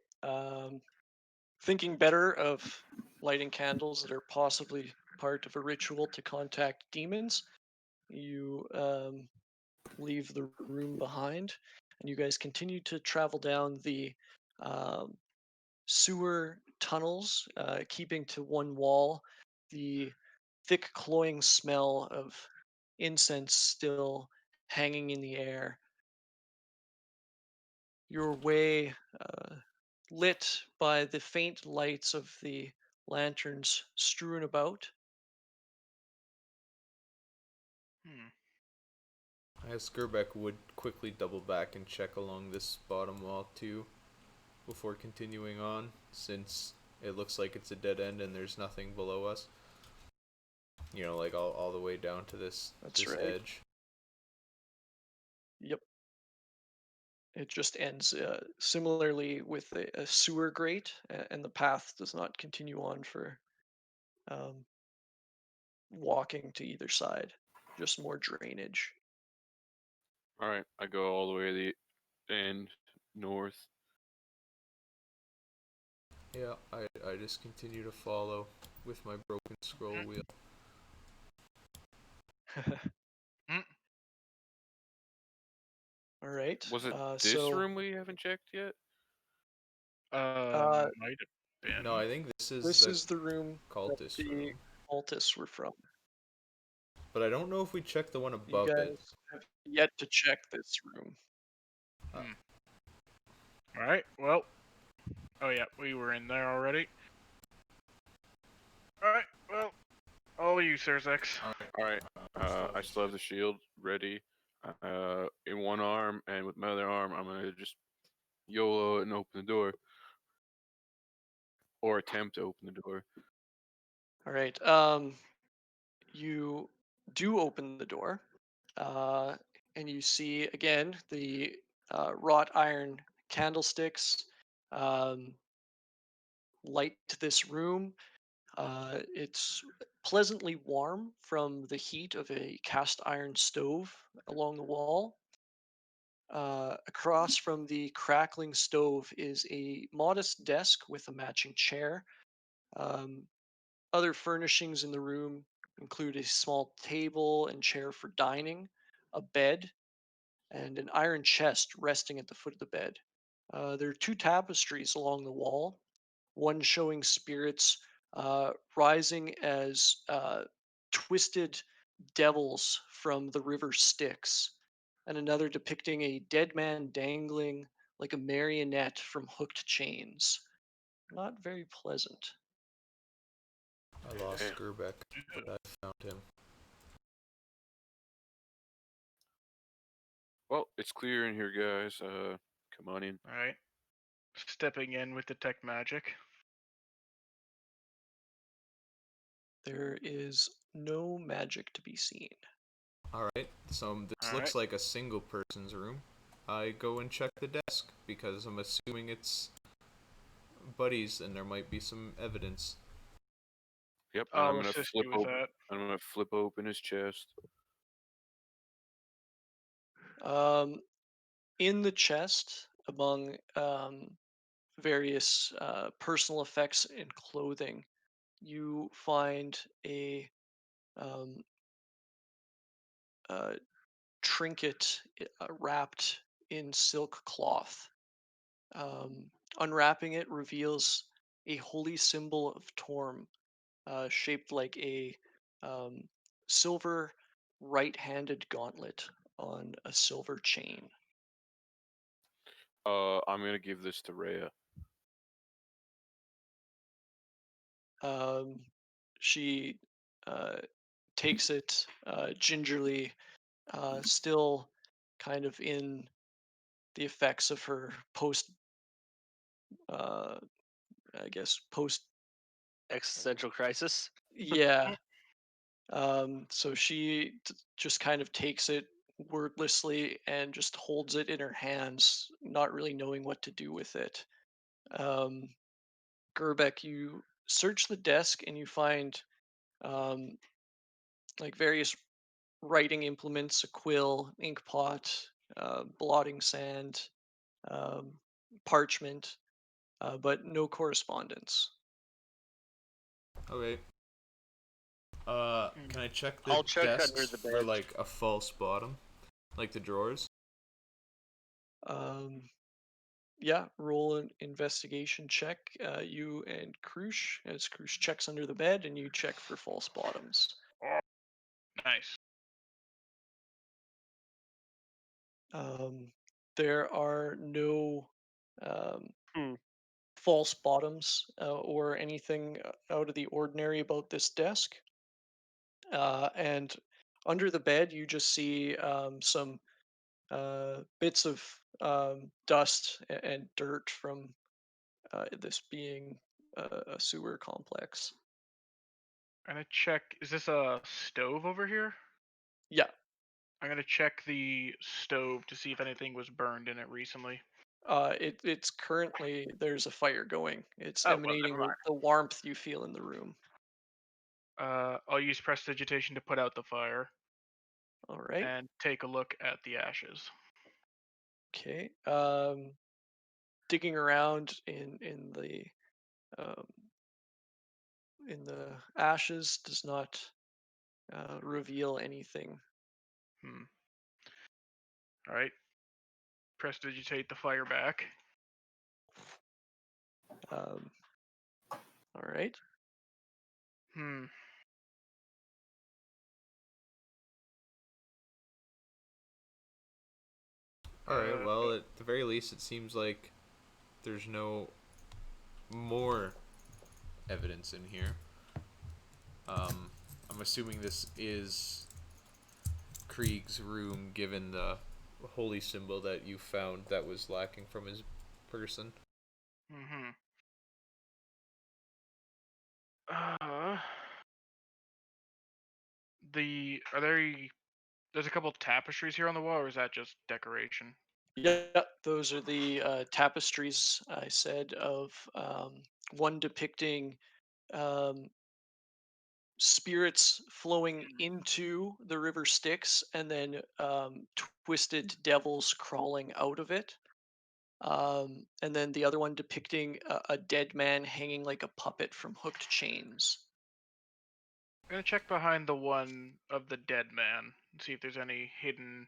Thinking better of lighting candles that are possibly part of a ritual to contact demons, you leave the room behind, and you guys continue to travel down the um, sewer tunnels, keeping to one wall. The thick, cloying smell of incense still hanging in the air. Your way lit by the faint lights of the lanterns strewn about. I guess Gerbeck would quickly double back and check along this bottom wall too, before continuing on, since it looks like it's a dead end and there's nothing below us. You know, like all the way down to this right. edge. Yep. It just ends similarly with a sewer grate, and the path does not continue on for um, walking to either side. Just more drainage. All right. I go all the way to the end north. Yeah, I just continue to follow with my broken scroll wheel. All right. Was it this So room we haven't checked yet? Might have been. No, I think this is this the is the room that cultist the room. cultists were from. But I don't know if we checked the one You above it. guys have yet to check this room. All right. Well. Oh yeah, we were in there already. All right. Well, all you, Sirzex. All right. I still have the shield ready. In one arm, and with my other arm, I'm gonna just YOLO it and open the door, or attempt to open the door. All right. You do open the door, uh, and you see again the wrought iron candlesticks um, light this room. It's pleasantly warm from the heat of a cast iron stove along the wall. Across from the crackling stove is a modest desk with a matching chair. Um, Other furnishings in the room include a small table and chair for dining, a bed, and an iron chest resting at the foot of the bed. There are two tapestries along the wall, one showing spirits rising as twisted devils from the river Styx, and another depicting a dead man dangling like a marionette from hooked chains. Not very pleasant. I lost Damn. Gerbeck, but I found him. Well, it's clear in here, guys. Come on in. All right. Stepping in with detect magic. There is no magic to be seen. Alright, so this All looks right. like a single person's room. I go and check the desk because I'm assuming it's buddies and there might be some evidence. Yep. And I'll assist you with that. I'm gonna flip open his chest. Um, in the chest, among various personal effects and clothing, you find um, a trinket wrapped in silk cloth. Um, Unwrapping it reveals a holy symbol of Torm, shaped like a um, silver right-handed gauntlet on a silver chain. I'm gonna give this to Rhea. Um, she takes it gingerly, still kind of in the effects of her post, uh, I guess, post, Existential crisis. yeah. So she just kind of takes it wordlessly and just holds it in her hands, not really knowing what to do with it. Um, Gerbeck, you search the desk and you find um, like various writing implements, a quill, ink pot, blotting sand, um, parchment, but no correspondence. Okay. Can I check the I'll check under desks the for bed. like a false bottom? Like the drawers? Um, yeah, roll an investigation check. You and Krush, as Krush checks under the bed, and you check for false bottoms. Nice. Um, there are no um, Hmm. false bottoms or anything out of the ordinary about this desk. And under the bed, you just see some bits of dust and dirt from this being a sewer complex. I'm gonna check. Is this a stove over here? Yeah, I'm gonna check the stove to see if anything was burned in it recently. it's currently there's a fire going. It's Oh well, emanating never mind. the warmth you feel in the room. I'll use prestidigitation to put out the fire All right. and take a look at the ashes. Okay. Digging around um, in the ashes does not reveal anything. Hmm. All right. prestidigitate the fire back. All right. Hmm. Alright, well, at the very least, it seems like there's no more evidence in here. I'm assuming this is Krieg's room, given the holy symbol that you found that was lacking from his person. Mm-hmm. There's a couple tapestries here on the wall, or is that just decoration? Yeah, those are the tapestries I said of one depicting um, spirits flowing into the river Styx, and then twisted devils crawling out of it. And then the other one depicting a dead man hanging like a puppet from hooked chains. I'm gonna check behind the one of the dead man and see if there's any hidden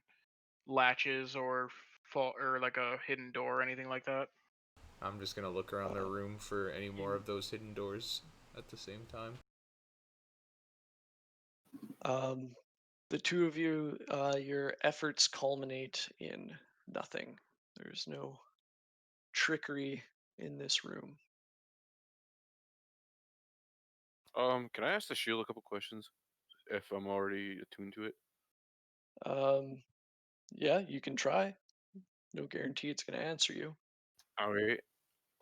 latches or fall or like a hidden door or anything like that. I'm just gonna look around the room for any more of those hidden doors at the same time. The two of you, your efforts culminate in nothing. There's no trickery in this room. Can I ask the shield a couple questions if I'm already attuned to it? Um, yeah, you can try. No guarantee it's going to answer you. All right.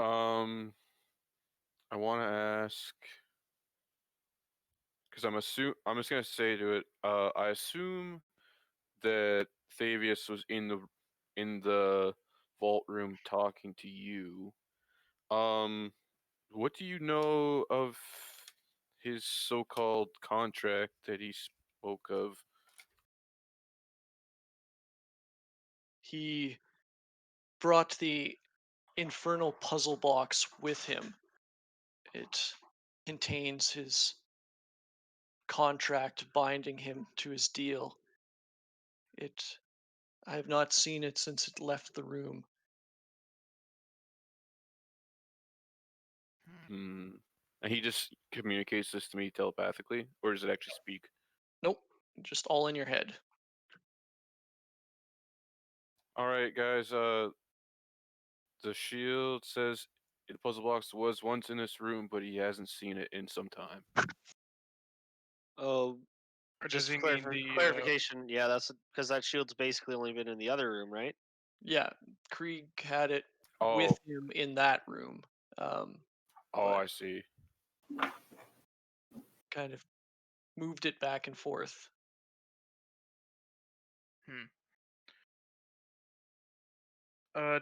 I want to ask because I'm just gonna say to it. I assume that Thavius was in the vault room talking to you. What do you know of his so-called contract that he spoke of? He brought the infernal puzzle box with him. It contains his contract binding him to his deal. I have not seen it since it left the room. Hmm. And he just communicates this to me telepathically, or does it actually speak? Nope, just all in your head. All right, guys. The shield says the puzzle box was once in this room, but he hasn't seen it in some time. Oh, Or does just he mean the clarification. Yeah, that's because that shield's basically only been in the other room, right? Yeah, Krieg had it with Oh, him in that room, um, oh, but I see. kind of moved it back and forth.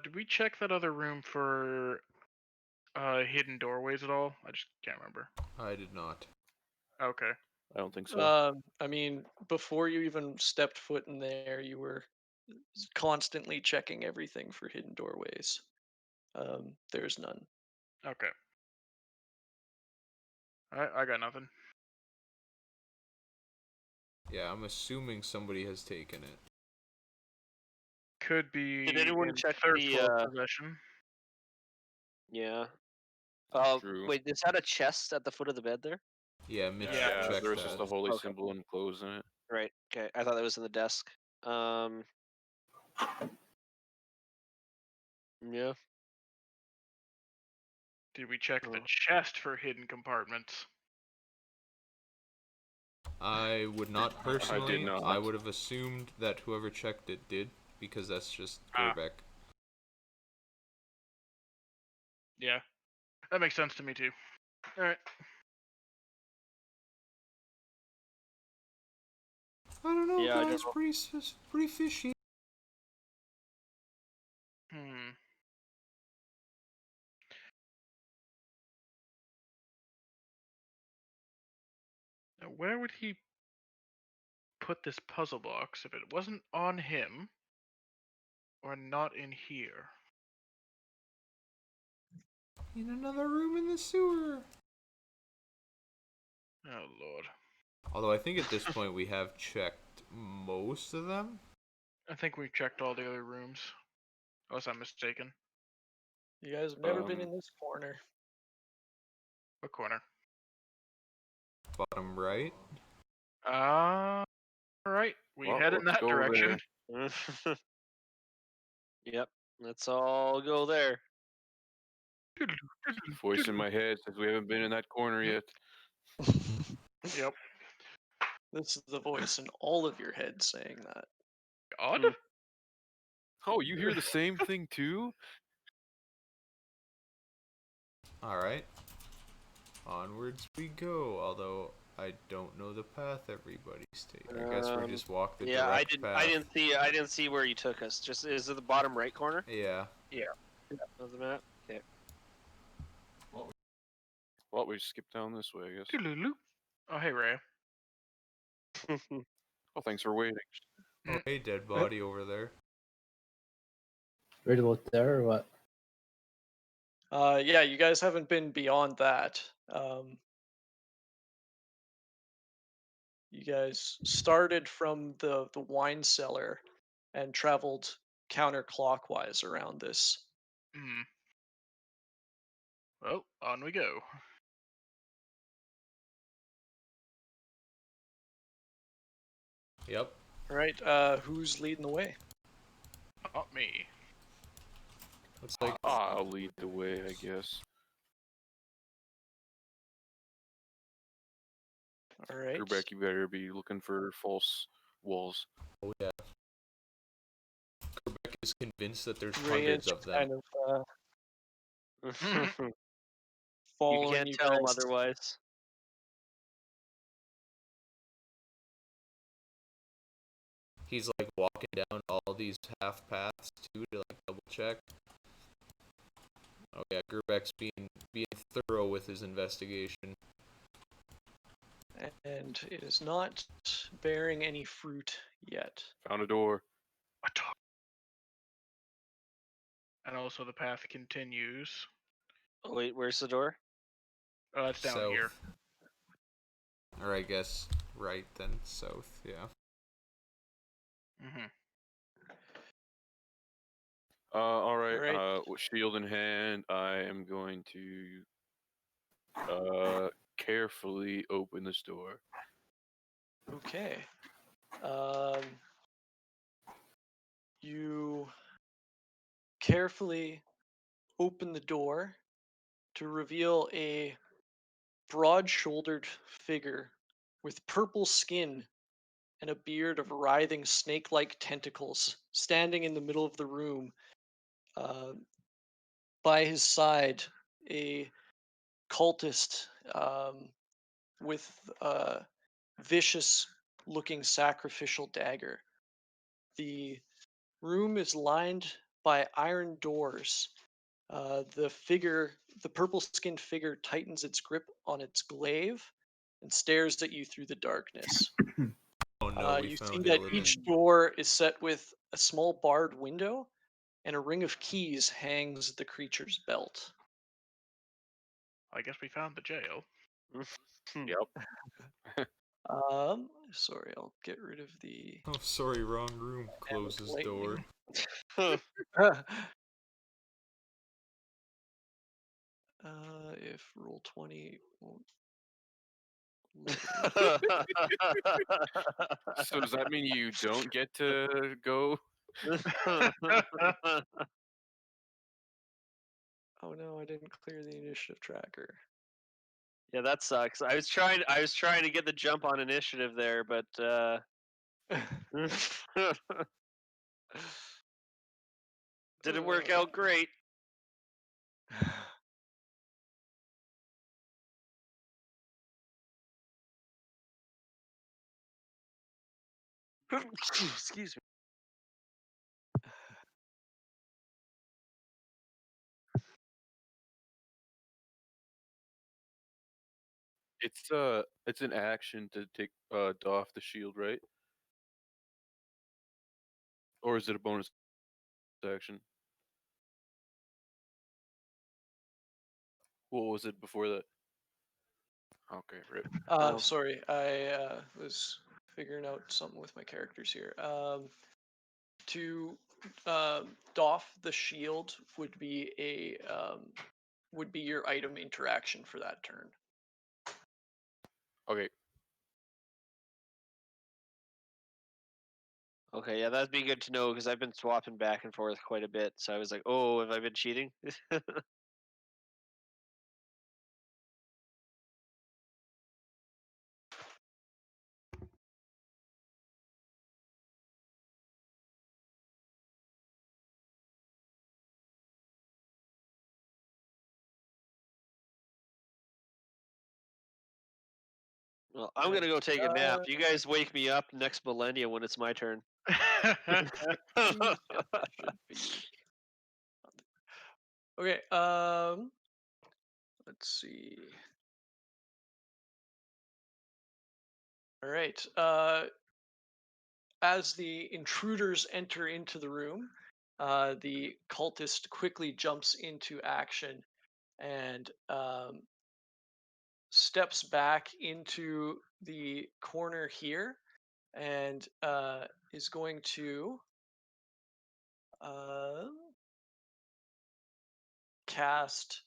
did we check that other room for hidden doorways at all? I just can't remember. I did not. Okay. I don't think so. I mean, before you even stepped foot in there, you were constantly checking everything for hidden doorways. There's none. Okay. I got nothing. Yeah, I'm assuming somebody has taken it. Could be Did anyone in check third the? floor possession. Yeah. True. Wait, is that a chest at the foot of the bed there? Yeah, Mitch Yeah, checked there was just that. a holy Okay. symbol enclosed in it. Right. Okay. I thought that was in the desk. Yeah. Did we check the Oh. chest for hidden compartments? I would not personally. not. I would have assumed that whoever checked it did, because that's just Gerbeck. Yeah. That makes sense to me too. Alright. I don't know, Yeah, I don't guys. know. Pretty fishy. Hmm. Now, where would he put this puzzle box if it wasn't on him or not in here? In another room in the sewer. Oh lord. Although I think at this point we have checked most of them. I think we've checked all the other rooms. Unless I'm mistaken. You guys have never been Um, in this corner. What corner? Bottom right. Alright. We well, head in let's that go direction. there. Yep. Let's all go there. Voice in my head says we haven't been in that corner yet. Yep. This is the voice in all of your heads saying that. Odd? Hmm. Oh, you hear the same thing too? All right. Onwards we go. Although I don't know the path everybody's taking. I guess we just walk the Yeah, I direct didn't. path. I didn't see where you took us. Just is it the bottom right corner Yeah. of the map? Okay. Well, we skip down this way, I guess. Doodaloo. Oh, hey, Ray. Oh, thanks for waiting. Oh, hey, dead body over there. Right about there or what? Yeah, you guys haven't been beyond that. You guys started from the wine cellar and traveled counterclockwise around this. Hmm. Well, on we go. Yep. All right, who's leading the way? Not me. Looks like I'll lead the way, I guess. All right. Gerbeck, you better be looking for false walls. oh yeah. Quebec is convinced that there's Ray is hundreds of just them. kind of You following can't you tell them guys. otherwise. He's like walking down all these half paths too to like double check. Oh yeah, Gerbeck's being thorough with his investigation. And it is not bearing any fruit yet. Found a door. And also the path continues. Oh, wait, where's the door? Oh, it's down South. here. Or I guess right then south, yeah. Mm-hmm. Alright, Alright. with shield in hand, I am going to carefully open this door. Okay. You carefully open the door to reveal a broad-shouldered figure with purple skin and a beard of writhing snake-like tentacles standing in the middle of the room. By his side, a cultist with a vicious-looking sacrificial dagger. The room is lined by iron doors. The purple-skinned figure tightens its grip on its glaive and stares at you through the darkness. Oh no, we You see found that Illidan. each door is set with a small barred window, and a ring of keys hangs at the creature's belt. I guess we found the jail. Yep. Sorry, I'll get rid of the Oh sorry, wrong room. Closes door. lightning. If roll 20 won't load. So does that mean you don't get to go? Oh no, I didn't clear the initiative tracker. Yeah, that sucks. I was trying to get the jump on initiative there, but didn't work out great. Excuse me. It's an action to take doff the shield, right? Or is it a bonus action? What was it before that? Okay, rip. Oh. Sorry, I was figuring out something with my characters here. To doff the shield would be your item interaction for that turn. Okay. Okay, yeah, that'd be good to know because I've been swapping back and forth quite a bit. So I was like, oh, have I been cheating? Well, I'm gonna go take a nap. You guys wake me up next millennium when it's my turn. Should be. Okay. Let's see. All right. As the intruders enter into the room, the cultist quickly jumps into action and steps back into the corner here and is going to cast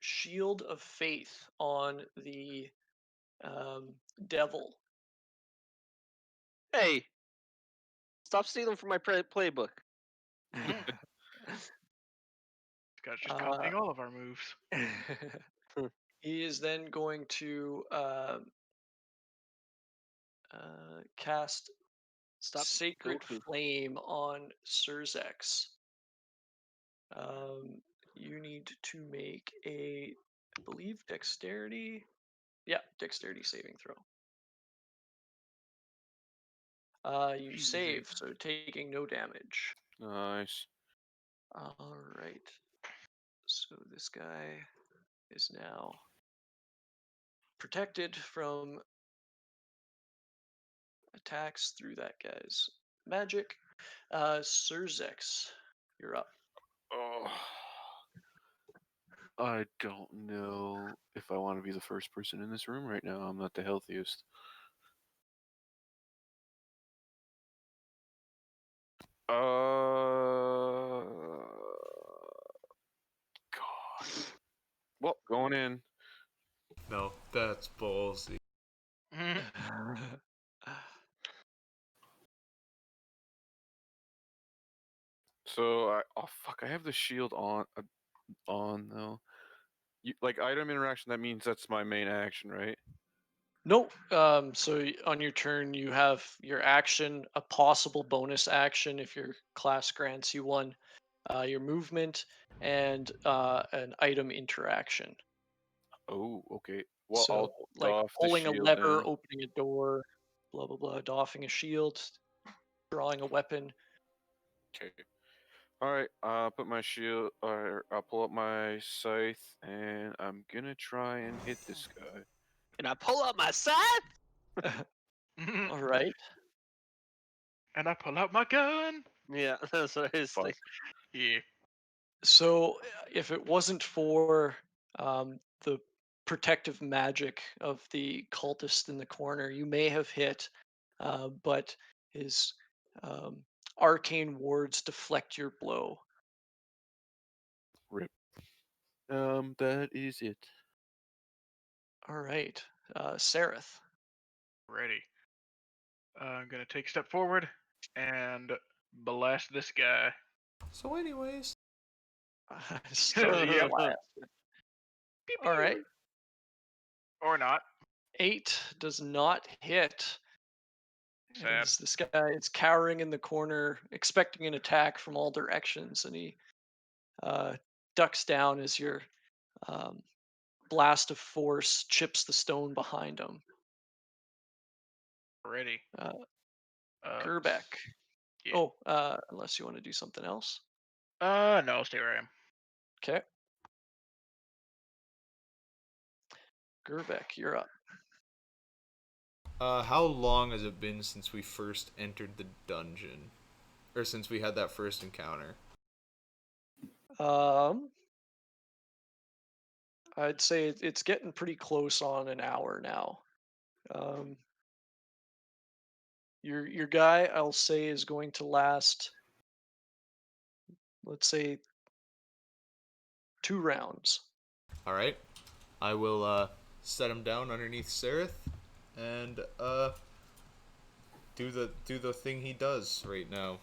Shield of Faith on the devil. Hey, stop stealing from my playbook. This guy's just copying all of our moves. He is then going to cast Stop Sacred Goku. Flame on Surzex. You need to make a, I believe, dexterity. Yeah, dexterity saving throw. You Easy. save, so taking no damage. Nice. All right. So this guy is now protected from attacks through that guy's magic. Surzex, you're up. Oh. I don't know if I want to be the first person in this room right now. I'm not the healthiest. God. Well, going in. No, that's ballsy. So oh fuck, I have the shield on though. Like item interaction, that means that's my main action, right? Nope. So on your turn, you have your action, a possible bonus action if your class grants you one, your movement, and an item interaction. Oh, okay. Well, So, I'll like doff the pulling a shield lever, then. opening a door, blah blah blah, doffing a shield, drawing a weapon. Okay. All right. I'll put my shield, or I'll pull up my scythe, and I'm gonna try and hit this guy. And I pull up my scythe. All right. And I pull out my gun. Yeah, that's what I was Fuck. thinking. Yeah. So if it wasn't for the protective magic of the cultist in the corner, you may have hit, but his um, arcane wards deflect your blow. Rip. That is it. All right, Sareth. Ready. I'm gonna take a step forward and blast this guy. So, anyways, Start your Yep. blast. Pew, All pew. right, Or not. 8 does not hit. Sad. As this guy is cowering in the corner, expecting an attack from all directions, and he ducks down as your um, blast of force chips the stone behind him. Ready. Gerbeck. Yeah. Oh, unless you want to do something else. No, I'll stay where I am. Okay. Gerbeck, you're up. How long has it been since we first entered the dungeon? Or since we had that first encounter? I'd say it's getting pretty close on an hour now. Your guy, I'll say, is going to last, let's say, 2 rounds. All right. I will set him down underneath Sereth and do the thing he does right now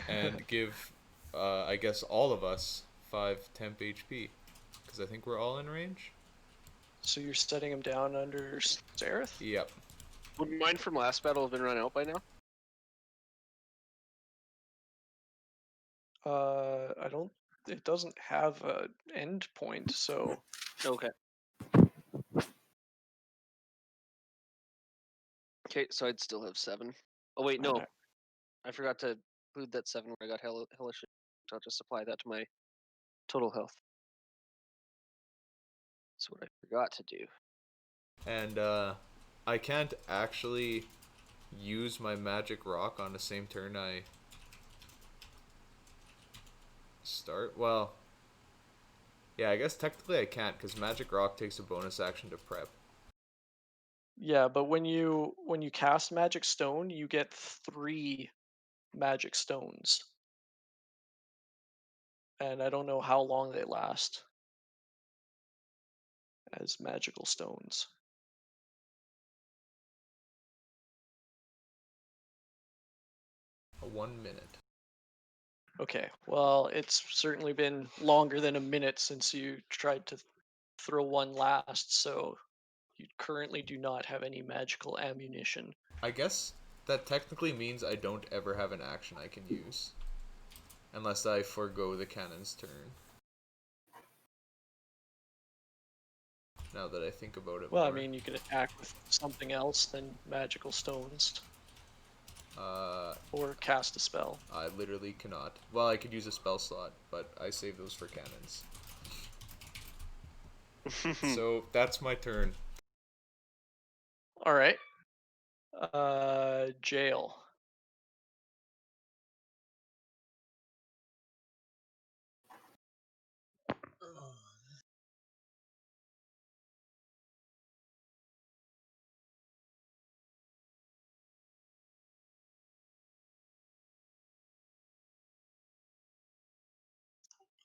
and give I guess all of us 5 temp HP because I think we're all in range. So you're setting him down under Sereth? Yep. Would mine from last battle have been run out by now? I don't. It doesn't have a end point, so Okay. Okay, so I'd still have 7. Oh wait, no, Alright. I forgot to include that 7 where I got hellish. I'll just apply that to my total health. That's what I forgot to do. And I can't actually use my magic rock on the same turn I start. Well, yeah, I guess technically I can't because magic rock takes a bonus action to prep. yeah. But when you cast Magic Stone, you get 3 Magic Stones, and I don't know how long they last as magical stones. 1 minute. Okay, well, it's certainly been longer than a minute since you tried to throw one last, so you currently do not have any magical ammunition. I guess that technically means I don't ever have an action I can use. Unless I forego the cannon's turn. Now that I think about it Well, I more. mean, you could attack with something else than magical stones, or cast a spell. I literally cannot. Well, I could use a spell slot, but I save those for cannons. So that's my turn. All right. Jail.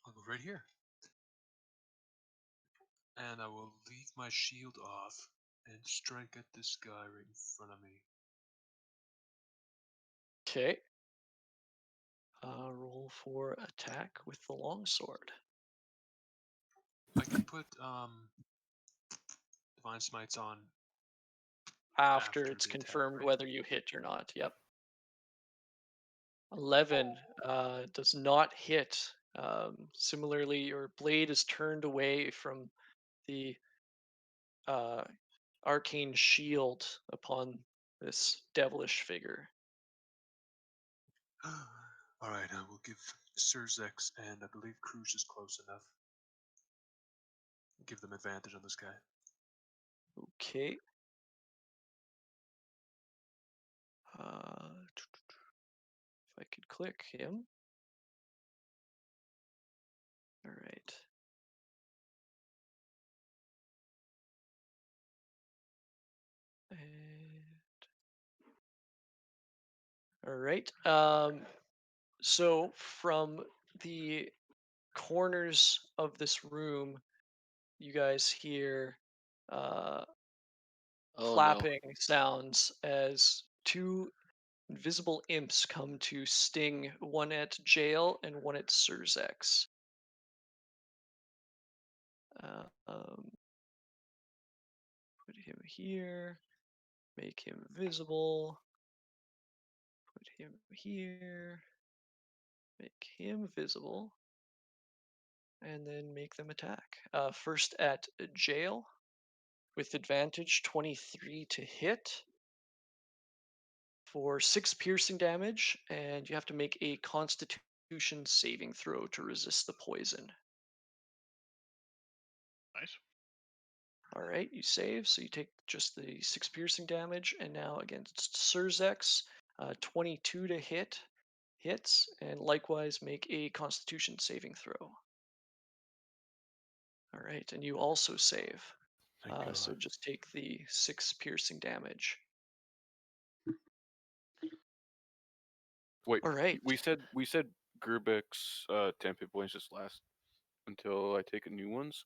I'll go right here. And I will leave my shield off and strike at this guy right in front of me. Okay. Roll for attack with the longsword. I can put Divine Smites on After after it's the attack, confirmed right? whether you hit or not. Yep. 11 does not hit. Similarly, your blade is turned away from the uh, arcane shield upon this devilish figure. Alright, I will give Surzex and I believe Krush is close enough. Give them advantage on this guy. Okay. If I could click him. All right. All right. So from the corners of this room, you guys hear Oh no. clapping sounds as 2 invisible imps come to sting, one at Jail and one at Surzex. Put him here. Make him visible. Put him here. Make him visible. And then make them attack. First at Jail with advantage, 23 to hit for 6 piercing damage, and you have to make a Constitution saving throw to resist the poison. Nice. All right, you save, so you take just the 6 piercing damage, and now against Surzex, 22 to hits, and likewise make a Constitution saving throw. All right, and you also save. Thank God. So just take the 6 piercing damage. Wait, All right. we said Gerbek's 10 hit points just last until I take a new ones.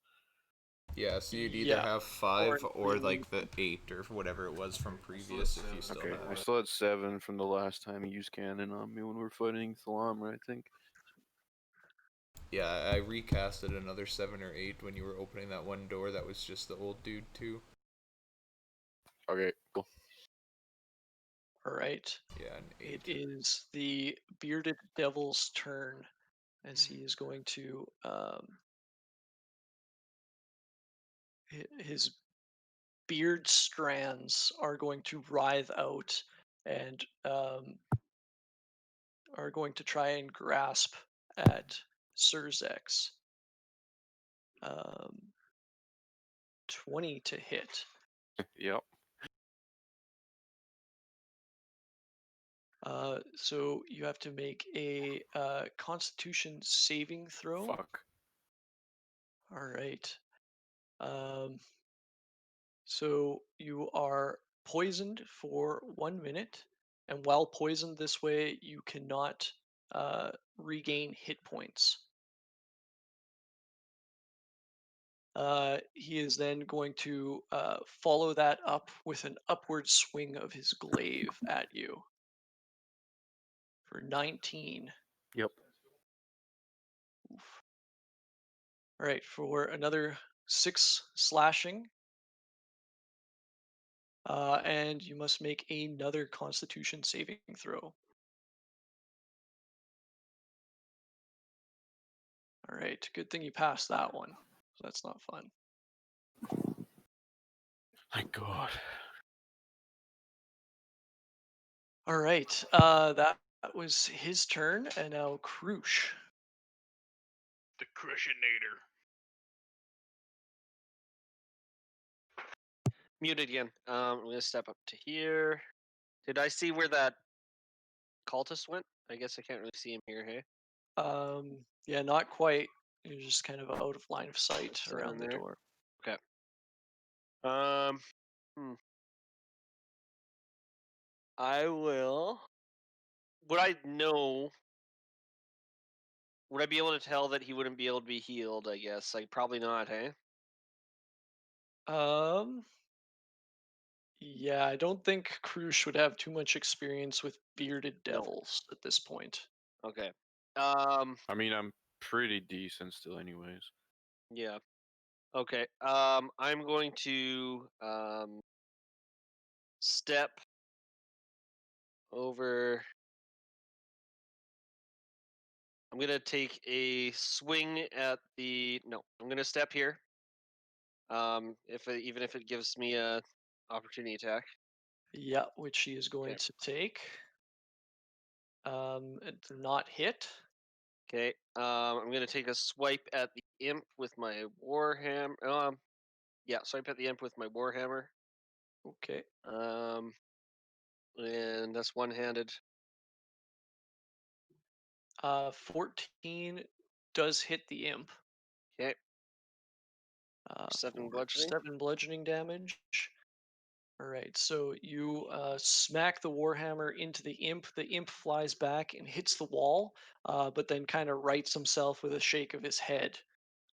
Yeah, so you'd either Yeah. have Or 5 or you- like the 8 or whatever it was from previous if you still Okay, have I it. still had 7 from the last time he used cannon on me when we were fighting Thalamra, I think. Yeah, I recasted another 7 or 8 when you were opening that one door that was just the old dude too. Okay, cool. All right. Yeah, an 8. It is the bearded devil's turn, as he is going to his beard strands are going to writhe out and are going to try and grasp at Surzex. 20 to hit. Yep. So you have to make a Constitution saving throw. Fuck. All right. So you are poisoned for 1 minute, and while poisoned this way, you cannot regain hit points. He is then going to follow that up with an upward swing of his glaive at you for 19. Yep. Oof. All right, for another 6 slashing. And you must make another Constitution saving throw. All right, good thing you passed that one. So that's not fun. Thank God. All right, that was his turn, and now Krush. The Crushinator. Muted again. I'm gonna step up to here. Did I see where that cultist went? I guess I can't really see him here. Hey, Yeah, not quite. You're just kind of out of line of sight 7 around the there. door. Okay. Hmm. I will. Would I know? Would I be able to tell that he wouldn't be able to be healed? I guess. Like probably not. Hey. Um, yeah, I don't think Krush would have too much experience with bearded No. devils at this point. Okay. I mean, I'm pretty decent still, anyways. Yeah. Okay. I'm going to step over. I'm gonna take a swing at the. No, I'm gonna step here. Even if it gives me a opportunity attack. Yeah, which he is going Okay. to take. And not hit. Okay. I'm gonna take a swipe at the imp with my warhammer. Yeah, swipe at the imp with my warhammer. Okay. And that's one-handed. 14 does hit the imp. Okay. For 7 bludgeoning. 7 bludgeoning damage. All right, so you smack the warhammer into the imp. The imp flies back and hits the wall, but then kind of rights himself with a shake of his head.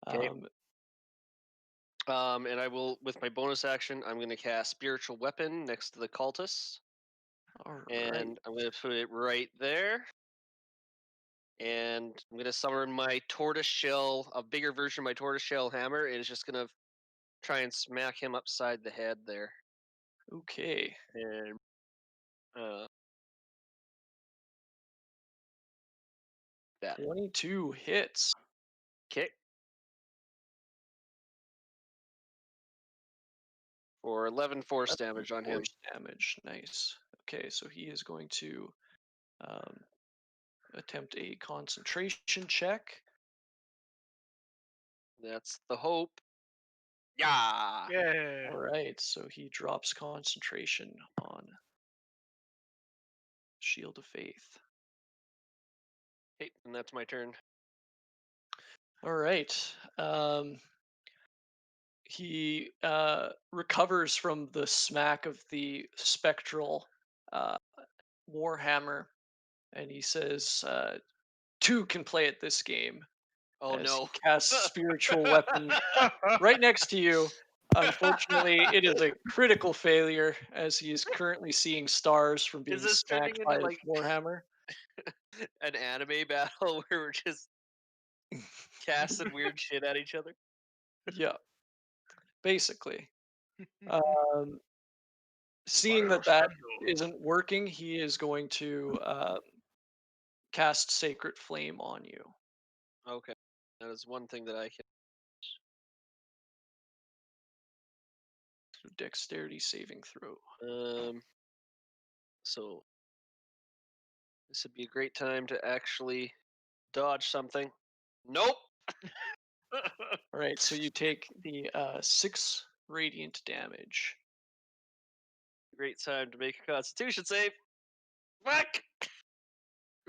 Okay. Um, And I will, with my bonus action, I'm gonna cast spiritual weapon next to the cultist, all right. and I'm gonna put it right there. And I'm gonna summon my tortoise shell, a bigger version of my tortoise shell hammer. It is just gonna try and smack him upside the head there. Okay. And that 22 hits. kick for 11 force damage on him. Force damage. Nice. Okay, so he is going to um, attempt a concentration check. That's the hope. Yeah. Yeah. All right, so he drops concentration on Shield of Faith. Okay, and that's my turn. All right. He recovers from the smack of the spectral uh, warhammer and he says, "Two can play at this game." Oh As he no. casts spiritual weapon right next to you. Unfortunately, it is a critical failure as he is currently seeing stars from Is being this turning smacked into by his like warhammer. an anime battle where we're just casting weird shit at each other? Yeah, basically. Um, seeing that that isn't working, he is going to cast Sacred Flame on you. Okay. That is one thing that I can. So dexterity saving throw. So this would be a great time to actually dodge something. Nope. All right, so you take the 6 radiant damage. Great time to make a Constitution save. Fuck!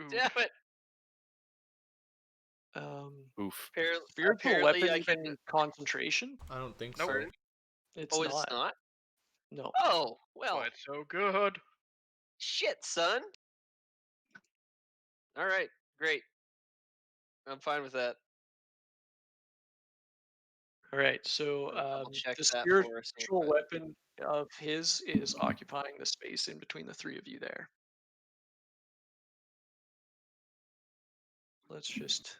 Ooh. Damn it! Oof. Spiritual Apparently weapon I can. even concentration? I don't think Nope. so. It's Oh, not. it's not. No. Oh That's well. why it's so good. Shit, son. All right, great. I'm fine with that. All right. So Double check the that for us. spiritual weapon of his is occupying the space in between the three of you there. Let's just.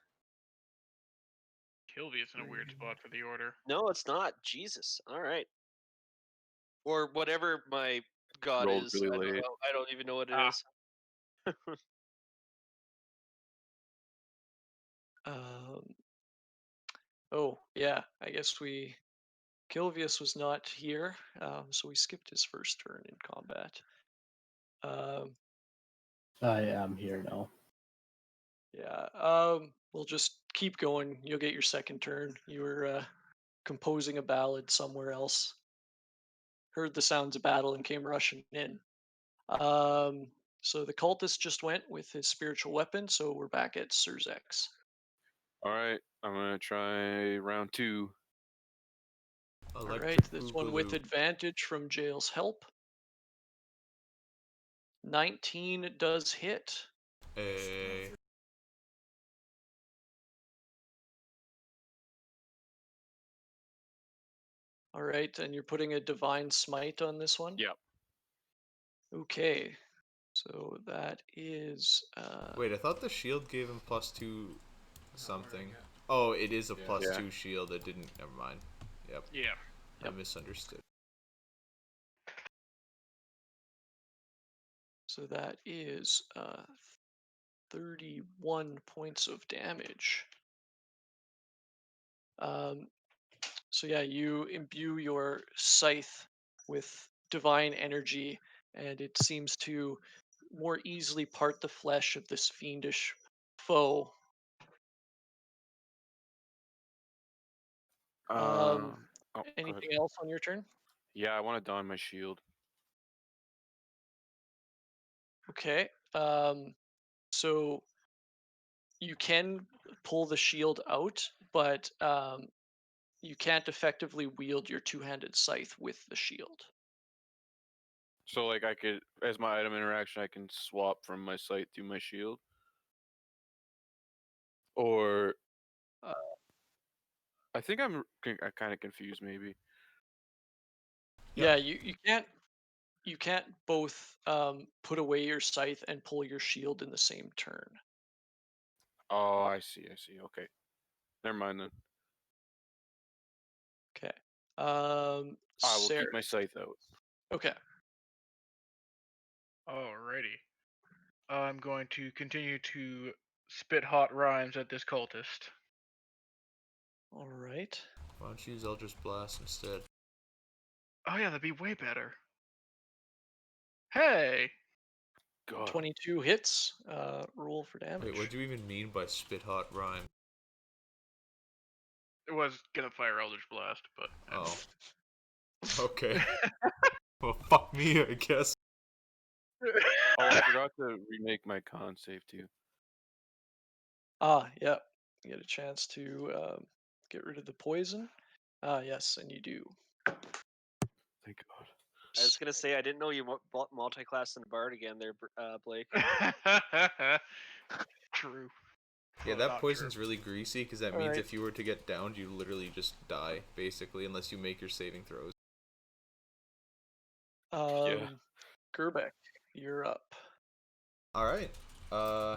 Kilvia's in a weird spot for the order. No, it's not. Jesus. All right. Or whatever my god Rolled is. really I don't late. know. I don't even know what it Ah. is. Oh yeah, I guess we. Kilvius was not here, so we skipped his first turn in combat. I am here now. Yeah. We'll just keep going. You'll get your second turn. You were composing a ballad somewhere else. Heard the sounds of battle and came rushing in. So the cultist just went with his spiritual weapon, so we're back at Surzex. All right, I'm gonna try round 2. All right, Electric this one with Boogaloo. advantage from Jail's help. 19 does hit. Eh, All right, and you're putting a divine smite on this one? Yep. Okay, so that is. wait, I thought the shield gave him +2 something. Oh, it is a plus Yeah. 2 shield. It didn't. Never mind. Yep. Yeah. I misunderstood. So that is 31 points of damage. So yeah, you imbue your scythe with divine energy, and it seems to more easily part the flesh of this fiendish foe. Oh, go ahead. Anything else on your turn? Yeah, I want to don my shield. Okay. So you can pull the shield out, but you can't effectively wield your two-handed scythe with the shield. So like I could, as my item interaction, I can swap from my sight to my shield. Or Uh, I think I'm kind of confused maybe. yeah, you can't both put away your scythe and pull your shield in the same turn. Oh, I see. Okay. Never mind then. Okay. I will Sarah. keep my scythe out. Okay. Alrighty. I'm going to continue to spit hot rhymes at this cultist. All right. Why don't you use Eldritch Blast instead? Oh yeah, that'd be way better. Hey! God. 22 hits. Roll for damage. Wait, what do you even mean by spit hot rhyme? It was gonna fire Eldritch Blast, but Oh. Okay. Well, fuck me, I guess. Oh, I forgot to remake my con save too. Yeah. You get a chance to get rid of the poison. Yes, and you do. Thank God. I was gonna say I didn't know you multi-class and Bard again there, Blake. True. Yeah, Well, that not poison's true. really greasy because that All means right. if you were to get downed, you literally just die, basically, unless you make your saving throws. Yeah. Gerbeck, you're up. All right. Uh.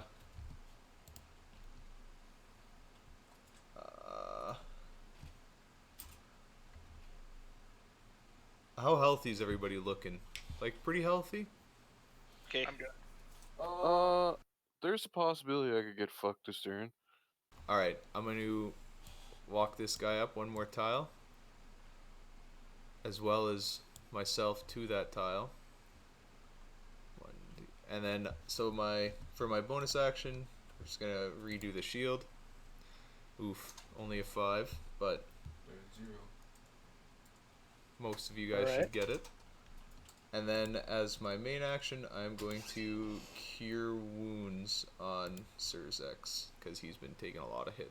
How healthy is everybody looking? Like pretty healthy? Okay. I'm good. There's a possibility I could get fucked this turn. All right. I'm going to walk this guy up one more tile, as well as myself to that tile. And then, so for my bonus action, I'm just gonna redo the shield. Oof, only a 5, but most of you guys Alright. should get it. And then, as my main action, I'm going to cure wounds on Surzex because he's been taking a lot of hits.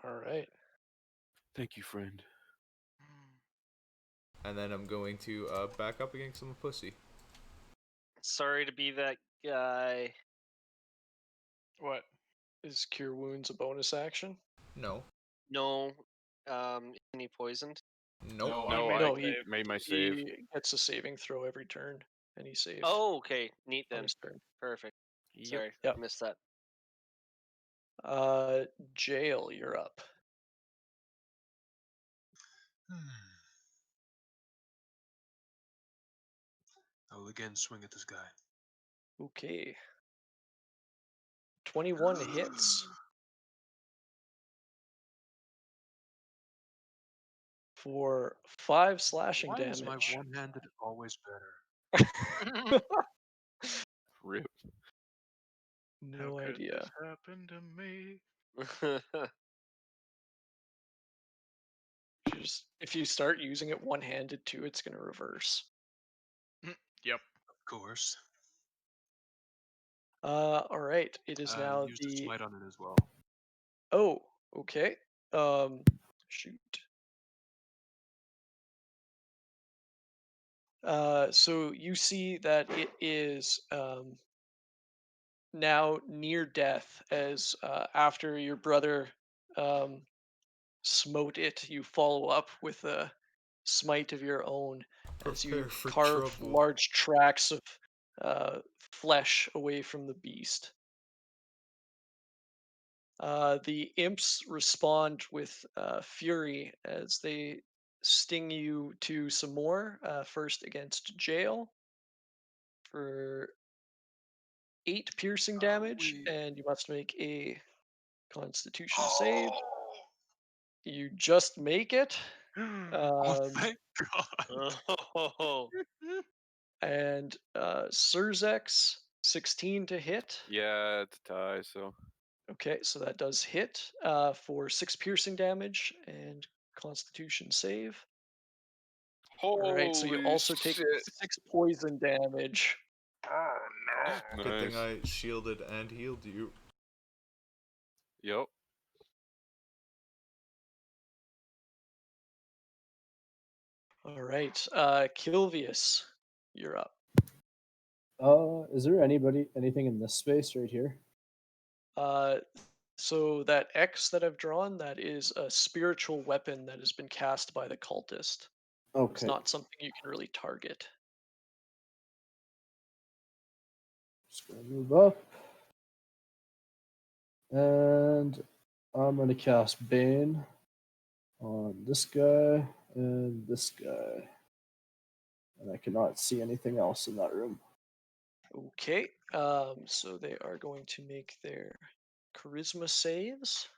Alright. Thank you, friend. And then I'm going to back up against some pussy. Sorry to be that guy. What? Is Cure Wounds a bonus action? No. No. Any poisoned? Nope. No, I No, he made my save. gets a saving throw every turn, and he saves Oh, okay. Neat on then. his turn. Perfect. Yep. Sorry, Yep. missed that. Jail, you're up. I will again swing at this guy. Okay. 21 hits. For 5 slashing Why is my damage. one-handed always better? Rip. No How could idea. this happen to me? If you start using it one-handed too, it's gonna reverse. Yep. Of course. Alright. It is now Used a smite on it as well. Oh, okay. Shoot. So you see that it is now near death as after your brother smote it, you follow up with a smite of your own as Prepare you for carve trouble. large tracts of flesh away from the beast. The imps respond with fury as they sting you to some more. First against Jail for 8 piercing damage, and you must make a Constitution save. You just make it. Oh, Um, thank God. Oh. and Surzex 16 to hit. Yeah, it's a tie, so. Okay, so that does hit for 6 piercing damage and Constitution save. All right, so you Holy also take shit. 6 poison damage. Oh no. Good thing Nice. I shielded and healed you. Yep. All right, Kilvius, you're up. Is there anything in this space right here? Uh, so that X that I've drawn, that is a spiritual weapon that has been cast by the cultist. It's Okay. not something you can really target. Just gonna move up. And I'm gonna cast Bane on this guy and this guy. And I cannot see anything else in that room. Okay, so they are going to make their charisma saves.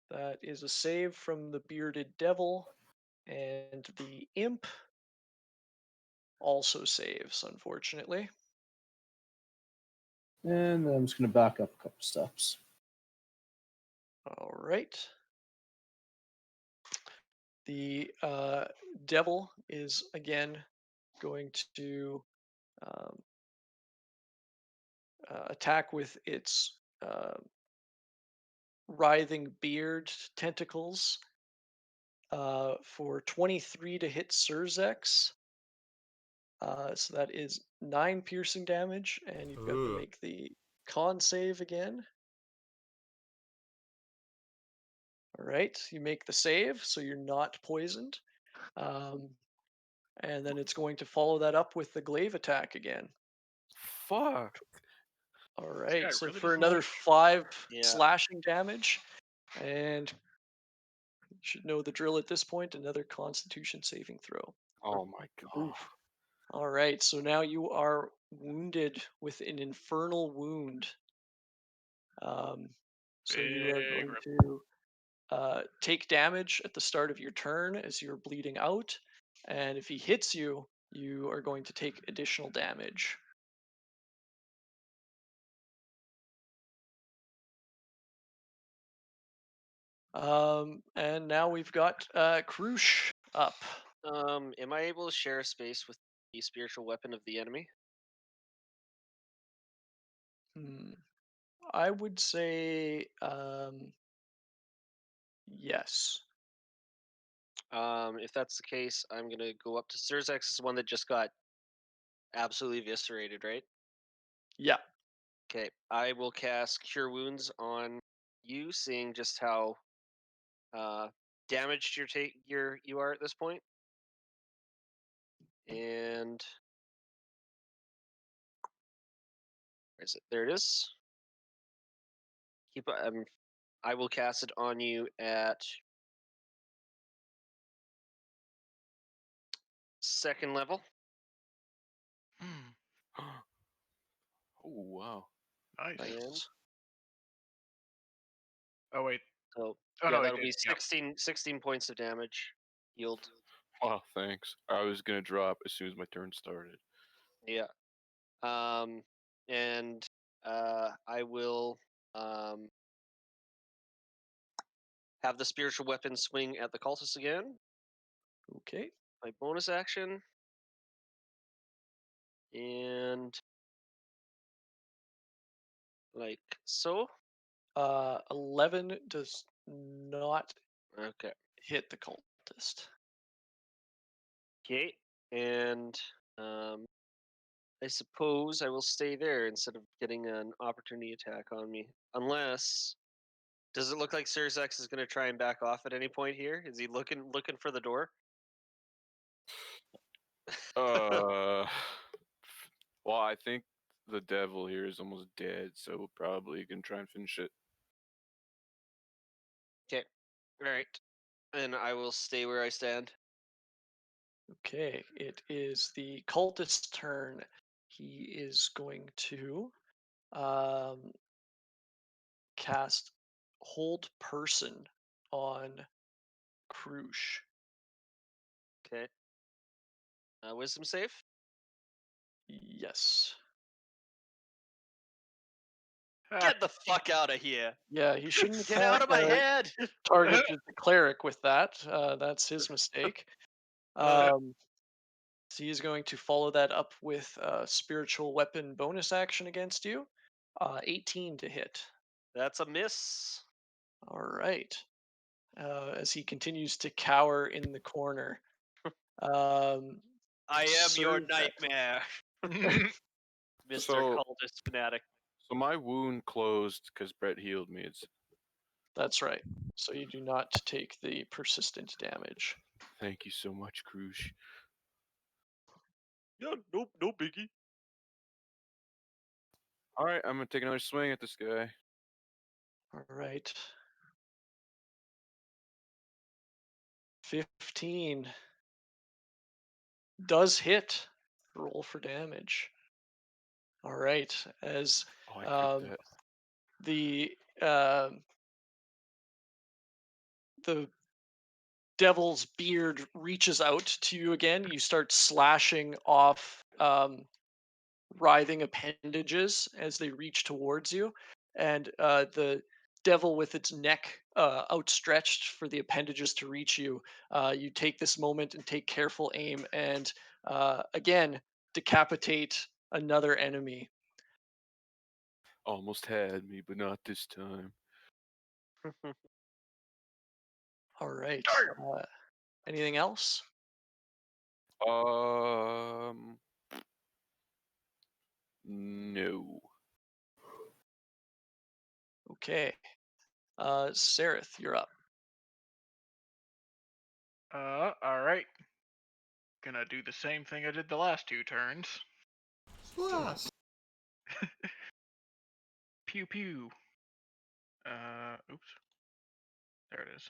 That is a save from the bearded devil, and the imp also saves, unfortunately. And then I'm just gonna back up a couple steps. All right. The devil is again going to um, attack with its writhing beard tentacles for 23 to hit Surzex. So that is 9 piercing damage, and you've got to Ugh. make the con save again. All right, you make the save, so you're not poisoned. Um, and then it's going to follow that up with the glaive attack again. Fuck. All This right, guy so really for doesn't another like 5 Yeah. slashing damage, and you should know the drill at this point, another constitution saving throw. Oh my god. Oof. All right, so now you are wounded with an infernal wound. So you are big going rip. to take damage at the start of your turn as you're bleeding out, and if he hits you, you are going to take additional damage. And now we've got Krush up. Am I able to share a space with the spiritual weapon of the enemy? Hmm. I would say yes. If that's the case, I'm gonna go up to Surzex, is the one that just got absolutely eviscerated, right? Yeah. Okay, I will cast Cure Wounds on you, seeing just how uh, damaged you are at this point. And where is it? There it is. I will cast it on you at 2nd level. Hmm, Oh wow. nice. And Nice. Oh wait. so Oh yeah, no, it that'll did. be Yep. 16 points of damage healed. Oh, thanks. I was gonna drop as soon as my turn started. Yeah. And I will have the spiritual weapon swing at the cultist again. Okay. My bonus action. And like so. 11 does not Okay. hit the cultist. Okay. And I suppose I will stay there instead of getting an opportunity attack on me. Unless, does it look like Sirzex is going to try and back off at any point here? Is he looking for the door? Uh, well, I think the devil here is almost dead, so we'll probably can try and finish it. Okay. All right. And I will stay where I stand. Okay, it is the cultist's turn. He is going to um, cast Hold Person on Krush. Okay. Wisdom save. Yes. Get the fuck out of here! Yeah, he shouldn't Get have out of my head! targeted the cleric with that. That's his mistake. So he is going to follow that up with a spiritual weapon bonus action against you. 18 to hit. That's a miss. All right. As he continues to cower in the corner. Um, I am your Surzex. nightmare, Mr. So- Cultist Fanatic. So my wound closed because Brett healed me. It's That's right. So you do not take the persistent damage. thank you so much, Krush. Yeah, no biggie. All right, I'm gonna take another swing at this guy. All right. 15 does hit. Roll for damage. All right. As Oh, I crit that. the the devil's beard reaches out to you again, you start slashing off writhing appendages as they reach towards you, and the devil with its neck outstretched for the appendages to reach you. You take this moment and take careful aim, and again decapitate another enemy. Almost had me, but not this time. All right. Anything else? No. Okay. Sarith, you're up. All right. Gonna do the same thing I did the last 2 turns. Blast. Pew pew. Oops. There it is.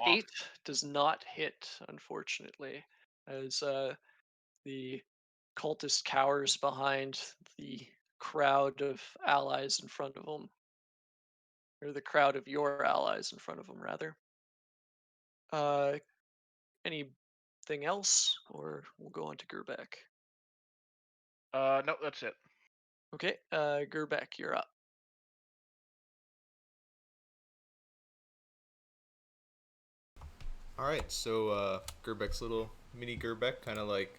8 does not hit, unfortunately, as the cultist cowers behind the crowd of allies in front of him, or the crowd of your allies in front of him, rather. Uh, anything else, or we'll go on to Gerbeck. No, that's it. Okay, Gerbeck, you're up. All right, so Gerbeck's little mini Gerbeck kind of like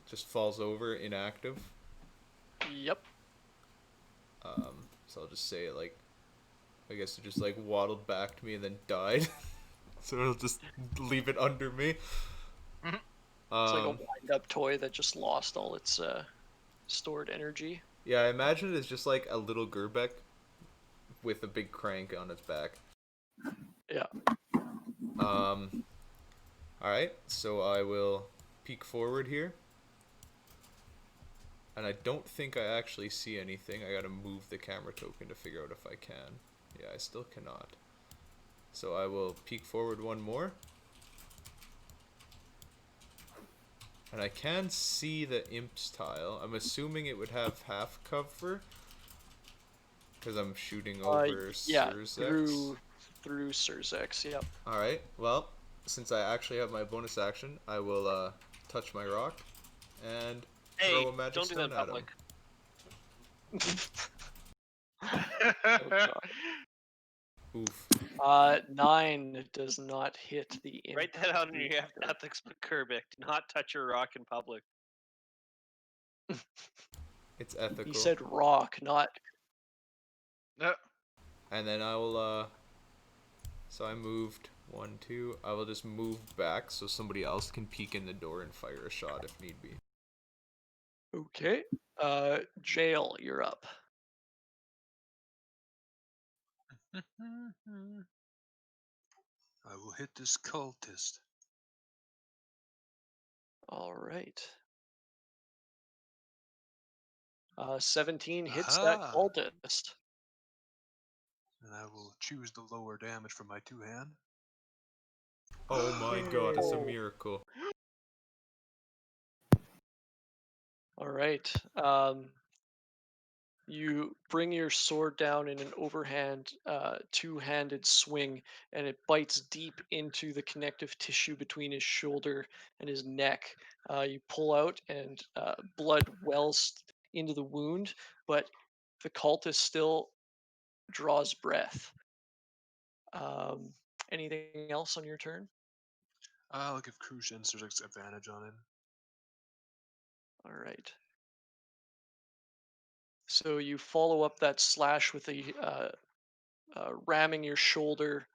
just falls over inactive. Yep. So I'll just say it like, I guess it just like waddled back to me and then died. So it'll just leave it under me. Mhm. It's like a wind-up toy that just lost all its stored energy. Yeah, I imagine it's just like a little Gerbeck with a big crank on its back. Yeah. Alright, so I will peek forward here. And I don't think I actually see anything. I gotta move the camera token to figure out if I can. Yeah, I still cannot. So I will peek forward one more. And I can see the imps tile. I'm assuming it would have half cover. Because I'm shooting over Yeah, Surzex. through Surzex, yep. Alright, well, since I actually have my bonus action, I will touch my rock and Hey, throw a magic don't do that in stone at public. him. Oof. 9 does not hit the imp. Write that out in your ethics book, Kerbic. Do not touch your rock in public. It's ethical. He said rock, not... No. And then I will, so I moved 1, 2. I will just move back so somebody else can peek in the door and fire a shot if need be. Okay. Jail, you're up. I will hit this cultist. All right. 17 hits that Aha! cultist. And I will choose the lower damage from my 2-hand. Oh my god, it's a miracle. All right. You bring your sword down in an overhand, two-handed swing, and it bites deep into the connective tissue between his shoulder and his neck. You pull out, and blood wells into the wound, but the cultist still draws breath. Um, anything else on your turn? I'll give Crucian advantage on him. All right. So you follow up that slash with a ramming your shoulder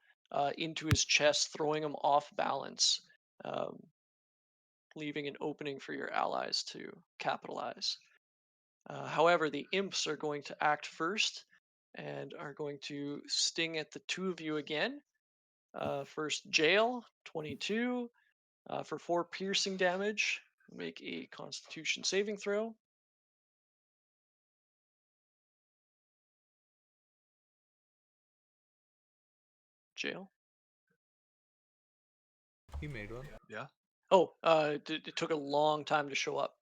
into his chest, throwing him off balance, um, leaving an opening for your allies to capitalize. However, the imps are going to act first and are going to sting at the two of you again. First, Jail, 22 for 4 piercing damage. Make a Constitution saving throw. Jail. He made one. Yeah? Oh, it took a long time to show up.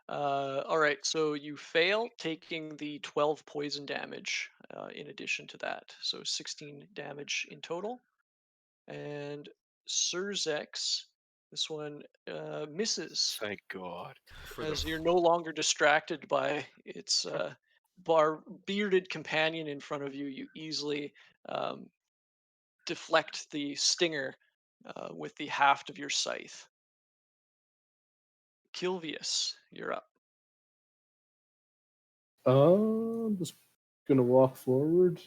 All right, so you fail, taking the 12 poison damage in addition to that. So 16 damage in total. And Surzex, this one misses, Thank God. For as the you're no longer distracted by its bearded companion in front of you. You easily um, deflect the stinger with the haft of your scythe. Kilvius, you're up. I'm just gonna walk forward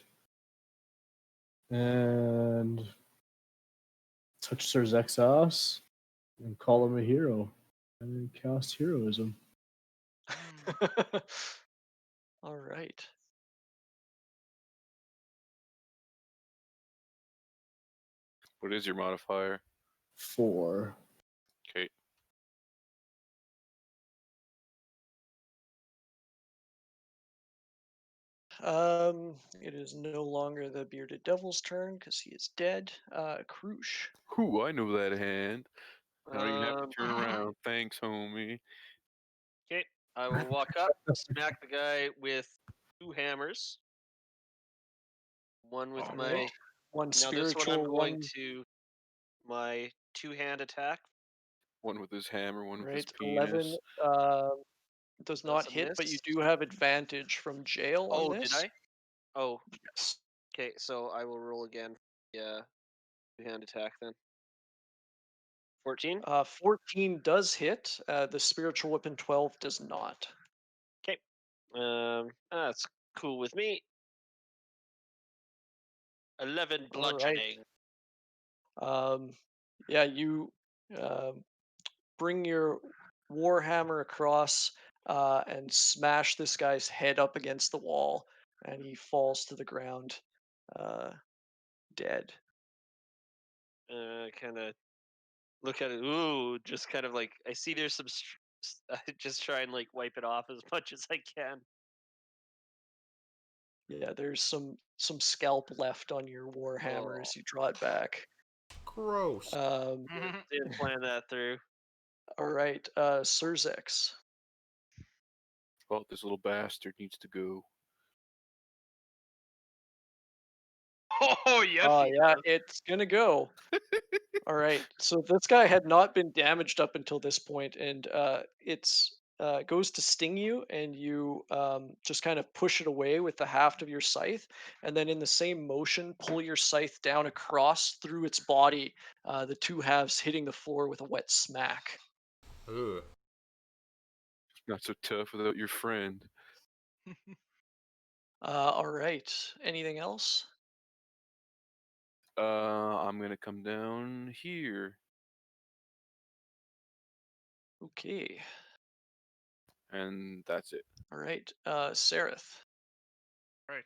and touch Zerzek's ass and call him a hero and cast heroism. All right. What is your modifier? 4. Okay. It is no longer the bearded devil's turn because he is dead. Krush. Whew, I know that hand. I don't even have to turn Um, around. Thanks, homie. Okay, I will walk up, smack the guy with 2 hammers. One with All my. right. One Now this one I'm spiritual, going one to my 2-hand attack. One with his hammer, one with his right. 11 penis. does That's not a hit, but you miss. do have advantage from jail on Oh, did this. I? Oh, Yes. okay. So I will roll again. Yeah, 2-hand attack then. 14. 14 does hit. The spiritual weapon 12 does not. Okay. That's cool with me. 11 All right. bludgeoning. Yeah, you bring your warhammer across and smash this guy's head up against the wall, and he falls to the ground, dead. Kind of look at it. Ooh, just kind of like I see there's some. I just try and like wipe it off as much as I can. Yeah, there's some scalp left on your warhammer Oh, as you draw it back. Gross. didn't plan that through. All right, Surzex. Well, this little bastard needs to go. Oh yes, he Yeah, does. it's gonna go. All right. So this guy had not been damaged up until this point, and it's goes to sting you, and you just kind of push it away with the haft of your scythe, and then in the same motion, pull your scythe down across through its body, the two halves hitting the floor with a wet smack. Ugh. Not so tough without your friend. All right. Anything else? I'm gonna come down here, Okay. and that's it. All right. Sareth. Right.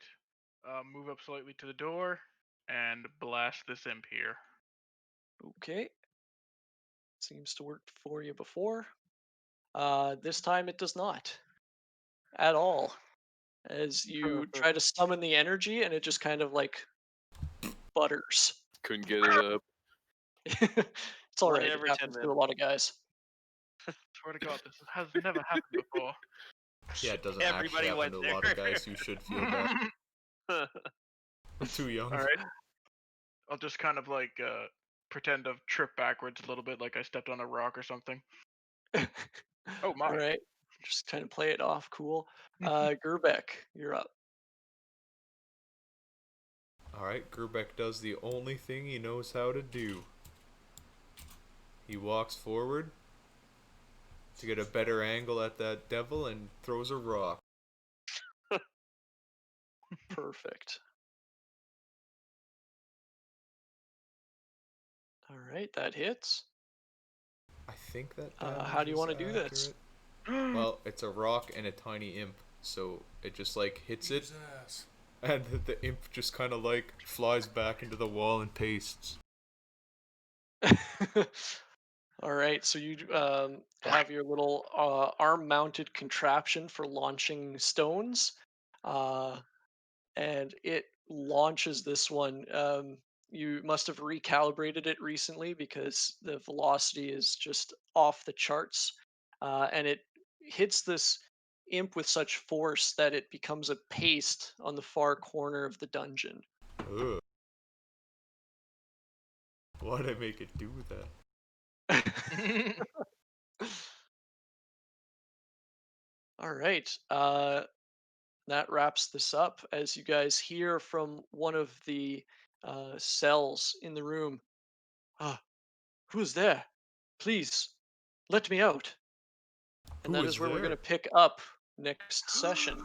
Move up slightly to the door and blast this imp here. Okay. Seems to work for you before. This time it does not at all. As you try to summon the energy and it just kind of like butters. Couldn't get it up. It's all One right. It every 10 happens to a minutes. lot of guys. Swear to God, this has never happened before. Yeah, it doesn't Everybody actually happen went to a there. lot of guys. You should feel bad. I'm too young. All right. I'll just kind of like pretend to trip backwards a little bit, like I stepped on a rock or something. Oh All my! right. Just kind of play it off cool. Gerbeck, you're up. Alright, Gerbeck does the only thing he knows how to do. He walks forward to get a better angle at that devil and throws a rock. Perfect. All right, that hits. I think that damage How do you is want to do this? accurate. Well, it's a rock and a tiny imp, so it just like hits it, Jesus. and the imp just kind of like flies back into the wall and pastes. All right, so you have your little arm-mounted contraption for launching stones, and it launches this one. You must have recalibrated it recently because the velocity is just off the charts, and it hits this imp with such force that it becomes a paste on the far corner of the dungeon. Ugh. Why'd I make it do that? All right. That wraps this up as you guys hear from one of the cells in the room. Ah, who's there? Please, let me out. And Who that is is where we're going to there? pick up next session.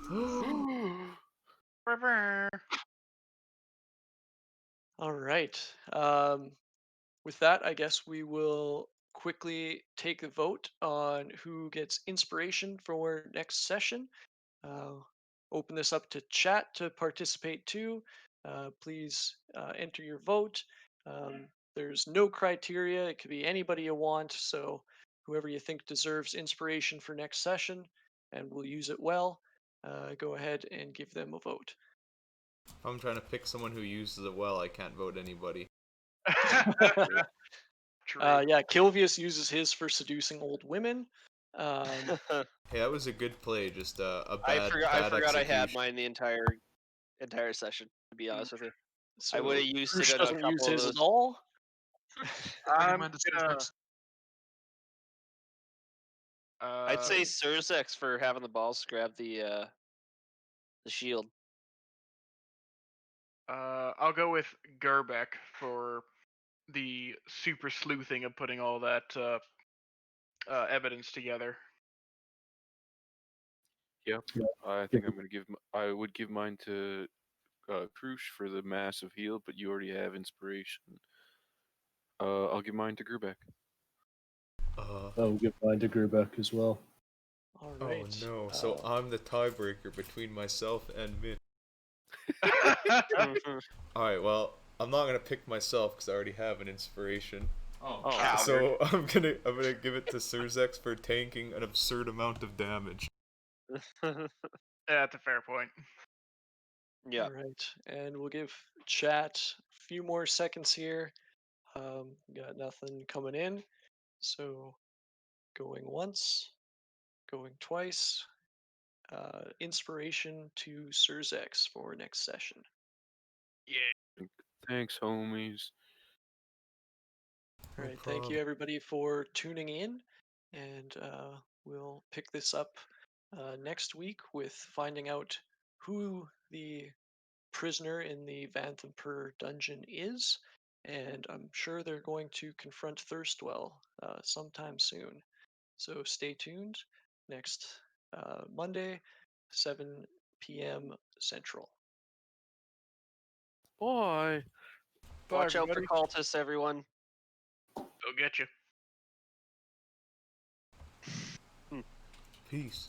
All right. With that, I guess we will quickly take a vote on who gets inspiration for next session. Open this up to chat to participate too. Please enter your vote. There's no criteria. It could be anybody you want. So whoever you think deserves inspiration for next session and will use it well, go ahead and give them a vote. If I'm trying to pick someone who uses it well, I can't vote anybody. True. Yeah, Kilvius uses his for seducing old women. Hey, that was a good play, just a I bad, forgot. bad I forgot I had execution. mine the entire session. To be honest with you, So I would have used Krush it on a doesn't use couple of his at those. all. I'm Recommend the gonna. Surzex. I'd say Surzex for having the balls to grab the shield. I'll go with Gerbeck for the super sleuthing of putting all that evidence together. Yep. Yeah. I think I'm gonna give. I would give mine to Krush for the massive heal, but you already have inspiration. I'll give mine to Grubeck. I'll give mine to Gerbeck as well. All Oh right. no, so I'm the tiebreaker between myself and Min. Alright, well, I'm not gonna pick myself because I already have an inspiration. Oh, So I'm gonna give it to Surzex for tanking an absurd amount of damage. That's a fair point. yeah. All right, and we'll give chat a few more seconds here. Got nothing coming in, so going once, going twice. Inspiration to Surzex for next session. Yeah. Thanks, homies. All No right, thank you problem. everybody for tuning in, and we'll pick this up next week with finding out who the prisoner in the Vanthampur dungeon is, and I'm sure they're going to confront Thirstwell sometime soon. So stay tuned next Monday, 7 p.m. Central. Bye. Bye, Watch out for everybody. cultists, everyone. Go get you. Peace.